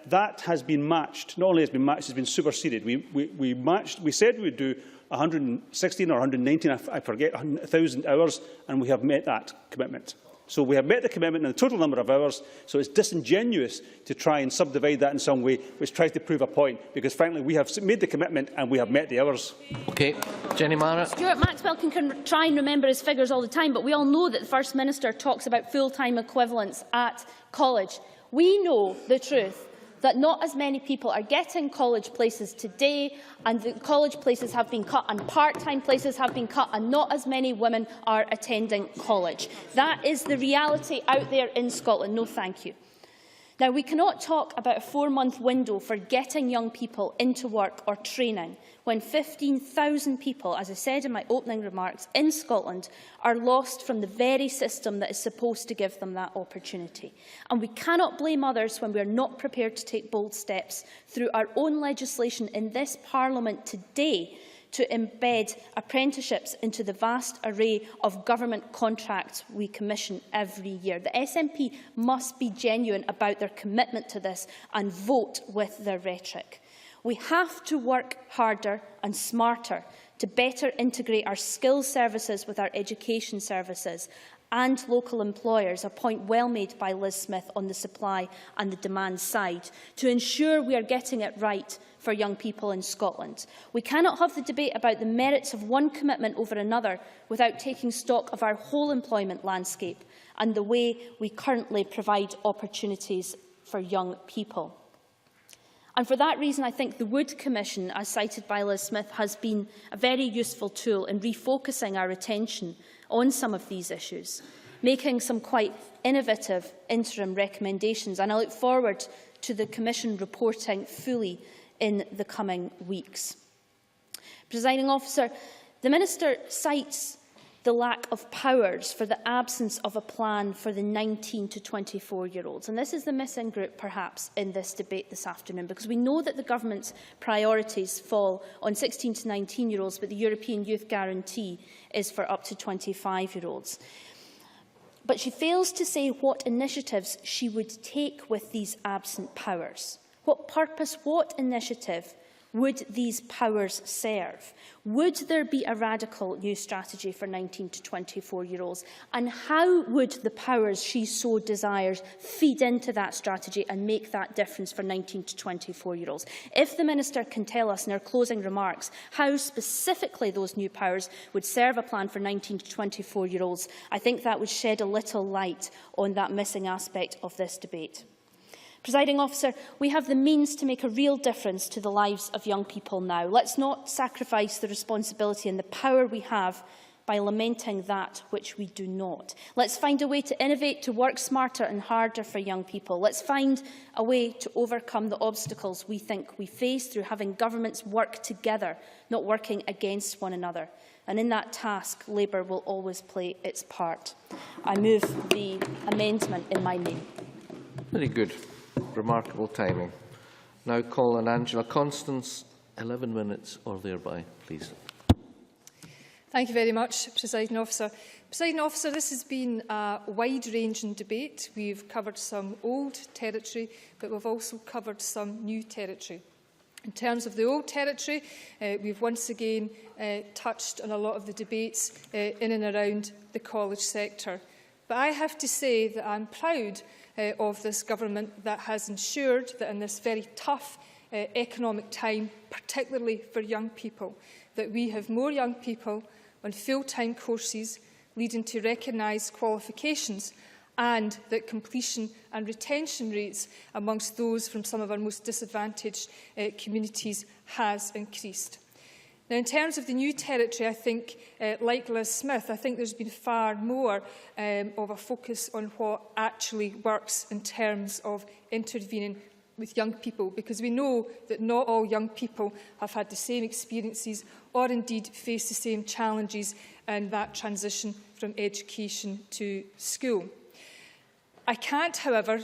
That has been matched. Not only has been matched, it's been superseded. We matched. We said we would do 116 or 119, I forget, 1,000 hours, and we have met that commitment. So we have met the commitment in the total number of hours, so it's disingenuous to try and subdivide that in some way, which tries to prove a point, because frankly we have made the commitment and we have met the hours. Okay. Jenny Marra. Stuart Maxwell can try and remember his figures all the time, but we all know that the First Minister talks about full-time equivalents at college. We know the truth, that not as many people are getting college places today, and the college places have been cut, and part-time places have been cut, and not as many women are attending college. That is the reality out there in Scotland. No, thank you. Now, we cannot talk about a 4-month window for getting young people into work or training when 15,000 people, as I said in my opening remarks, in Scotland are lost from the very system that is supposed to give them that opportunity. And we cannot blame others when we are not prepared to take bold steps through our own legislation in this Parliament today to embed apprenticeships into the vast array of government contracts we commission every year. The SNP must be genuine about their commitment to this and vote with their rhetoric. We have to work harder and smarter to better integrate our skills services with our education services and local employers, a point well made by Liz Smith on the supply and the demand side, to ensure we are getting it right for young people in Scotland. We cannot have the debate about the merits of one commitment over another without taking stock of our whole employment landscape and the way we currently provide opportunities for young people. And for that reason, I think the Wood Commission, as cited by Liz Smith, has been a very useful tool in refocusing our attention on some of these issues, making some quite innovative interim recommendations. And I look forward to the Commission reporting fully in the coming weeks. Presiding Officer, the Minister cites the lack of powers for the absence of a plan for the 19 to 24-year-olds. And this is the missing group, perhaps, in this debate this afternoon, because we know that the Government's priorities fall on 16 to 19-year-olds, but the European Youth Guarantee is for up to 25-year-olds. But she fails to say what initiatives she would take with these absent powers. What purpose, what initiative would these powers serve? Would there be a radical new strategy for 19 to 24-year-olds? And how would the powers she so desires feed into that strategy and make that difference for 19 to 24-year-olds? If the Minister can tell us in her closing remarks how specifically those new powers would serve a plan for 19 to 24-year-olds, I think that would shed a little light on that missing aspect of this debate. Presiding Officer, we have the means to make a real difference to the lives of young people now. Let's not sacrifice the responsibility and the power we have by lamenting that which we do not. Let's find a way to innovate, to work smarter and harder for young people. Let's find a way to overcome the obstacles we think we face through having governments work together, not working against one another. And in that task, Labour will always play its part. I move the amendment in my name. Very good. Remarkable timing. Now call on Angela Constance, 11 minutes or thereby, please. Thank you very much, Presiding Officer. Presiding Officer, this has been a wide-ranging debate. We've covered some old territory, but we've also covered some new territory. In terms of the old territory, we've once again touched on a lot of the debates in and around the college sector. But I have to say that I'm proud of this government that has ensured that in this very tough economic time, particularly for young people, that we have more young people on full-time courses leading to recognised qualifications, and that completion and retention rates amongst those from some of our most disadvantaged communities has increased. Now, in terms of the new territory, I think, like Liz Smith, I think there's been far more of a focus on what actually works in terms of intervening with young people, because we know that not all young people have had the same experiences or indeed face the same challenges in that transition from education to school. I can't, however,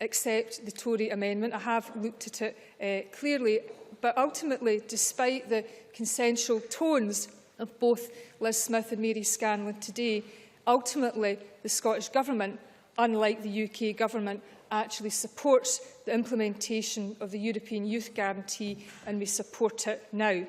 accept the Tory amendment. I have looked at it clearly. But ultimately, despite the consensual tones of both Liz Smith and Mary Scanlon today, ultimately the Scottish Government, unlike the UK Government, actually supports the implementation of the European Youth Guarantee, and we support it now.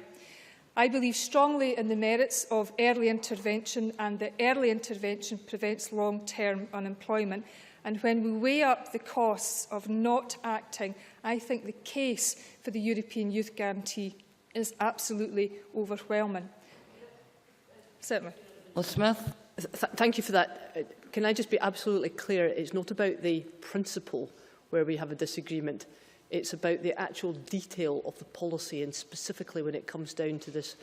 I believe strongly in the merits of early intervention, and that early intervention prevents long-term unemployment. And when we weigh up the costs of not acting, I think the case for the European Youth Guarantee is absolutely overwhelming. Certainly. Liz Smith. Thank you for that. Can I just be absolutely clear? It's not about the principle where we have a disagreement. It's about the actual detail of the policy, and specifically when it comes down to this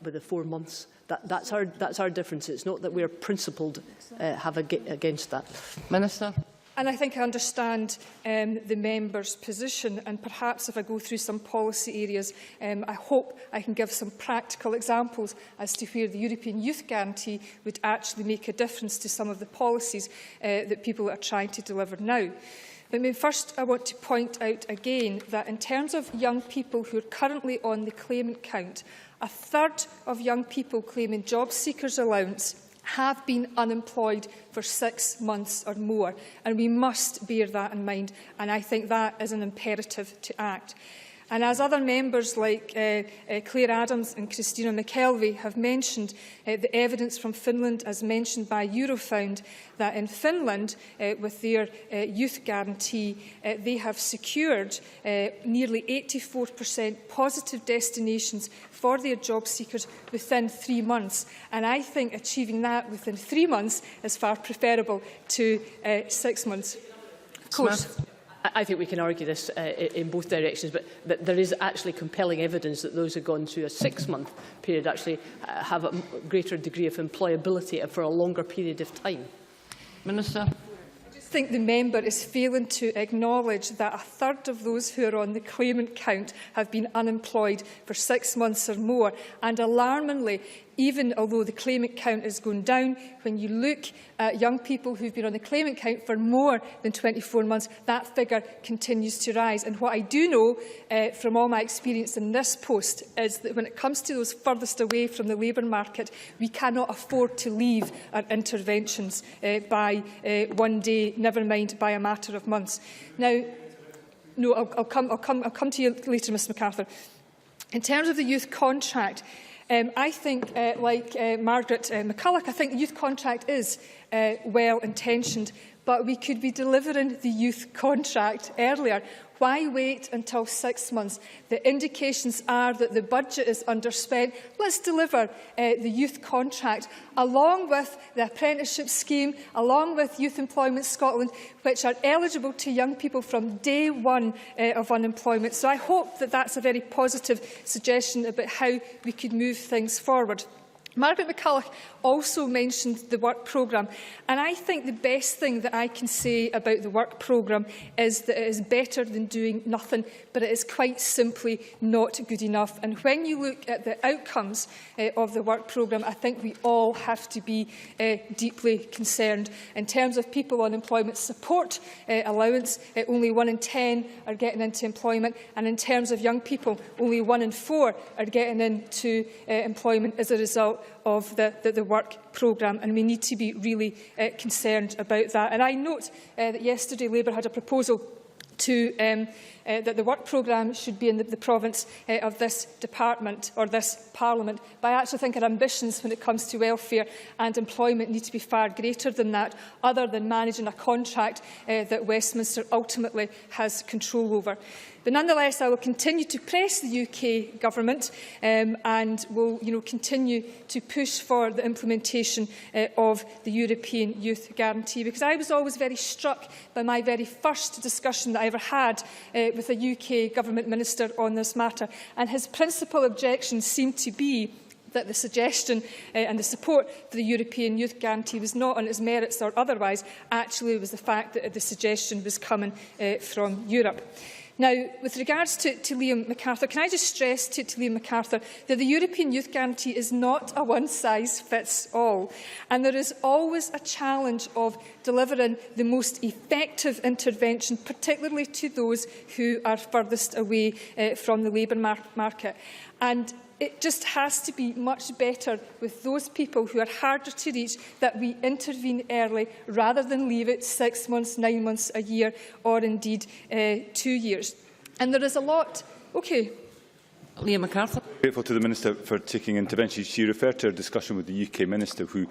with the 4 months. That's our difference. It's not that we're principled against that. Minister. And I think I understand the member's position, and perhaps if I go through some policy areas, I hope I can give some practical examples as to where the European Youth Guarantee would actually make a difference to some of the policies that people are trying to deliver now. But first, I want to point out again that in terms of young people who are currently on the claimant count, a third of young people claiming job seekers allowance have been unemployed for 6 months or more, and we must bear that in mind, and I think that is an imperative to act. And as other members like Claire Adams and Christina McKelvey have mentioned, the evidence from Finland, as mentioned by Eurofound, that in Finland, with their youth guarantee, they have secured nearly 84% positive destinations for their job seekers within 3 months. And I think achieving that within 3 months is far preferable to 6 months. Of course. Smith. I think we can argue this in both directions, but there is actually compelling evidence that those who have gone through a 6-month period actually have a greater degree of employability for a longer period of time. Minister. I think the member is failing to acknowledge that a third of those who are on the claimant count have been unemployed for 6 months or more, and alarmingly, even although the claimant count is going down. When you look at young people who've been on the claimant count for more than 24 months, that figure continues to rise. And what I do know from all my experience in this post is that when it comes to those furthest away from the labour market, we cannot afford to leave our interventions by one day, never mind by a matter of months. Now, no, I'll come to you later, Ms MacArthur. In terms of the youth contract, I think, like Margaret McCulloch, I think the youth contract is well-intentioned, but we could be delivering the youth contract earlier. Why wait until 6 months? The indications are that the budget is underspent. Let's deliver the youth contract, along with the apprenticeship scheme, along with Youth Employment Scotland, which are eligible to young people from day one of unemployment. So I hope that that's a very positive suggestion about how we could move things forward. Margaret McCulloch also mentioned the work programme, and I think the best thing that I can say about the work programme is that it is better than doing nothing, but it is quite simply not good enough. And when you look at the outcomes of the work programme, I think we all have to be deeply concerned. In terms of people on employment support allowance, only 1 in 10 are getting into employment, and in terms of young people, only 1 in 4 are getting into employment as a result of the work programme, and we need to be really concerned about that. And I note that yesterday Labour had a proposal to that the work programme should be in the province of this department or this parliament. But I actually think our ambitions when it comes to welfare and employment need to be far greater than that, other than managing a contract that Westminster ultimately has control over. But nonetheless, I will continue to press the UK Government and will continue to push for the implementation of the European Youth Guarantee, because I was always very struck by my very first discussion that I ever had with a UK Government Minister on this matter, and his principal objections seemed to be that the suggestion and the support for the European Youth Guarantee was not on its merits or otherwise. Actually, it was the fact that the suggestion was coming from Europe. Now, with regards to Liam MacArthur, can I just stress to Liam MacArthur that the European Youth Guarantee is not a one-size-fits-all, and there is always a challenge of delivering the most effective intervention, particularly to those who are furthest away from the labour market. And it just has to be much better with those people who are harder to reach, that we intervene early rather than leave it 6 months, 9 months, a year, or indeed 2 years. And there is a lot. Okay. Liam MacArthur. Grateful to the Minister for taking intervention. She referred to a discussion with the UK Minister who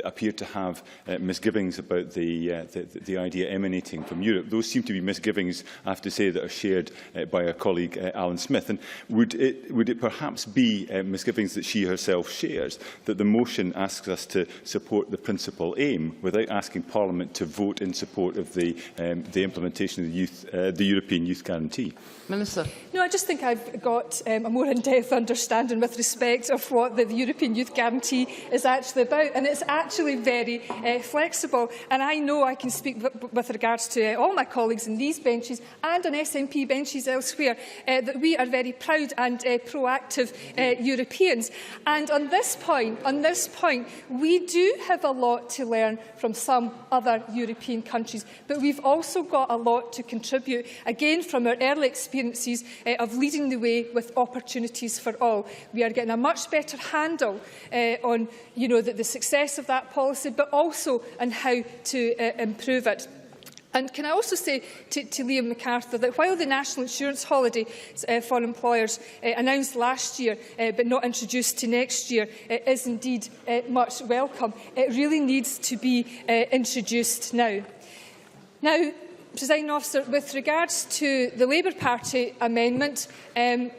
appeared to have misgivings about the idea emanating from Europe. Those seem to be misgivings, I have to say, that are shared by her colleague Alan Smith. And would it perhaps be misgivings that she herself shares, that the motion asks us to support the principal aim without asking Parliament to vote in support of the implementation of the European Youth Guarantee? Minister. No, I just think I've got a more in-depth understanding with respect of what the European Youth Guarantee is actually about, and it's actually very flexible. And I know I can speak with regards to all my colleagues in these benches and on SNP benches elsewhere that we are very proud and proactive Europeans. And on this point, we do have a lot to learn from some other European countries, but we've also got a lot to contribute, again from our early experiences of leading the way with opportunities for all. We are getting a much better handle on the success of that policy, but also on how to improve it. And can I also say to Liam MacArthur that while the National Insurance Holiday for employers announced last year but not introduced to next year is indeed much welcome, it really needs to be introduced now. Now, Presiding Officer, with regards to the Labour Party amendment,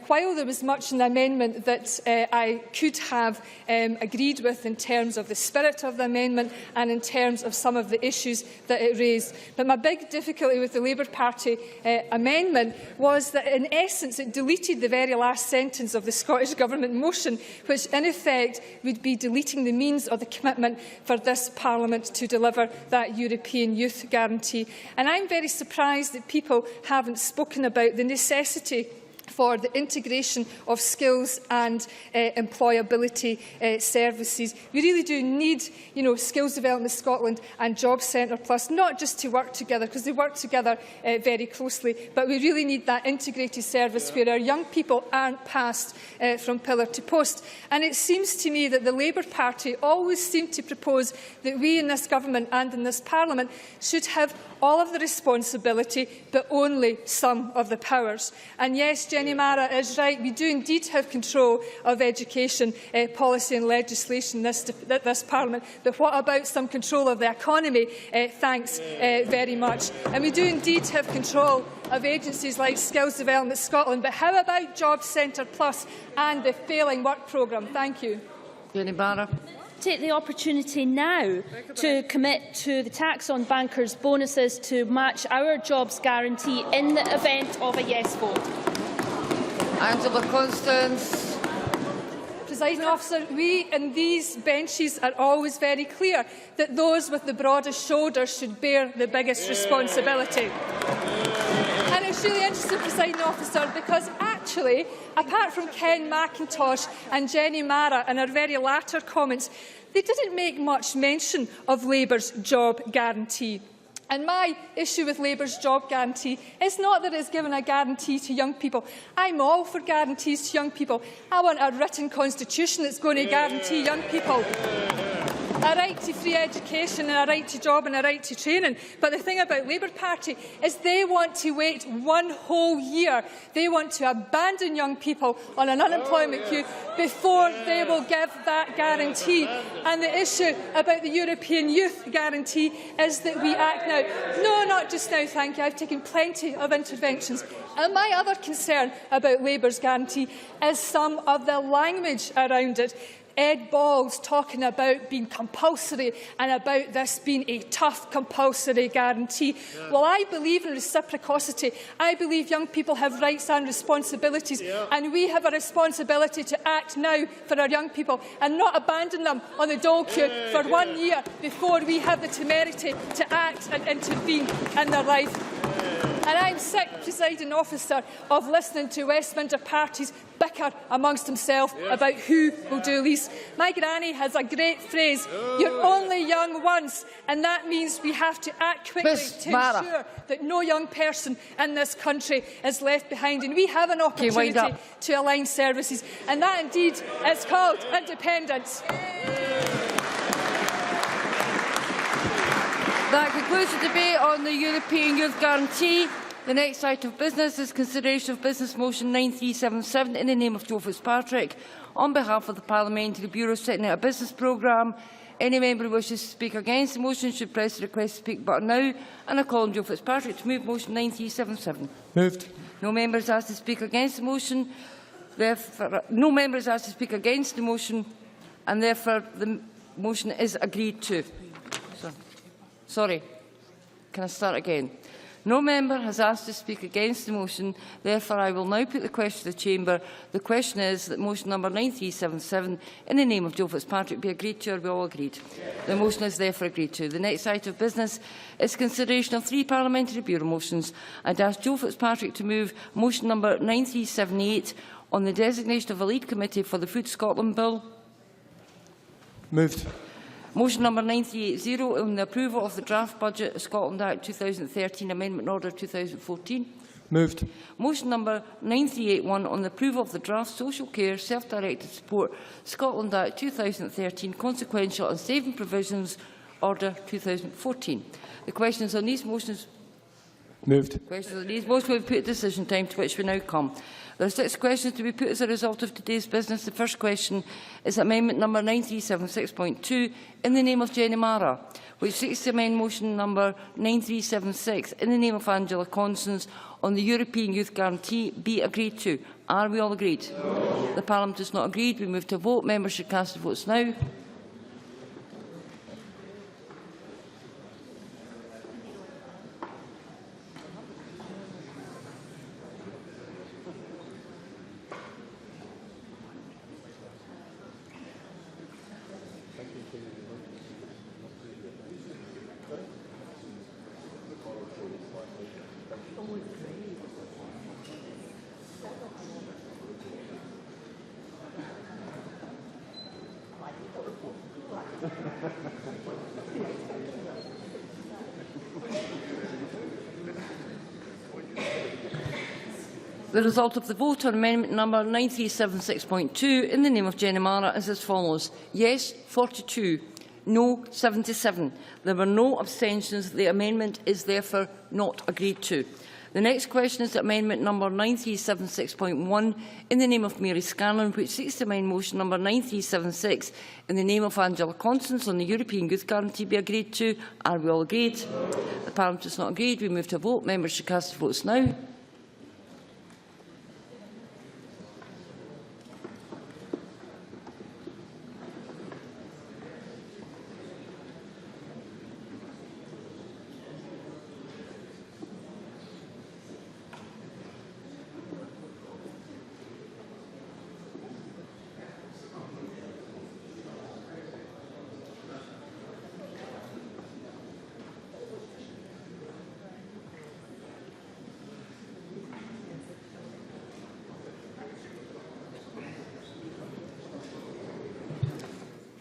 while there was much in the amendment that I could have agreed with in terms of the spirit of the amendment and in terms of some of the issues that it raised, but my big difficulty with the Labour Party amendment was that, in essence, it deleted the very last sentence of the Scottish Government motion, which in effect would be deleting the means or the commitment for this Parliament to deliver that European Youth Guarantee. And I'm very surprised that people haven't spoken about the necessity for the integration of skills and employability services. We really do need, Skills Development Scotland and Job Centre Plus, not just to work together, because they work together very closely, but we really need that integrated service where our young people aren't passed from pillar to post. And it seems to me that the Labour Party always seem to propose that we in this government and in this Parliament should have all of the responsibility, but only some of the powers. And yes, Jenny Mara is right. We do indeed have control of education policy and legislation in this Parliament. But what about some control of the economy? Thanks very much. And we do indeed have control of agencies like Skills Development Scotland. But how about Job Centre Plus and the failing work programme? Thank you. Jenny Mara. Take the opportunity now to commit to the tax on bankers' bonuses to match our jobs guarantee in the event of a yes vote. Angela Constance. Presiding Officer, we in these benches are always very clear that those with the broadest shoulders should bear the biggest responsibility. And it's really interesting, Presiding Officer, because actually, apart from Ken McIntosh and Jenny Mara in her very latter comments, they didn't make much mention of Labour's job guarantee. And my issue with Labour's job guarantee is not that it's given a guarantee to young people. I'm all for guarantees to young people. I want a written constitution that's going to guarantee young people a right to free education and a right to job and a right to training. But the thing about Labour Party is they want to wait one whole year. They want to abandon young people on an unemployment queue before they will give that guarantee. And the issue about the European Youth Guarantee is that we act now. No, not just now, thank you. I've taken plenty of interventions. And my other concern about Labour's guarantee is some of the language around it. Ed Balls talking about being compulsory and about this being a tough compulsory guarantee. Well, I believe in reciprocity. I believe young people have rights and responsibilities, and we have a responsibility to act now for our young people and not abandon them on the dole queue for 1 year before we have the temerity to act and intervene in their life. And I'm sick, Presiding Officer, of listening to Westminster parties bicker amongst themselves about who will do least. My granny has a great phrase, you're only young once, and that means we have to act quickly to ensure that no young person in this country is left behind. And we have an opportunity to align services, and that indeed is called independence. That concludes the debate on the European Youth Guarantee. The next item of business is consideration of Business Motion 9377 in the name of Joe Fitzpatrick on behalf of the Parliamentary Bureau setting out a business programme. Any member who wishes to speak against the motion should press the request to speak button now, and I call on Joe Fitzpatrick to move motion 9377. Moved. No member is asked to speak against the motion. Therefore, no member is asked to speak against the motion, and therefore the motion is agreed to. Sorry, can I start again? No member has asked to speak against the motion. Therefore, I will now put the question to the Chamber. The question is that motion number 9377, in the name of Joe Fitzpatrick, be agreed to. Are we all agreed? The motion is therefore agreed to. The next item of business is consideration of 3 Parliamentary Bureau motions. I'd ask Joe Fitzpatrick to move motion number 9378 on the designation of a lead committee for the Food Scotland Bill. Moved. Motion number 9380 on the approval of the draft budget of Scotland Act 2013 Amendment Order 2014. Moved. Motion number 9381 on the approval of the draft Social Care Self-Directed Support Scotland Act 2013 Consequential and Saving Provisions Order 2014. The questions on these motions Moved. Questions on these motions will be put at decision time, to which we now come. There are 6 questions to be put as a result of today's business. The first question is amendment number 9376.2 in the name of Jenny Mara, which seeks to amend motion number 9376 in the name of Angela Constance on the European Youth Guarantee be agreed to. Are we all agreed? No. The Parliament is not agreed. We move to a vote. Members should cast their votes now. The result of the vote on amendment number 9376.2 in the name of Jenny Mara is as follows. Yes, 42. No, 77. There were no abstentions. The amendment is therefore not agreed to. The next question is amendment number 9376.1 in the name of Mary Scanlon, which seeks to amend motion number 9376 in the name of Angela Constance on the European Youth Guarantee be agreed to. Are we all agreed? The Parliament is not agreed. We move to a vote. Members should cast their votes now.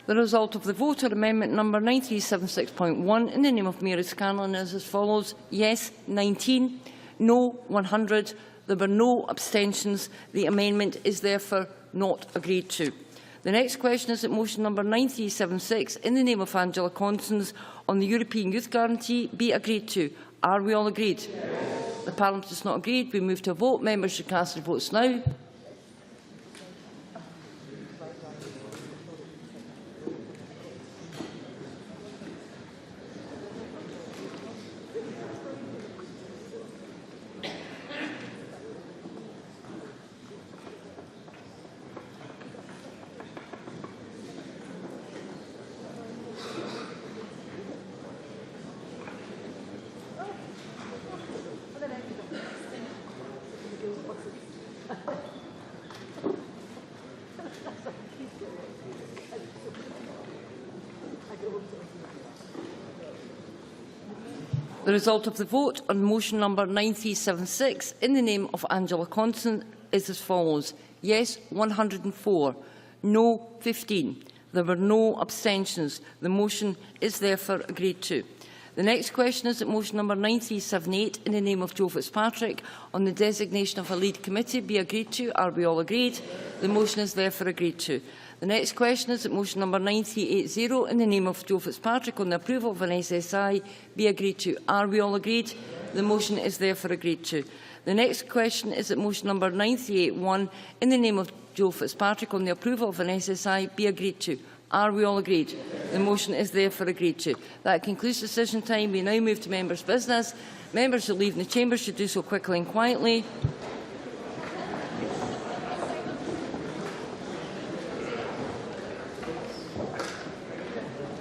The result of the vote on amendment number 9376.1 in the name of Mary Scanlon is as follows. Yes, 19. No, 100. There were no abstentions. The amendment is therefore not agreed to. The next question is that motion number 9376 in the name of Angela Constance on the European Youth Guarantee be agreed to. Are we all agreed? Yes. The Parliament is not agreed. We move to a vote. Members should cast their votes now. The result of the vote on motion number 9376 in the name of Angela Constance is as follows. Yes, 104. No, 15. There were no abstentions. The motion is therefore agreed to. The next question is that motion number 9378 in the name of Joe Fitzpatrick on the designation of a lead committee be agreed to. Are we all agreed? The motion is therefore agreed to. The next question is that motion number 9380 in the name of Joe Fitzpatrick on the approval of an SSI be agreed to. Are we all agreed? The motion is therefore agreed to. The next question is that motion number 9381 in the name of Joe Fitzpatrick on the approval of an SSI be agreed to. Are we all agreed? The motion is therefore agreed to. That concludes decision time. We now move to members' business. Members who leave the chamber should do so quickly and quietly.